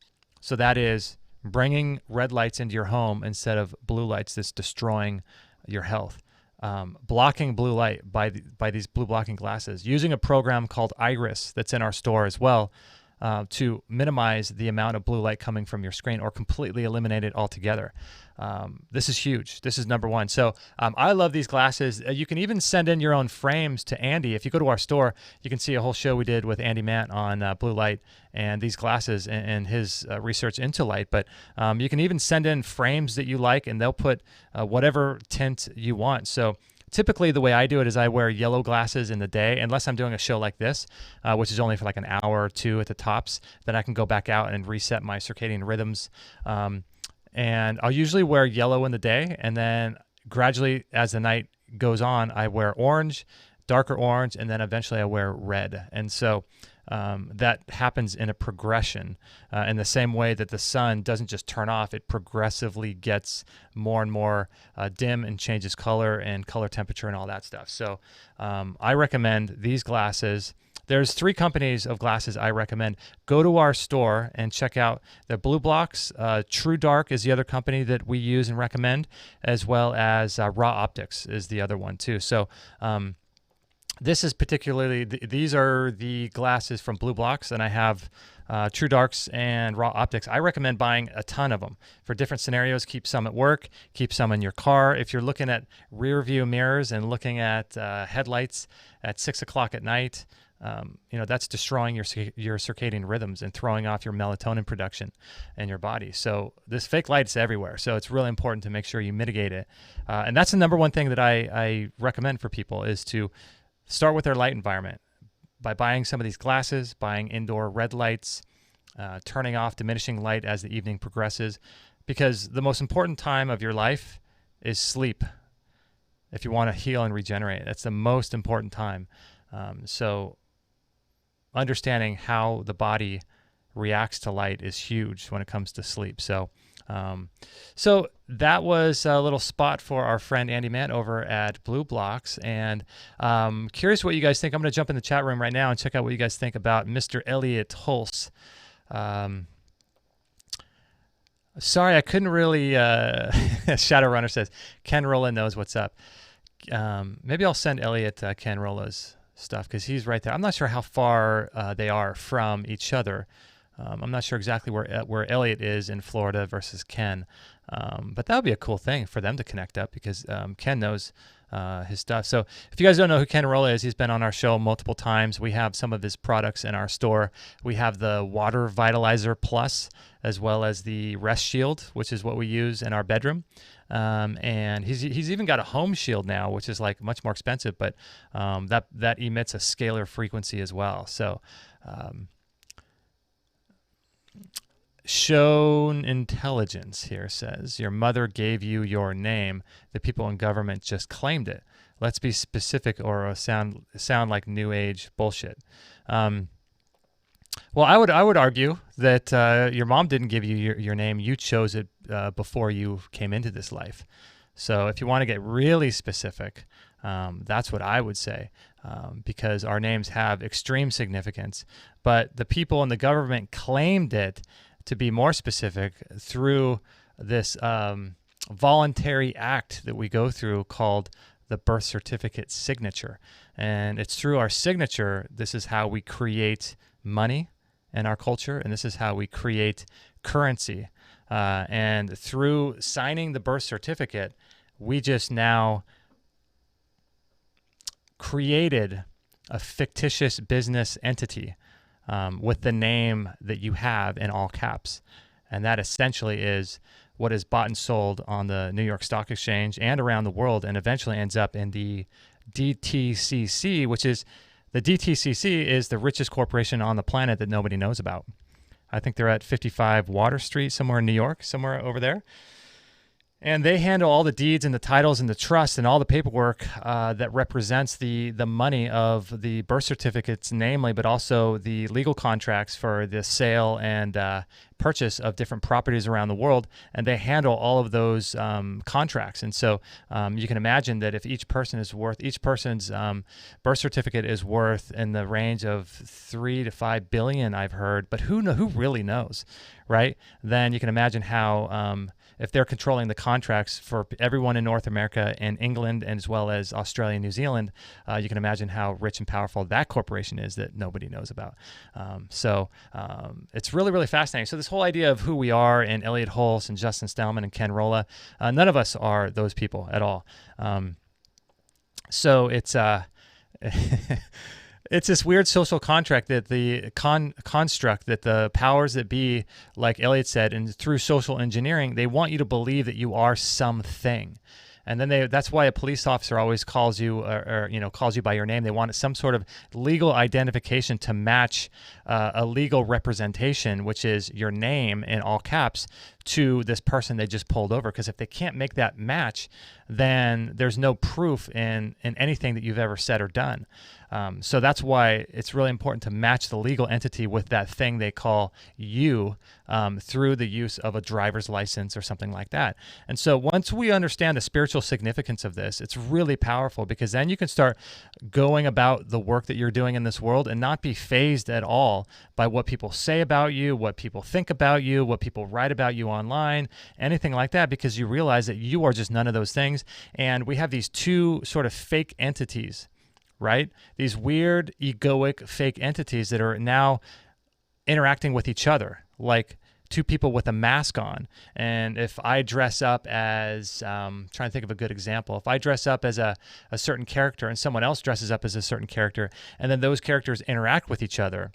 So that is bringing red lights into your home instead of blue lights that's destroying your health. Blocking blue light by these blue blocking glasses. Using a program called Iris that's in our store as well to minimize the amount of blue light coming from your screen or completely eliminate it altogether. This is huge. This is number one. So I love these glasses. You can even send in your own frames to Andy. If you go to our store, you can see a whole show we did with Andy Mant on blue light and these glasses and his research into light. But you can even send in frames that you like, and they'll put whatever tint you want. So typically the way I do it is I wear yellow glasses in the day, unless I'm doing a show like this, which is only for like an hour or two at the tops. Then I can go back out and reset my circadian rhythms. And I'll usually wear yellow in the day, and then gradually as the night goes on, I wear orange, darker orange, and then eventually I wear red. And so that happens in a progression in the same way that the sun doesn't just turn off, it progressively gets more and more dim and changes color and color temperature and all that stuff. So I recommend these glasses. There's 3 companies of glasses I recommend. Go to our store and check out the Blue Blocks. True Dark is the other company that we use and recommend, as well as Raw Optics is the other one too. So this is particularly, these are the glasses from Blue Blocks, and I have True Darks and Raw Optics. I recommend buying a ton of them for different scenarios. Keep some at work, keep some in your car. If you're looking at rear view mirrors and looking at headlights at 6 o'clock at night, that's destroying your circadian rhythms and throwing off your melatonin production in your body. So this fake light's everywhere. So it's really important to make sure you mitigate it. And that's the number one thing that I recommend for people, is to start with their light environment by buying some of these glasses, buying indoor red lights, turning off diminishing light as the evening progresses, because the most important time of your life is sleep. If you want to heal and regenerate, that's the most important time. So understanding how the body reacts to light is huge when it comes to sleep. So that was a little spot for our friend Andy Mann over at Blue Blocks. And curious what you guys think. I'm going to jump in the chat room right now and check out what you guys think about Mr. Elliott Hulse. Sorry, I couldn't really. Shadowrunner says Ken Rolla knows what's up. Maybe I'll send Elliott Ken Rolla's stuff, because he's right there. I'm not sure how far they are from each other. I'm not sure exactly where Elliott is in Florida versus Ken, but that would be a cool thing for them to connect up, because Ken knows his stuff. So if you guys don't know who Ken Rolla is, he's been on our show multiple times. We have some of his products in our store. We have the Water Vitalizer Plus, as well as the Rest Shield, which is what we use in our bedroom. And he's even got a home shield now, which is like much more expensive, but that emits a scalar frequency as well. So Shown Intelligence here says, your mother gave you your name. The people in government just claimed it. Let's be specific, or sound like new age bullshit. Well, I would argue that your mom didn't give you your name. You chose it before you came into this life. So if you want to get really specific, that's what I would say, because our names have extreme significance. But the people in the government claimed it to be more specific through this voluntary act that we go through called the birth certificate signature. And it's through our signature, this is how we create money in our culture, and this is how we create currency. And through signing the birth certificate, we just now created a fictitious business entity with the name that you have in all caps. And that essentially is what is bought and sold on the New York Stock Exchange and around the world, and eventually ends up in the DTCC, which is, the DTCC is the richest corporation on the planet that nobody knows about. I think they're at 55 Water Street, somewhere in New York, somewhere over there. And they handle all the deeds and the titles and the trust and all the paperwork that represents the money of the birth certificates, namely, but also the legal contracts for the sale and purchase of different properties around the world. And they handle all of those contracts. And so you can imagine that if each person's birth certificate is worth in the range of 3 to 5 billion, I've heard, but who really knows, right? Then you can imagine how if they're controlling the contracts for everyone in North America and England, and as well as Australia and New Zealand, you can imagine how rich and powerful that corporation is that nobody knows about. So it's really, really fascinating. So this whole idea of who we are, and Elliott Hulse and Justin Stellman and Ken Rolla, none of us are those people at all. So it's it's this weird social contract that the construct that the powers that be, like Elliott said, and through social engineering, they want you to believe that you are something. And then that's why a police officer always calls you, or calls you by your name. They want some sort of legal identification to match a legal representation, which is your name in all caps, to this person they just pulled over. Because if they can't make that match, then there's no proof in anything that you've ever said or done. So that's why it's really important to match the legal entity with that thing they call you through the use of a driver's license or something like that. And so once we understand the spiritual significance of this, it's really powerful, because then you can start going about the work that you're doing in this world and not be fazed at all by what people say about you, what people think about you, what people write about you online, anything like that, because you realize that you are just none of those things. And we have these two sort of fake entities right? These weird, egoic, fake entities that are now interacting with each other, like two people with a mask on. And if I dress up as, trying to think of a good example, if I dress up as a certain character and someone else dresses up as a certain character, and then those characters interact with each other,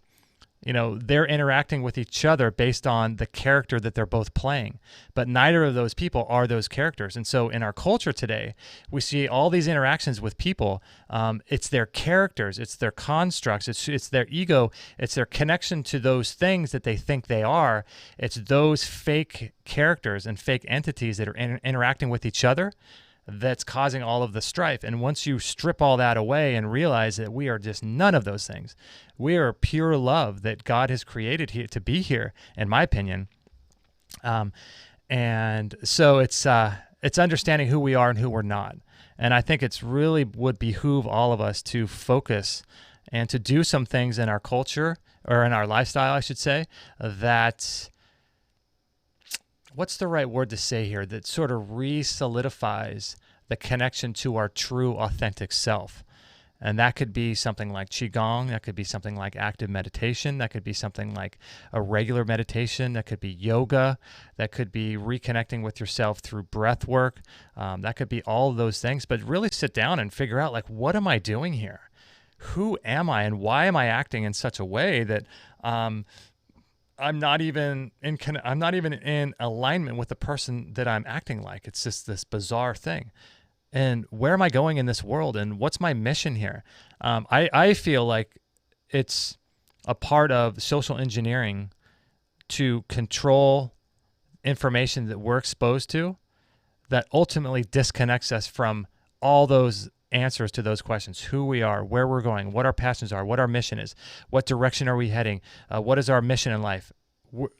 they're interacting with each other based on the character that they're both playing. But neither of those people are those characters. And so in our culture today, we see all these interactions with people. It's their characters, it's their constructs, it's their ego, it's their connection to those things that they think they are. It's those fake characters and fake entities that are interacting with each other that's causing all of the strife. And once you strip all that away and realize that we are just none of those things, we are pure love that God has created here to be here, in my opinion. And so it's understanding who we are and who we're not. And I think it's really would behoove all of us to focus and to do some things in our culture, or in our lifestyle, I should say, that, what's the right word to say here, that sort of re-solidifies the connection to our true, authentic self. And that could be something like Qigong, that could be something like active meditation, that could be something like a regular meditation, that could be yoga, that could be reconnecting with yourself through breath work, that could be all of those things. But really sit down and figure out, like, what am I doing here? Who am I, and why am I acting in such a way that I'm not even in alignment with the person that I'm acting like? It's just this bizarre thing. And where am I going in this world? And what's my mission here? I feel like it's a part of social engineering to control information that we're exposed to that ultimately disconnects us from all those answers to those questions: who we are, where we're going, what our passions are, what our mission is, what direction are we heading, what is our mission in life.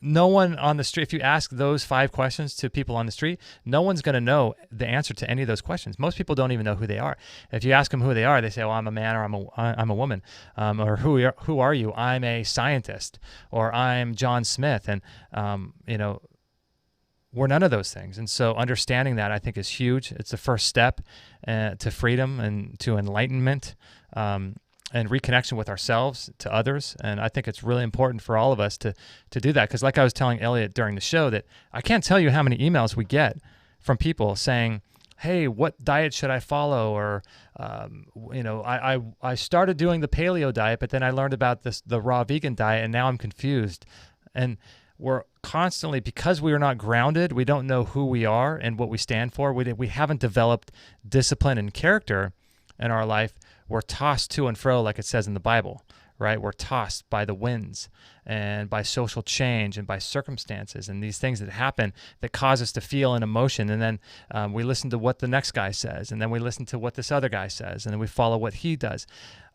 No one on the street, if you ask those 5 questions to people on the street, no one's going to know the answer to any of those questions. Most people don't even know who they are. If you ask them who they are, they say, "Well, I'm a man," or "I'm a woman," or "Who are you?" "I'm a scientist," or "I'm John Smith." And we're none of those things. And so understanding that, I think, is huge. It's the first step to freedom and to enlightenment. And reconnection with ourselves, to others. And I think it's really important for all of us to do that. Because like I was telling Elliott during the show, that I can't tell you how many emails we get from people saying, "Hey, what diet should I follow?" Or, I started doing the paleo diet, but then I learned about the raw vegan diet, and now I'm confused. And we're constantly, because we are not grounded, we don't know who we are and what we stand for. We haven't developed discipline and character in our life. We're tossed to and fro, like it says in the Bible, right? We're tossed by the winds and by social change and by circumstances and these things that happen that cause us to feel an emotion. And then we listen to what the next guy says, and then we listen to what this other guy says, and then we follow what he does.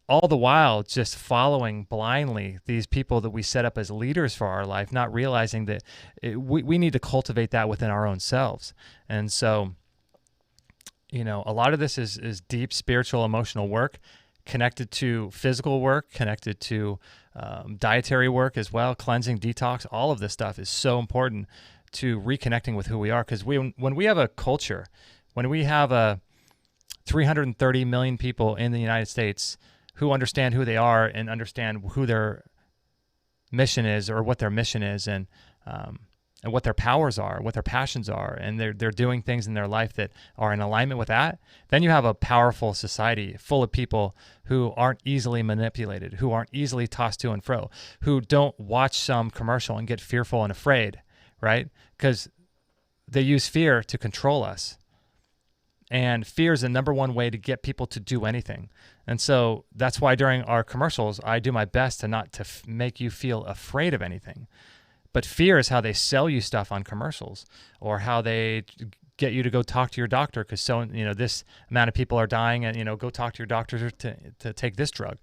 All the while just following blindly these people that we set up as leaders for our life, not realizing that we need to cultivate that within our own selves. And so, a lot of this is deep spiritual, emotional work, connected to physical work, connected to dietary work as well, cleansing, detox. All of this stuff is so important to reconnecting with who we are. Because when we have a culture, when we have 330 million people in the United States who understand who they are and understand who their mission is, or what their mission is, and what their powers are, what their passions are, and they're doing things in their life that are in alignment with that, then you have a powerful society full of people who aren't easily manipulated, who aren't easily tossed to and fro, who don't watch some commercial and get fearful and afraid, right? Because they use fear to control us. And fear is the number one way to get people to do anything. And so that's why during our commercials, I do my best to not to make you feel afraid of anything. But fear is how they sell you stuff on commercials, or how they get you to go talk to your doctor because this amount of people are dying, and go talk to your doctor to take this drug.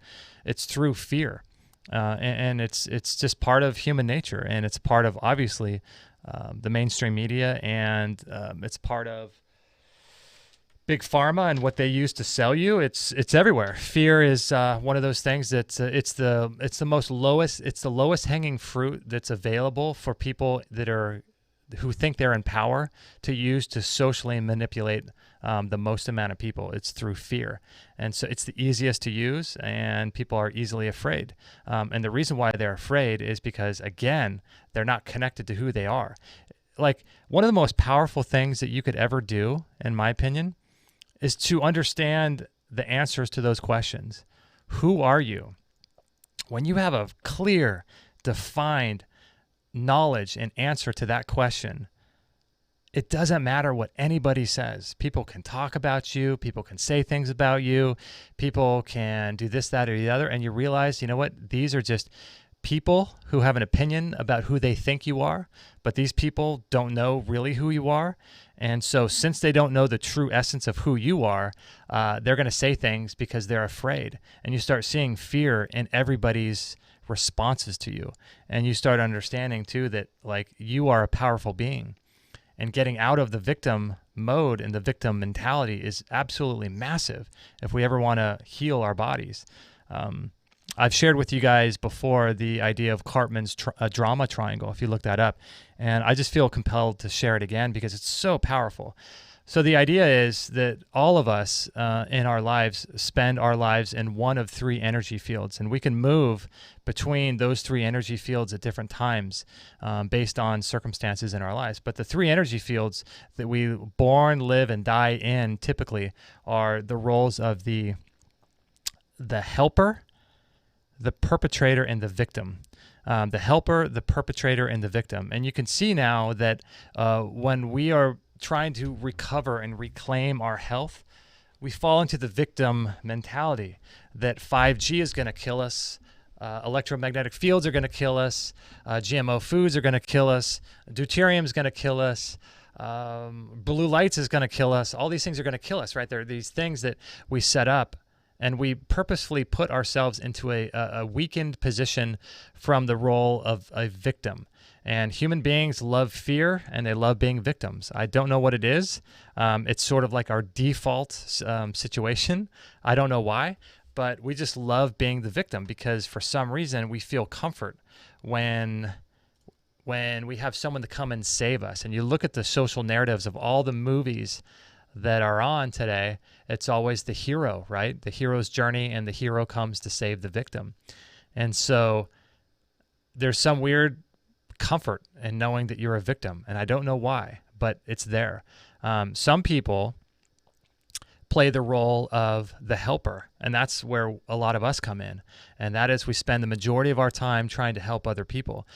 It's through fear, and it's just part of human nature, and it's part of, obviously, the mainstream media, and it's part of big pharma and what they use to sell you. It's everywhere. Fear is one of those things that it's the lowest hanging fruit that's available for people that who think they're in power to use to socially manipulate the most amount of people. It's through fear. And so it's the easiest to use, and people are easily afraid. And the reason why they're afraid is because, again, they're not connected to who they are. Like, one of the most powerful things that you could ever do, in my opinion, is to understand the answers to those questions. Who are you? When you have a clear, defined knowledge and answer to that question, it doesn't matter what anybody says. People can talk about you. People can say things about you. People can do this, that, or the other. And you realize, you know what? These are just people who have an opinion about who they think you are, but these people don't know really who you are. And so since they don't know the true essence of who you are, they're going to say things because they're afraid. And you start seeing fear in everybody's responses to you. And you start understanding too that, like, you are a powerful being. And getting out of the victim mode and the victim mentality is absolutely massive if we ever want to heal our bodies. I've shared with you guys before the idea of Cartman's drama triangle, if you look that up. And I just feel compelled to share it again because it's so powerful. So the idea is that all of us in our lives spend our lives in one of three energy fields, and we can move between those three energy fields at different times based on circumstances in our lives. But the three energy fields that we born, live, and die in typically are the roles of the helper, the perpetrator, and the victim. The helper, the perpetrator, and the victim. And you can see now that when we are trying to recover and reclaim our health, we fall into the victim mentality that 5G is going to kill us, electromagnetic fields are going to kill us, GMO foods are going to kill us, deuterium is going to kill us, blue lights is going to kill us. All these things are going to kill us, right? There are these things that we set up, and we purposefully put ourselves into a weakened position from the role of a victim. And human beings love fear, and they love being victims. I don't know what it is. It's sort of like our default situation. I don't know why, but we just love being the victim because for some reason we feel comfort when we have someone to come and save us. And you look at the social narratives of all the movies that are on today, it's always the hero, right? The hero's journey, and the hero comes to save the victim. And so there's some weird comfort in knowing that you're a victim, and I don't know why, but it's there. Some people play the role of the helper, and that's where a lot of us come in, and that is we spend the majority of our time trying to help other people,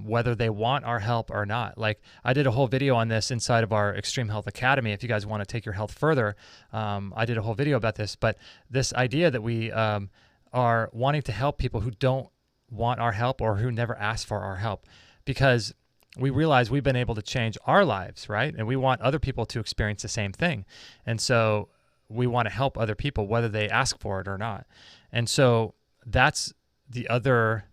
whether they want our help or not. Like, I did a whole video on this inside of our Extreme Health Academy. If you guys want to take your health further, I did a whole video about this, but this idea that we are wanting to help people who don't want our help or who never ask for our help, because we realize we've been able to change our lives, right? And we want other people to experience the same thing. And so we want to help other people, whether they ask for it or not. And so that's the other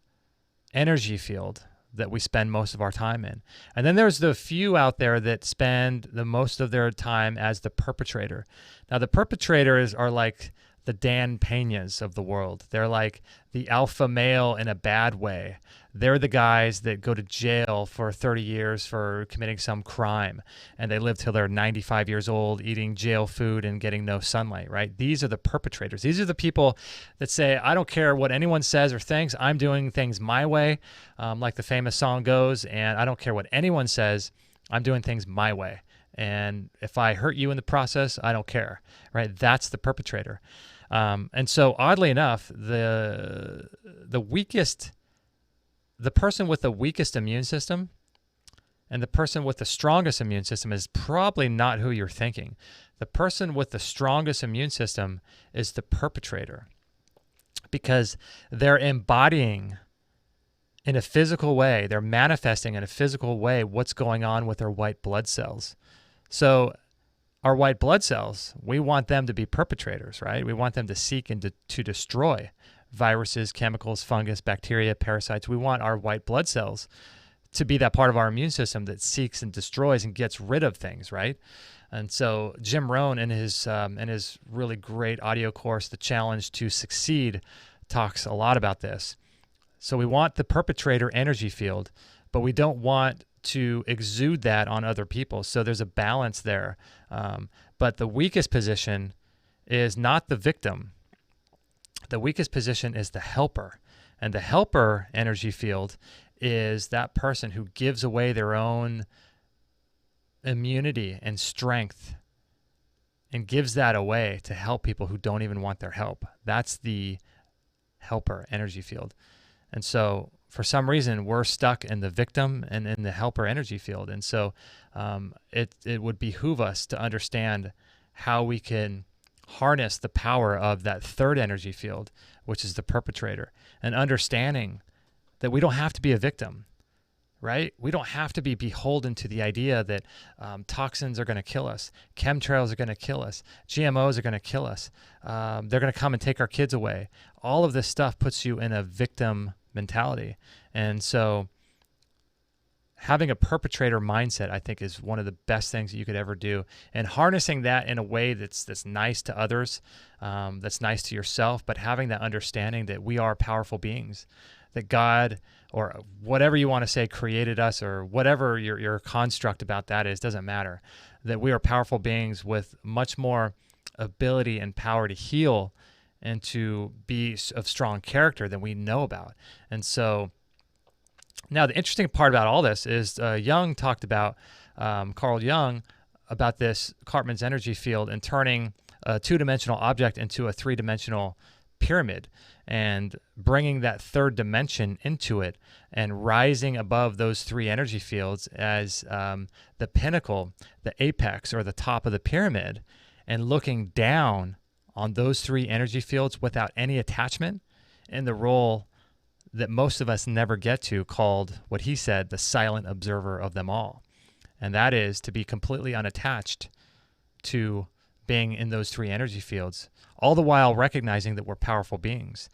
energy field that we spend most of our time in. And then there's the few out there that spend the most of their time as the perpetrator. Now, the perpetrators are like the Dan Peñas of the world. They're like the alpha male in a bad way. They're the guys that go to jail for 30 years for committing some crime, and they live till they're 95 years old eating jail food and getting no sunlight, right? These are the perpetrators. These are the people that say, I don't care what anyone says or thinks, I'm doing things my way, like the famous song goes, and I don't care what anyone says, I'm doing things my way. And if I hurt you in the process, I don't care, right? That's the perpetrator. And so oddly enough, the person with the weakest immune system and the person with the strongest immune system is probably not who you're thinking. The person with the strongest immune system is the perpetrator, because they're embodying in a physical way, they're manifesting in a physical way what's going on with their white blood cells. So our white blood cells, we want them to be perpetrators, right? We want them to seek and to destroy viruses, chemicals, fungus, bacteria, parasites. We want our white blood cells to be that part of our immune system that seeks and destroys and gets rid of things, right? And so Jim Rohn, in his really great audio course, The Challenge to Succeed, talks a lot about this. So we want the perpetrator energy field, but we don't want to exude that on other people. So there's a balance there. But the weakest position is not the victim. The weakest position is the helper. And the helper energy field is that person who gives away their own immunity and strength and gives that away to help people who don't even want their help. That's the helper energy field. And so for some reason, we're stuck in the victim and in the helper energy field. And so it would behoove us to understand how we can harness the power of that third energy field, which is the perpetrator, and understanding that we don't have to be a victim, right? We don't have to be beholden to the idea that toxins are going to kill us, chemtrails are going to kill us, GMOs are going to kill us, they're going to come and take our kids away. All of this stuff puts you in a victim mentality. And so having a perpetrator mindset, I think, is one of the best things that you could ever do. And harnessing that in a way that's nice to others, that's nice to yourself, but having that understanding that we are powerful beings, that God, or whatever you want to say, created us, or whatever your construct about that is, doesn't matter, that we are powerful beings with much more ability and power to heal and to be of strong character than we know about. And so now the interesting part about all this is Jung talked about, Carl Jung, about this Cartman's energy field and turning a two-dimensional object into a three-dimensional pyramid and bringing that third dimension into it and rising above those three energy fields as the pinnacle, the apex, or the top of the pyramid, and looking down on those three energy fields without any attachment in the role that most of us never get to, called, what he said, the silent observer of them all. And that is to be completely unattached to being in those three energy fields, all the while recognizing that we're powerful beings.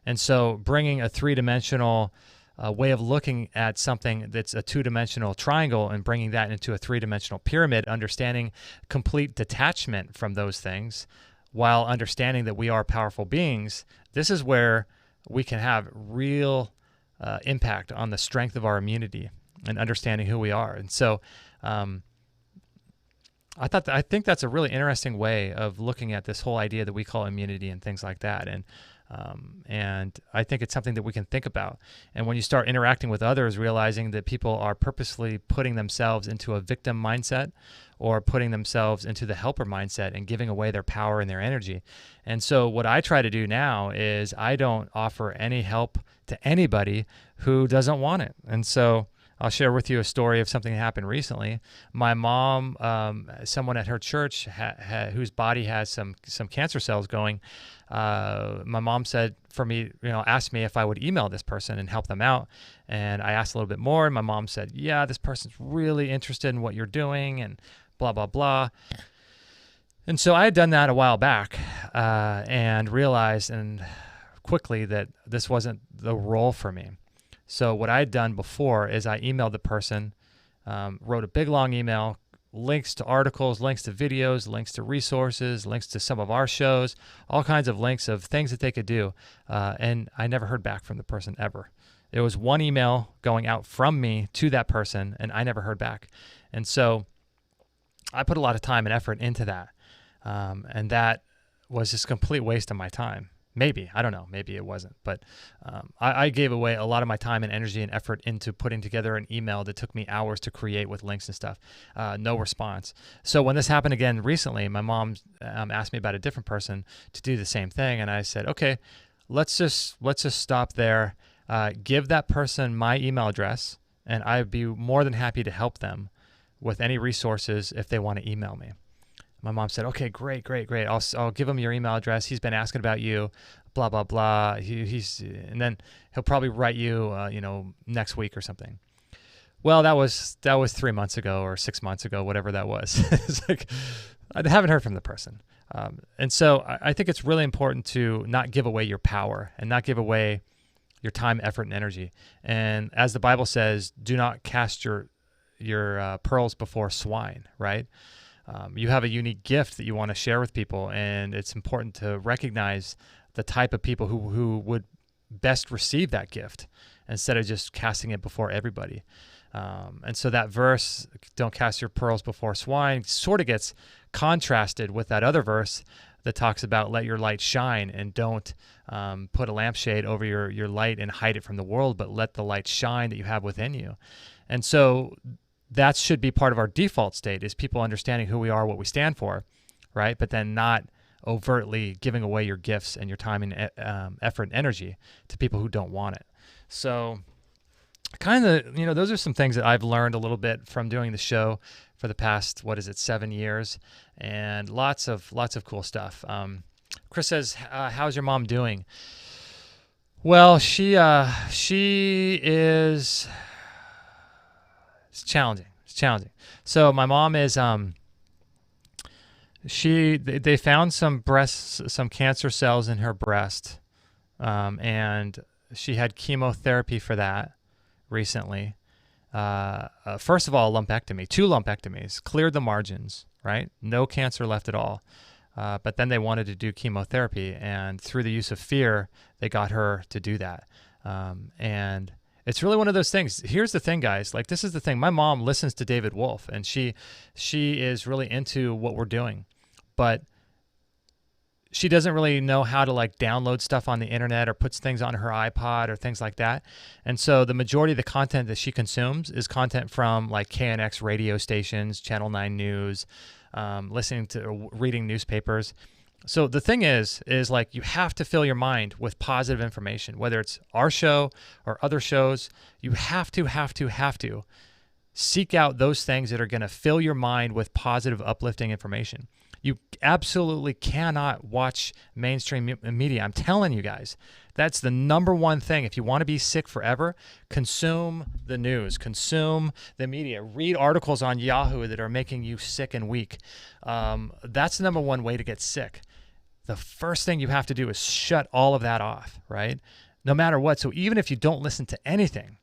And so bringing a three-dimensional way of looking at something that's a two-dimensional triangle and bringing that into a three-dimensional pyramid, understanding complete detachment from those things while understanding that we are powerful beings, this is where we can have real impact on the strength of our immunity and understanding who we are. And so I think that's a really interesting way of looking at this whole idea that we call immunity and things like that. And I think it's something that we can think about. And when you start interacting with others, realizing that people are purposely putting themselves into a victim mindset or putting themselves into the helper mindset and giving away their power and their energy. And so what I try to do now is I don't offer any help to anybody who doesn't want it. And so I'll share with you a story of something that happened recently. My mom, someone at her church whose body has some cancer cells going, my mom said for me, asked me if I would email this person and help them out. And I asked a little bit more, and my mom said, yeah, this person's really interested in what you're doing and blah, blah, blah. And so I had done that a while back and realized quickly that this wasn't the role for me. So what I had done before is I emailed the person, wrote a big long email, links to articles, links to videos, links to resources, links to some of our shows, all kinds of links of things that they could do. And I never heard back from the person ever. It was one email going out from me to that person, and I never heard back. And so I put a lot of time and effort into that. And that was just a complete waste of my time. Maybe, I don't know, maybe it wasn't, but I gave away a lot of my time and energy and effort into putting together an email that took me hours to create with links and stuff. No response. So when this happened again recently, my mom asked me about a different person to do the same thing, and I said, okay, let's just stop there. Give that person my email address, and I'd be more than happy to help them with any resources if they want to email me. My mom said, okay, great. I'll give him your email address. He's been asking about you, blah, blah, blah. And then he'll probably write you, next week or something. Well, that was 3 months ago or 6 months ago, whatever that was. It's like, I haven't heard from the person. And so I think it's really important to not give away your power and not give away your time, effort, and energy. And as the Bible says, do not cast your pearls before swine, right? You have a unique gift that you want to share with people, and it's important to recognize the type of people who would best receive that gift instead of just casting it before everybody. And so that verse, don't cast your pearls before swine, sort of gets contrasted with that other verse that talks about let your light shine, and don't put a lampshade over your light and hide it from the world, but let the light shine that you have within you. And so that should be part of our default state, is people understanding who we are, what we stand for, right? But then not overtly giving away your gifts and your time and effort and energy to people who don't want it. So kind of, those are some things that I've learned a little bit from doing the show for the past, 7 years, and lots of cool stuff. Chris says, how's your mom doing? Well, she is, it's challenging. So my mom is, they found some cancer cells in her breast, and she had chemotherapy for that recently. First of all, a lumpectomy, 2 lumpectomies, cleared the margins, right? No cancer left at all. But then they wanted to do chemotherapy, and through the use of fear, they got her to do that. And it's really one of those things. Here's the thing, guys. Like, this is the thing. My mom listens to David Wolf, and she is really into what we're doing, but she doesn't really know how to download stuff on the internet or puts things on her iPod or things like that. And so the majority of the content that she consumes is content from KNX radio stations, Channel 9 News, listening to or reading newspapers. So the thing is you have to fill your mind with positive information, whether it's our show or other shows. You have to seek out those things that are going to fill your mind with positive, uplifting information. You absolutely cannot watch mainstream media. I'm telling you guys, that's the number one thing. If you want to be sick forever, consume the news, consume the media, read articles on Yahoo that are making you sick and weak. That's the number one way to get sick. The first thing you have to do is shut all of that off, right? No matter what. So even if you don't listen to anything,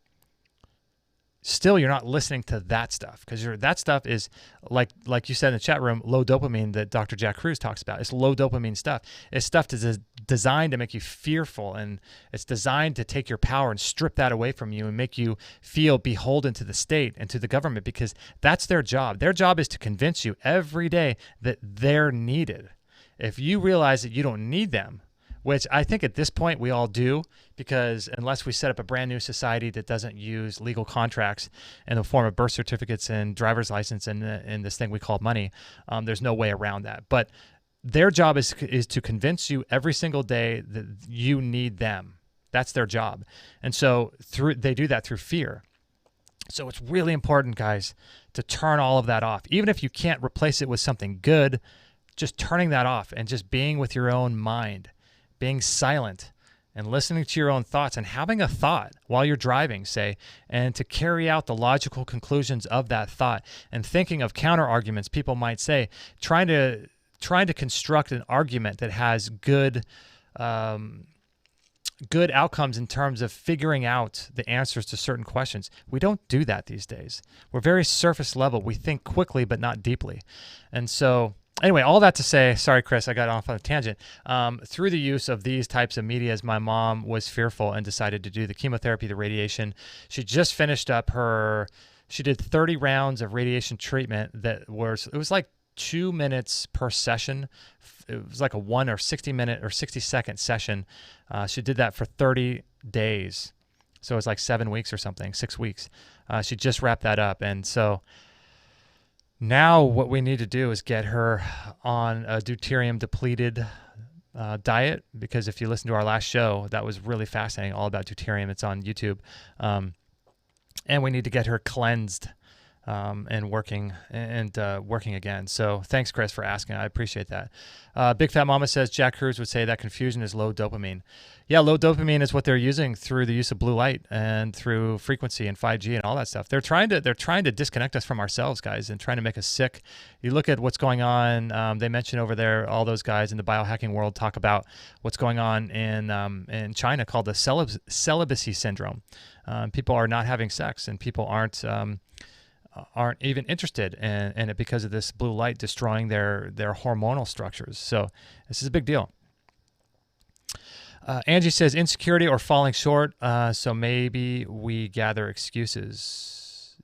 still you're not listening to that stuff, because that stuff is like you said in the chat room, low dopamine that Dr. Jack Kruse talks about. It's low dopamine stuff. It's stuff that's designed to make you fearful, and it's designed to take your power and strip that away from you and make you feel beholden to the state and to the government, because that's their job. Their job is to convince you every day that they're needed. If you realize that you don't need them, which I think at this point we all do, because unless we set up a brand new society that doesn't use legal contracts in the form of birth certificates and driver's license and this thing we call money, there's no way around that. But their job is to convince you every single day that you need them. That's their job. And so they do that through fear. So it's really important, guys, to turn all of that off. Even if you can't replace it with something good, just turning that off and just being with your own mind, being silent and listening to your own thoughts, and having a thought while you're driving, say, and to carry out the logical conclusions of that thought, and thinking of counter arguments people might say, trying to construct an argument that has good outcomes in terms of figuring out the answers to certain questions. We don't do that these days. We're very surface level. We think quickly but not deeply. And so anyway, all that to say, sorry, Chris, I got off on a tangent. Through the use of these types of medias, my mom was fearful and decided to do the chemotherapy, the radiation. She just finished up she did 30 rounds of radiation treatment it was like 2 minutes per session. It was like a 1 or 60-minute or 60-second session. She did that for 30 days. So it was like 7 weeks or something, 6 weeks. She just wrapped that up. And so now what we need to do is get her on a deuterium-depleted diet, because if you listen to our last show, that was really fascinating, all about deuterium. It's on YouTube. And we need to get her cleansed and working again. So thanks, Chris, for asking. I appreciate that. Big Fat Mama says Jack Kruse would say that confusion is low dopamine. Yeah, low dopamine is what they're using through the use of blue light and through frequency and 5G and all that stuff. They're trying to disconnect us from ourselves, guys, and trying to make us sick. You look at what's going on. They mention over there, all those guys in the biohacking world talk about what's going on in China called the celibacy syndrome. People are not having sex, and people aren't even interested in it because of this blue light destroying their hormonal structures. So this is a big deal. Angie says insecurity or falling short, so maybe we gather excuses.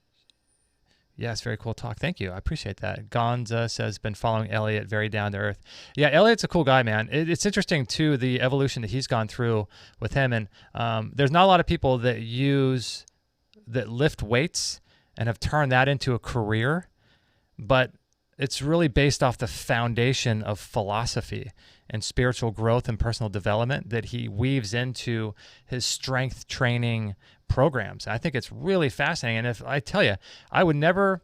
Yes, very cool talk. Thank you. I appreciate that. Gonza says, been following Elliott, very down to earth. Yeah, Elliott's a cool guy, man. It's interesting, too, the evolution that he's gone through with him. And there's not a lot of people that lift weights and have turned that into a career, but it's really based off the foundation of philosophy and spiritual growth and personal development that he weaves into his strength training programs. I think it's really fascinating. And if I tell you, I would never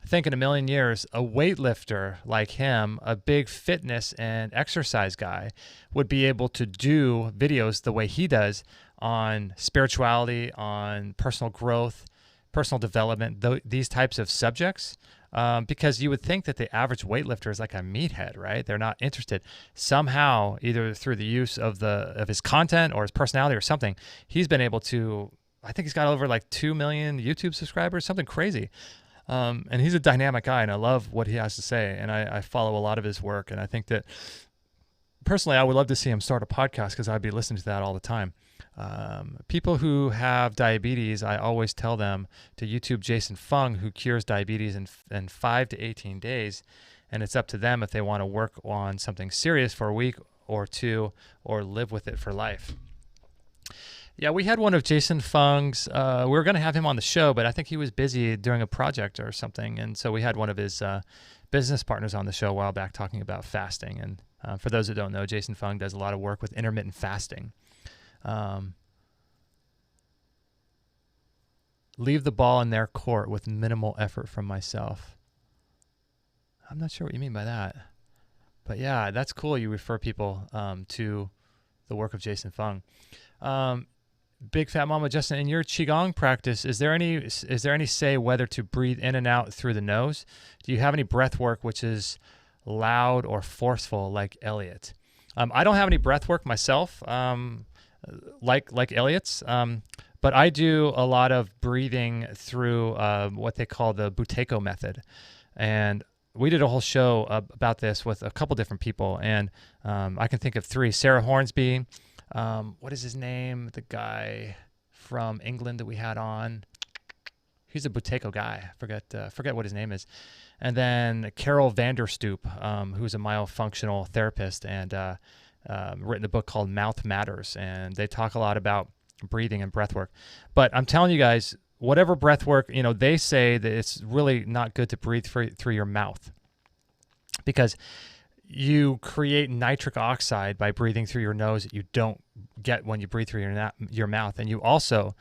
think in a million years a weightlifter like him, a big fitness and exercise guy, would be able to do videos the way he does on spirituality, on personal growth, personal development, these types of subjects. Because you would think that the average weightlifter is like a meathead, right? They're not interested. Somehow, either through the use of his content or his personality or something, he's been able to, I think he's got over like 2 million YouTube subscribers, something crazy. And he's a dynamic guy, and I love what he has to say. And I follow a lot of his work. And I think that personally, I would love to see him start a podcast because I'd be listening to that all the time. People who have diabetes, I always tell them to YouTube Jason Fung, who cures diabetes in 5 to 18 days. And it's up to them if they want to work on something serious for a week or two or live with it for life. Yeah, we had one of Jason Fung's, we were going to have him on the show, but I think he was busy doing a project or something. And so we had one of his business partners on the show a while back talking about fasting. And for those that don't know, Jason Fung does a lot of work with intermittent fasting. Leave the ball in their court with minimal effort from myself. I'm not sure what you mean by that. But yeah, that's cool. You refer people to the work of Jason Fung. Big Fat Mama Justin, in your Qigong practice, is there any say whether to breathe in and out through the nose? Do you have any breath work which is loud or forceful like Elliott? I don't have any breath work myself. Like Elliott's, but I do a lot of breathing through what they call the Buteyko method, and we did a whole show about this with a couple different people, and I can think of 3. Sarah Hornsby, what is his name? The guy from England that we had on. He's a Buteyko guy. Forget what his name is. And then Carol Vanderstoep, who's a myofunctional therapist and written a book called Mouth Matters, and they talk a lot about breathing and breath work. But I'm telling you guys, whatever breath work, they say that it's really not good to breathe through your mouth because you create nitric oxide by breathing through your nose that you don't get when you breathe through your mouth. And you also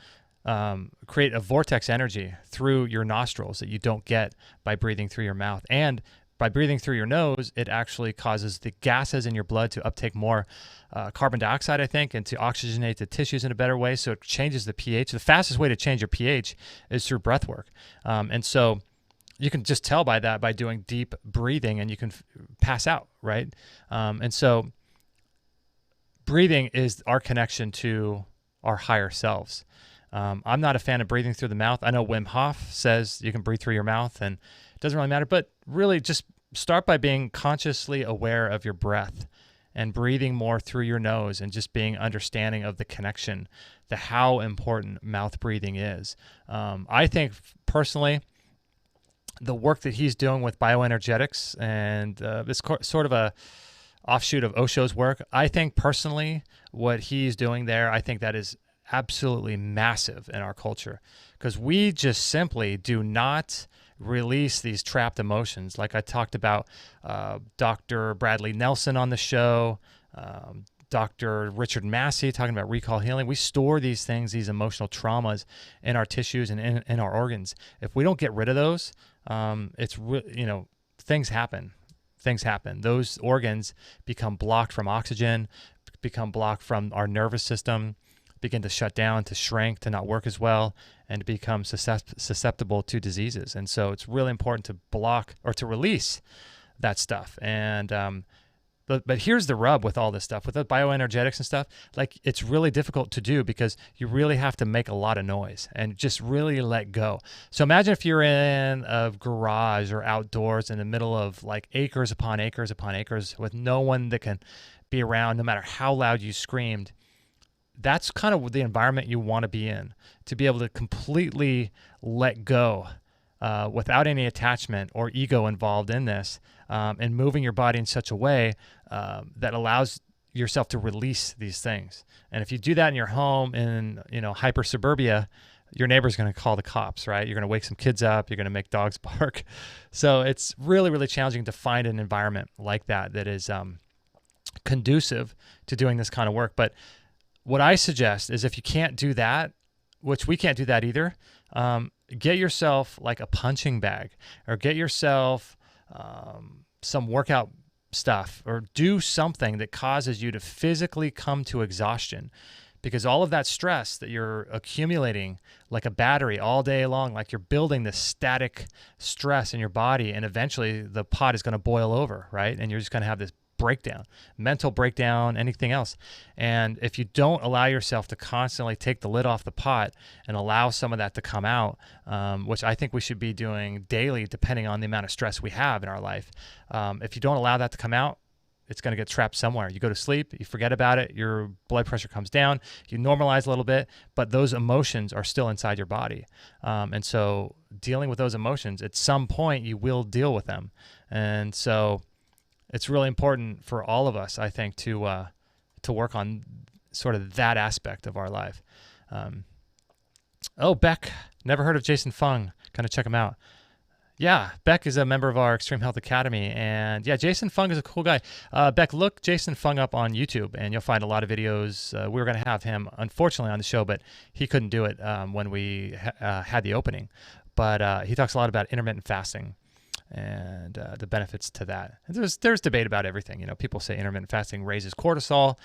create a vortex energy through your nostrils that you don't get by breathing through your mouth. And by breathing through your nose, it actually causes the gases in your blood to uptake more carbon dioxide, I think, and to oxygenate the tissues in a better way. So it changes the pH. The fastest way to change your pH is through breath work. And so you can just tell by that by doing deep breathing, and you can pass out, right? And so breathing is our connection to our higher selves. I'm not a fan of breathing through the mouth. I know Wim Hof says you can breathe through your mouth, and it doesn't really matter. But really, just start by being consciously aware of your breath and breathing more through your nose, and just being understanding of the connection, how important mouth breathing is. I think personally, the work that he's doing with bioenergetics and this sort of a offshoot of Osho's work, I think personally what he's doing there, I think that is absolutely massive in our culture, because we just simply do not release these trapped emotions. Like I talked about Dr. Bradley Nelson on the show, Dr. Richard Massey talking about recall healing. We store these things, these emotional traumas in our tissues and in our organs. If we don't get rid of those, things happen. Those organs become blocked from oxygen, become blocked from our nervous system, begin to shut down, to shrink, to not work as well, and to become susceptible to diseases. And so it's really important to block or to release that stuff. And but here's the rub with all this stuff, with the bioenergetics and stuff. Like, it's really difficult to do because you really have to make a lot of noise and just really let go. So imagine if you're in a garage or outdoors in the middle of like acres upon acres upon acres with no one that can be around, no matter how loud you screamed. That's kind of the environment you want to be in, to be able to completely let go without any attachment or ego involved in this, and moving your body in such a way that allows yourself to release these things. And if you do that in your home in, hyper suburbia, your neighbor's going to call the cops, right? You're going to wake some kids up. You're going to make dogs bark. So it's really, really challenging to find an environment like that is conducive to doing this kind of work. But what I suggest is, if you can't do that, which we can't do that either, get yourself like a punching bag, or get yourself some workout stuff, or do something that causes you to physically come to exhaustion, because all of that stress that you're accumulating like a battery all day long, like you're building this static stress in your body, and eventually the pot is going to boil over, right? And you're just going to have this breakdown, mental breakdown, anything else. And if you don't allow yourself to constantly take the lid off the pot and allow some of that to come out, which I think we should be doing daily, depending on the amount of stress we have in our life. If you don't allow that to come out, it's going to get trapped somewhere. You go to sleep, you forget about it, your blood pressure comes down, you normalize a little bit, but those emotions are still inside your body. And so dealing with those emotions, at some point you will deal with them. And so it's really important for all of us, I think, to work on sort of that aspect of our life. Beck, never heard of Jason Fung. Kind of check him out. Yeah, Beck is a member of our Extreme Health Academy. And yeah, Jason Fung is a cool guy. Beck, look Jason Fung up on YouTube, and you'll find a lot of videos. We were going to have him, unfortunately, on the show, but he couldn't do it when we had the opening. But he talks a lot about intermittent fasting and the benefits to that. And there's debate about everything. People say intermittent fasting raises cortisol,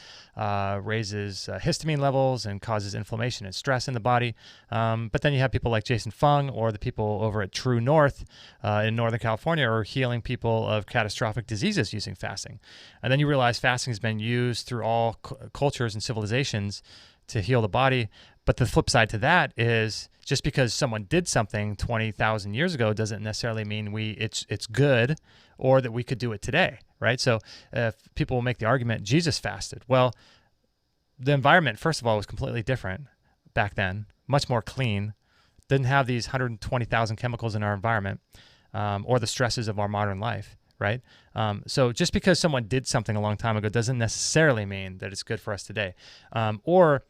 raises histamine levels, and causes inflammation and stress in the body. But then you have people like Jason Fung, or the people over at True North in Northern California, are healing people of catastrophic diseases using fasting. And then you realize fasting has been used through all cultures and civilizations to heal the body. But the flip side to that is, just because someone did something 20,000 years ago doesn't necessarily mean it's good, or that we could do it today, right? So if people will make the argument, Jesus fasted. Well, the environment, first of all, was completely different back then, much more clean, didn't have these 120,000 chemicals in our environment, or the stresses of our modern life, right? So just because someone did something a long time ago doesn't necessarily mean that it's good for us today. Or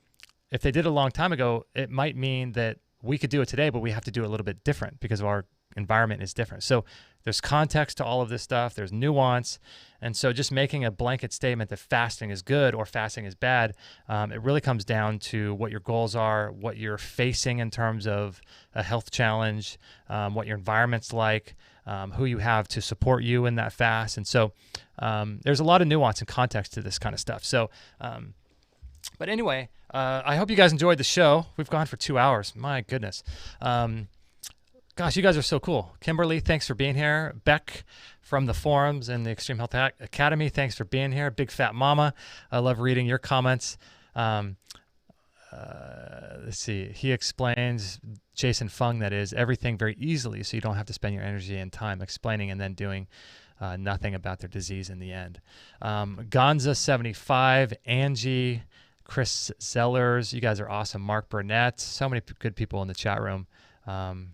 if they did it a long time ago, it might mean that we could do it today, but we have to do it a little bit different because our environment is different. So there's context to all of this stuff. There's nuance. And so just making a blanket statement that fasting is good or fasting is bad, it really comes down to what your goals are, what you're facing in terms of a health challenge, what your environment's like, who you have to support you in that fast. And so there's a lot of nuance and context to this kind of stuff. So, but anyway, I hope you guys enjoyed the show. We've gone for 2 hours. My goodness. Gosh, you guys are so cool. Kimberly, thanks for being here. Beck from the forums and the Extreme Health Academy, thanks for being here. Big Fat Mama, I love reading your comments. Let's see. He explains, Jason Fung, that is, everything very easily, so you don't have to spend your energy and time explaining and then doing nothing about their disease in the end. Gonza75, Angie, Chris Zellers, you guys are awesome. Mark Burnett, so many good people in the chat room.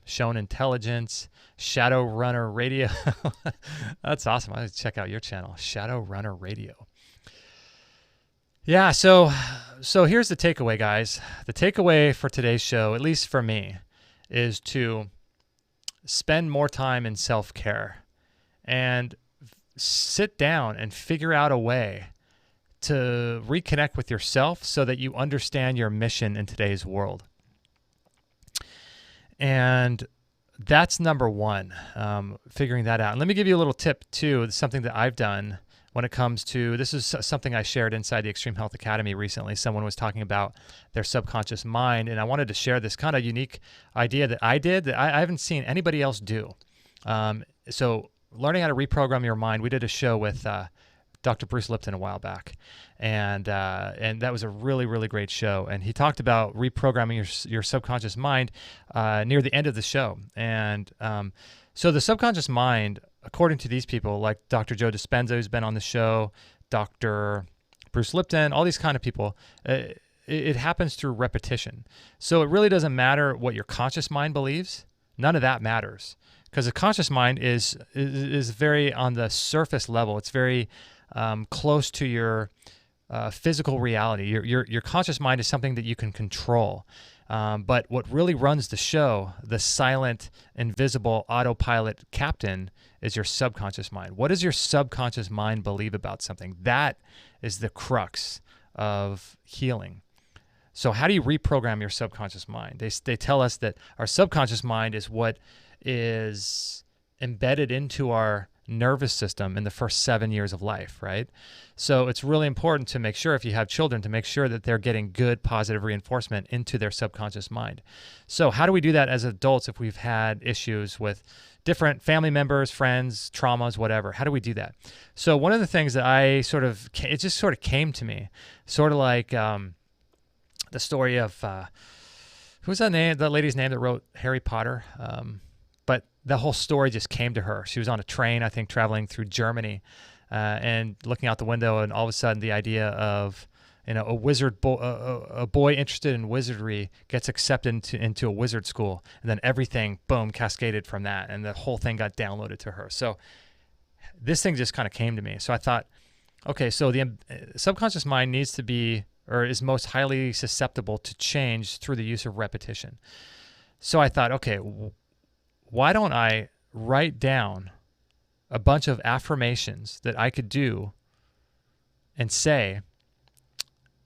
Shown Intelligence, Shadowrunner Radio. That's awesome. I should check out your channel, Shadowrunner Radio. Yeah, so here's the takeaway, guys. The takeaway for today's show, at least for me, is to spend more time in self-care and sit down and figure out a way to reconnect with yourself so that you understand your mission in today's world. And that's number one, figuring that out. And let me give you a little tip too. It's something that I've done when it comes to, this is something I shared inside the Extreme Health Academy recently. Someone was talking about their subconscious mind, and I wanted to share this kind of unique idea that I did that I haven't seen anybody else do. So learning how to reprogram your mind, we did a show with Dr. Bruce Lipton a while back, and that was a really, really great show. And he talked about reprogramming your subconscious mind near the end of the show. And so the subconscious mind, according to these people, like Dr. Joe Dispenza, who's been on the show, Dr. Bruce Lipton, all these kind of people, it happens through repetition. So it really doesn't matter what your conscious mind believes. None of that matters, because the conscious mind is very on the surface level. It's very close to your physical reality. Your conscious mind is something that you can control. But what really runs the show, the silent, invisible autopilot captain, is your subconscious mind. What does your subconscious mind believe about something? That is the crux of healing. So how do you reprogram your subconscious mind? They tell us that our subconscious mind is what is embedded into our nervous system in the first 7 years of life, right? So it's really important to make sure, if you have children, to make sure that they're getting good positive reinforcement into their subconscious mind. So how do we do that as adults if we've had issues with different family members, friends, traumas, whatever? How do we do that? So one of the things that it just sort of came to me, sort of like the story of, who's that lady's name that wrote Harry Potter? But the whole story just came to her. She was on a train, I think, traveling through Germany, and looking out the window, and all of a sudden the idea of, a boy interested in wizardry gets accepted into a wizard school, and then everything, boom, cascaded from that, and the whole thing got downloaded to her. So this thing just kind of came to me. So I thought, okay, so the subconscious mind needs to be, or is most highly susceptible to change through the use of repetition. So I thought, okay, why don't I write down a bunch of affirmations that I could do and say,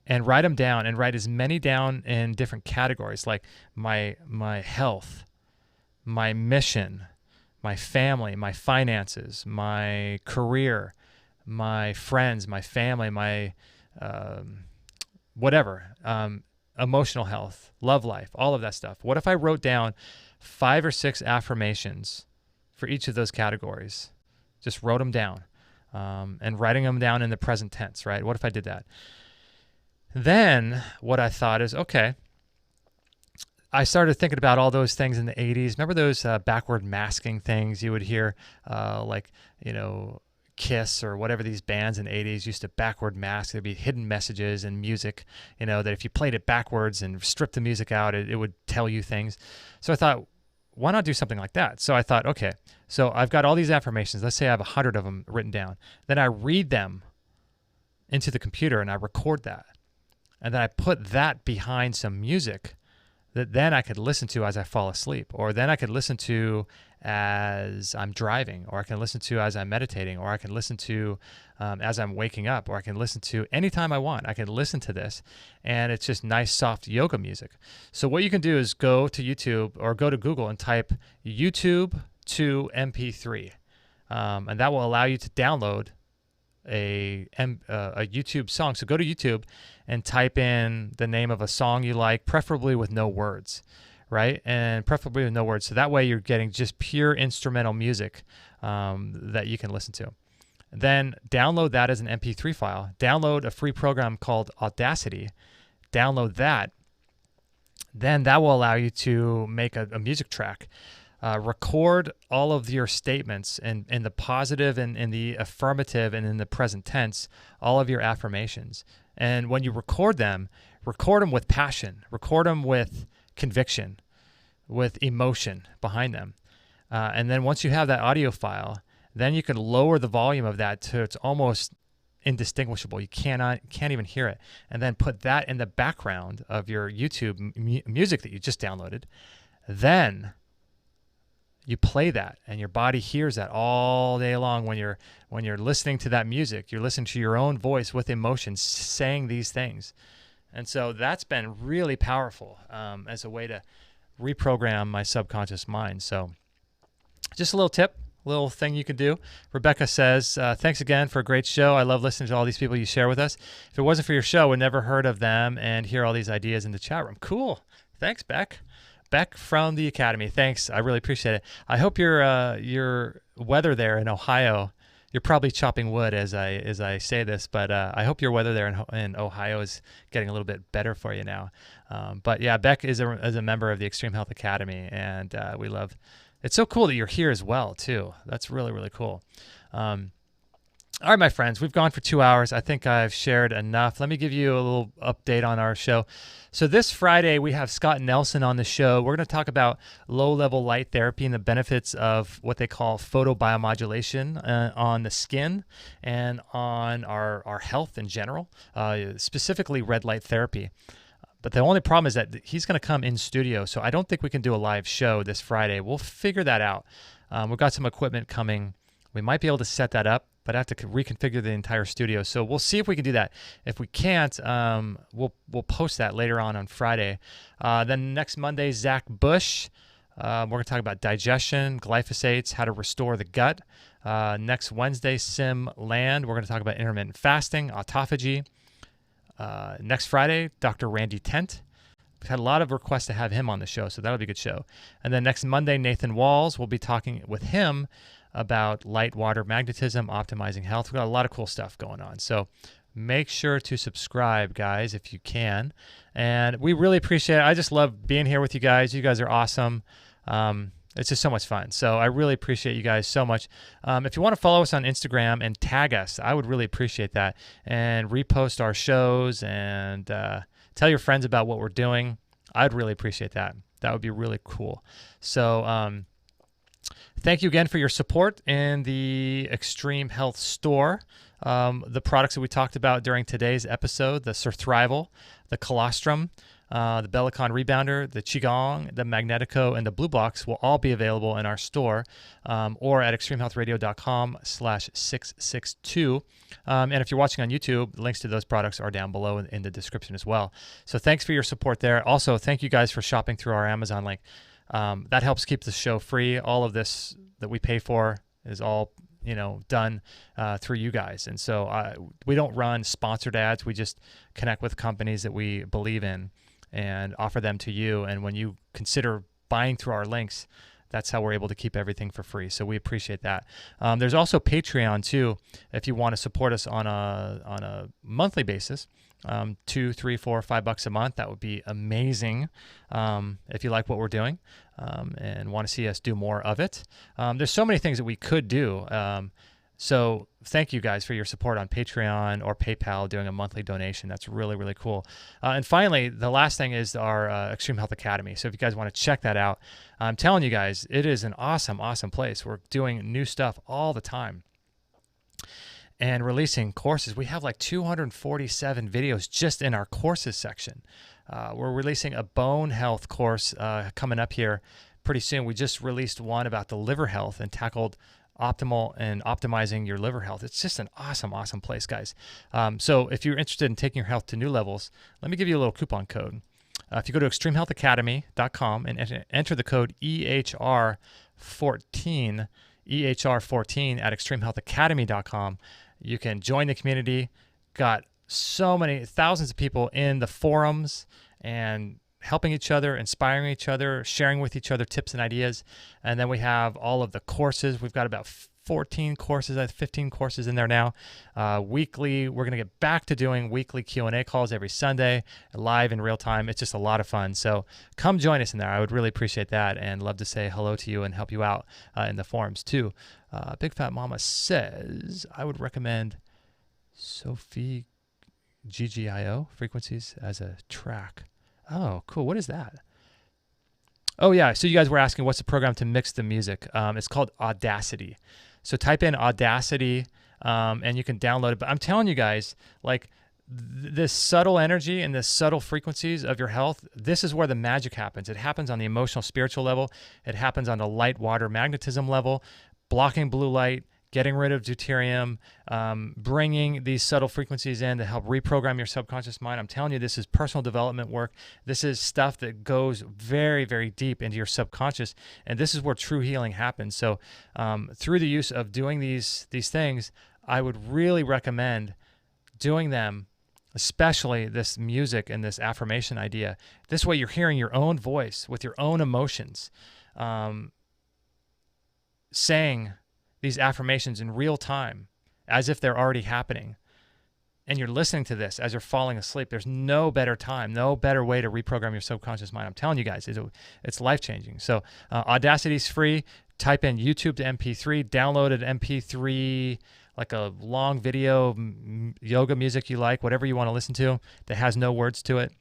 and write them down, and write as many down in different categories, like my health, my mission, my family, my finances, my career, my friends, my family, my whatever, emotional health, love life, all of that stuff. What if I wrote down 5 or 6 affirmations for each of those categories? Just wrote them down, and writing them down in the present tense, right? What if I did that? Then what I thought is, okay, I started thinking about all those things in the 80s. Remember those backward masking things you would hear, Kiss or whatever these bands in the 80s used to backward mask. There'd be hidden messages and music, that if you played it backwards and stripped the music out, it would tell you things. So I thought, why not do something like that? So I thought, okay, so I've got all these affirmations. Let's say I have 100 of them written down. Then I read them into the computer and I record that. And then I put that behind some music that then I could listen to as I fall asleep, or then I could listen to as I'm driving, or I can listen to as I'm meditating, or I can listen to as I'm waking up, or I can listen to anytime I want. I can listen to this, and it's just nice, soft yoga music. So what you can do is go to YouTube or go to Google and type YouTube to MP3, and that will allow you to download a YouTube song. So go to YouTube and type in the name of a song you like, preferably with no words, right? And preferably with no words. So that way you're getting just pure instrumental music that you can listen to. Then download that as an MP3 file. Download a free program called Audacity. Download that. Then that will allow you to make a music track. Record all of your statements in the positive and in the affirmative and in the present tense, all of your affirmations. And when you record them with passion, record them with conviction, with emotion behind them. And then once you have that audio file, then you can lower the volume of that to it's almost indistinguishable. You can't even hear it. And then put that in the background of your YouTube music that you just downloaded. Then you play that, and your body hears that all day long when you're listening to that music. You're listening to your own voice with emotion saying these things. And so that's been really powerful as a way to reprogram my subconscious mind. So just a little tip, little thing you can do. Rebecca says, thanks again for a great show. I love listening to all these people you share with us. If it wasn't for your show, we'd never heard of them and hear all these ideas in the chat room. Cool. Thanks, Beck. Beck from the Academy. Thanks. I really appreciate it. I hope your weather there in Ohio, you're probably chopping wood as I say this, but I hope your weather there in Ohio is getting a little bit better for you now. But yeah, Beck is a member of the Extreme Health Academy, and we love. It's so cool that you're here as well too. That's really, really cool. All right, my friends, we've gone for 2 hours. I think I've shared enough. Let me give you a little update on our show. So this Friday, we have Scott Nelson on the show. We're going to talk about low-level light therapy and the benefits of what they call photobiomodulation on the skin and on our health in general, specifically red light therapy. But the only problem is that he's going to come in studio, so I don't think we can do a live show this Friday. We'll figure that out. We've got some equipment coming. We might be able to set that up, but I have to reconfigure the entire studio. So we'll see if we can do that. If we can't, we'll post that later on Friday. Then next Monday, Zach Bush. We're going to talk about digestion, glyphosates, how to restore the gut. Next Wednesday, Sim Land. We're going to talk about intermittent fasting, autophagy. Next Friday, Dr. Randy Tent. We've had a lot of requests to have him on the show, so that'll be a good show. And then next Monday, Nathan Walls. We'll be talking with him about light water magnetism, optimizing health. We've got a lot of cool stuff going on. So make sure to subscribe, guys, if you can. And we really appreciate it. I just love being here with you guys. You guys are awesome. It's just so much fun. So I really appreciate you guys so much. If you want to follow us on Instagram and tag us, I would really appreciate that. And repost our shows and tell your friends about what we're doing. I'd really appreciate that. That would be really cool. So thank you again for your support in the Extreme Health Store. The products that we talked about during today's episode, the Surthrival, the Colostrum, the Bellicon Rebounder, the Qigong, the Magnetico, and the Blue Box will all be available in our store or at extremehealthradio.com/662. And if you're watching on YouTube, links to those products are down below in the description as well. So thanks for your support there. Also, thank you guys for shopping through our Amazon link. That helps keep the show free. All of this that we pay for is all done through you guys. And so we don't run sponsored ads. We just connect with companies that we believe in and offer them to you. And when you consider buying through our links, that's how we're able to keep everything for free. So we appreciate that. There's also Patreon too, if you want to support us on a monthly basis. $2, $3, $4, $5 a month. That would be amazing if you like what we're doing and want to see us do more of it. There's so many things that we could do. So thank you guys for your support on Patreon or PayPal doing a monthly donation. That's really, really cool. And finally, the last thing is our Extreme Health Academy. So if you guys want to check that out, I'm telling you guys, it is an awesome, awesome place. We're doing new stuff all the time and releasing courses. We have like 247 videos just in our courses section. We're releasing a bone health course coming up here pretty soon. We just released one about the liver health and tackled optimal and optimizing your liver health. It's just an awesome, awesome place, guys. So if you're interested in taking your health to new levels, let me give you a little coupon code. If you go to extremehealthacademy.com and enter the code EHR14 at extremehealthacademy.com, you can join the community. Got so many thousands of people in the forums and helping each other, inspiring each other, sharing with each other tips and ideas. And then we have all of the courses. We've got about 14 courses, 15 courses in there now. Weekly, we're going to get back to doing weekly Q&A calls every Sunday, live in real time. It's just a lot of fun. So come join us in there. I would really appreciate that and love to say hello to you and help you out in the forums too. Big Fat Mama says, I would recommend Sophie GGIO frequencies as a track. Oh, cool. What is that? Oh, yeah. So you guys were asking what's the program to mix the music. It's called Audacity. So type in Audacity and you can download it. But I'm telling you guys, like this subtle energy and the subtle frequencies of your health, this is where the magic happens. It happens on the emotional, spiritual level. It happens on the light, water, magnetism level, blocking blue light, getting rid of deuterium, bringing these subtle frequencies in to help reprogram your subconscious mind. I'm telling you, this is personal development work. This is stuff that goes very, very deep into your subconscious, and this is where true healing happens. So through the use of doing these things, I would really recommend doing them, especially this music and this affirmation idea. This way you're hearing your own voice with your own emotions, saying these affirmations in real time as if they're already happening. And you're listening to this as you're falling asleep. There's no better time, no better way to reprogram your subconscious mind. I'm telling you guys, it's life-changing. So Audacity is free. Type in YouTube to MP3, download an MP3 like a long video, yoga music you like, whatever you want to listen to that has no words to it.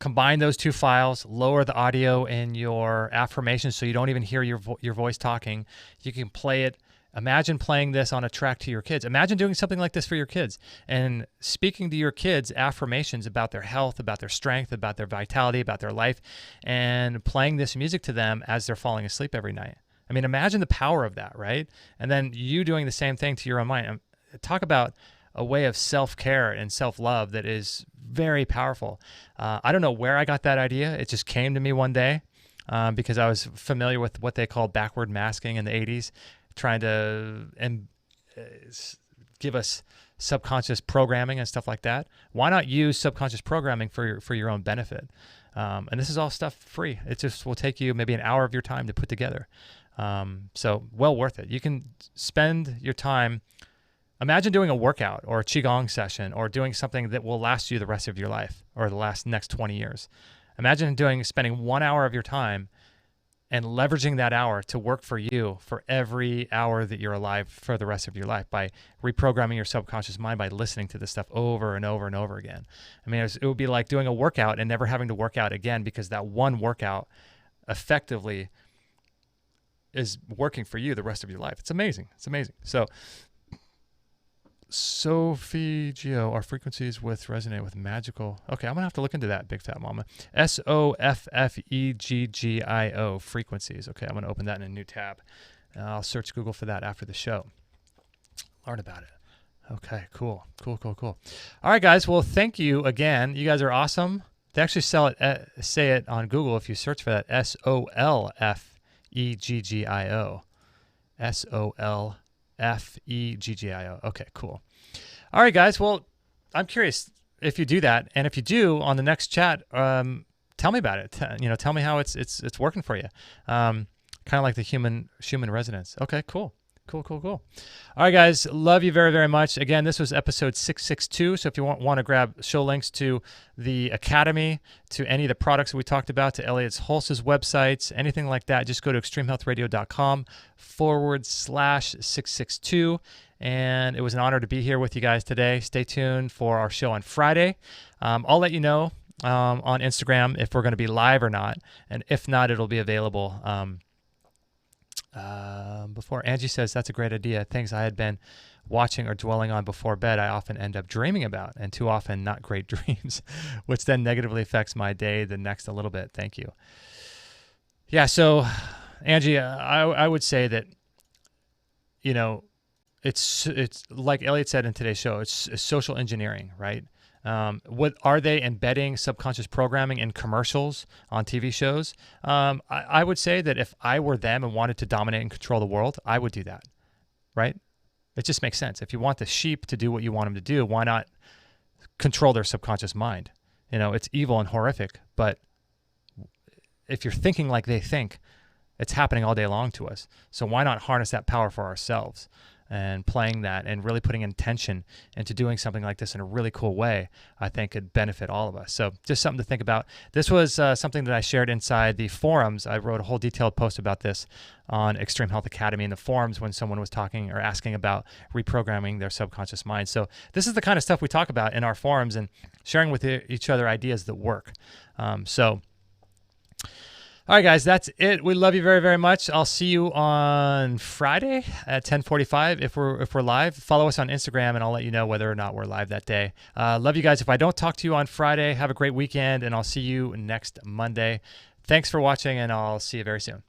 Combine those two files, lower the audio in your affirmations so you don't even hear your voice talking. You can play it. Imagine playing this on a track to your kids. Imagine doing something like this for your kids and speaking to your kids affirmations about their health, about their strength, about their vitality, about their life, and playing this music to them as they're falling asleep every night. I mean, imagine the power of that, right? And then you doing the same thing to your own mind. Talk about a way of self-care and self-love that is very powerful. I don't know where I got that idea. It just came to me one day because I was familiar with what they called backward masking in the 80s, trying to give us subconscious programming and stuff like that. Why not use subconscious programming for your own benefit? And this is all stuff free. It just will take you maybe an hour of your time to put together. So well worth it. You can spend your time. Imagine doing a workout or a Qigong session or doing something that will last you the rest of your life or the next 20 years. Imagine spending 1 hour of your time and leveraging that hour to work for you for every hour that you're alive for the rest of your life by reprogramming your subconscious mind by listening to this stuff over and over and over again. I mean, it would be like doing a workout and never having to work out again because that one workout effectively is working for you the rest of your life. It's amazing. It's amazing. So Sophie Geo, our frequencies resonate with magical. Okay, I'm gonna have to look into that, Big Fat Mama. SOFFEGGIO frequencies. Okay, I'm gonna open that in a new tab. I'll search Google for that after the show. Learn about it. Okay, cool. All right, guys. Well, thank you again. You guys are awesome. They actually say it on Google if you search for that. SOLFEGGIO. SOLFEGGIO. Okay, cool. All right, guys. Well, I'm curious if you do that, and if you do on the next chat, tell me about it. Tell me how it's working for you. Kind of like the human resonance. Okay, cool. All right, guys. Love you very, very much. Again, this was episode 662. So if you want to grab show links to the Academy, to any of the products that we talked about, to Elliott Hulse's websites, anything like that, just go to extremehealthradio.com/662. And it was an honor to be here with you guys today. Stay tuned for our show on Friday. I'll let you know on Instagram if we're going to be live or not. And if not, it'll be available before. Angie says, that's a great idea. Things I had been watching or dwelling on before bed, I often end up dreaming about, and too often not great dreams, which then negatively affects my day the next a little bit. Thank you. Yeah, so Angie, I would say that, it's like Elliott said in today's show, it's social engineering, right? What are they embedding subconscious programming in commercials on TV shows? I would say that if I were them and wanted to dominate and control the world, I would do that, right? It just makes sense. If you want the sheep to do what you want them to do, why not control their subconscious mind? It's evil and horrific, but if you're thinking like they think, it's happening all day long to us. So why not harness that power for ourselves? And playing that and really putting intention into doing something like this in a really cool way, I think could benefit all of us. So just something to think about. This was something that I shared inside the forums. I wrote a whole detailed post about this on Extreme Health Academy in the forums when someone was talking or asking about reprogramming their subconscious mind. So this is the kind of stuff we talk about in our forums and sharing with each other ideas that work. All right, guys, that's it. We love you very, very much. I'll see you on Friday at 10:45 if we're live. Follow us on Instagram, and I'll let you know whether or not we're live that day. Love you guys. If I don't talk to you on Friday, have a great weekend, and I'll see you next Monday. Thanks for watching, and I'll see you very soon.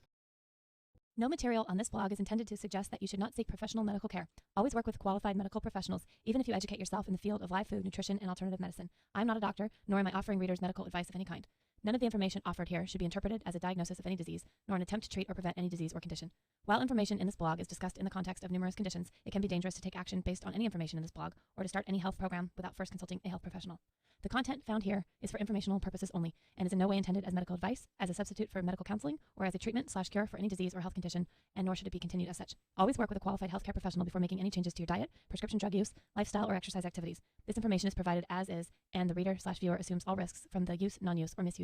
No material on this blog is intended to suggest that you should not seek professional medical care. Always work with qualified medical professionals, even if you educate yourself in the field of live food, nutrition, and alternative medicine. I'm not a doctor, nor am I offering readers medical advice of any kind. None of the information offered here should be interpreted as a diagnosis of any disease, nor an attempt to treat or prevent any disease or condition. While information in this blog is discussed in the context of numerous conditions, it can be dangerous to take action based on any information in this blog or to start any health program without first consulting a health professional. The content found here is for informational purposes only and is in no way intended as medical advice, as a substitute for medical counseling, or as a treatment/cure for any disease or health condition, and nor should it be continued as such. Always work with a qualified healthcare professional before making any changes to your diet, prescription drug use, lifestyle, or exercise activities. This information is provided as is, and the reader/viewer assumes all risks from the use, non-use, or misuse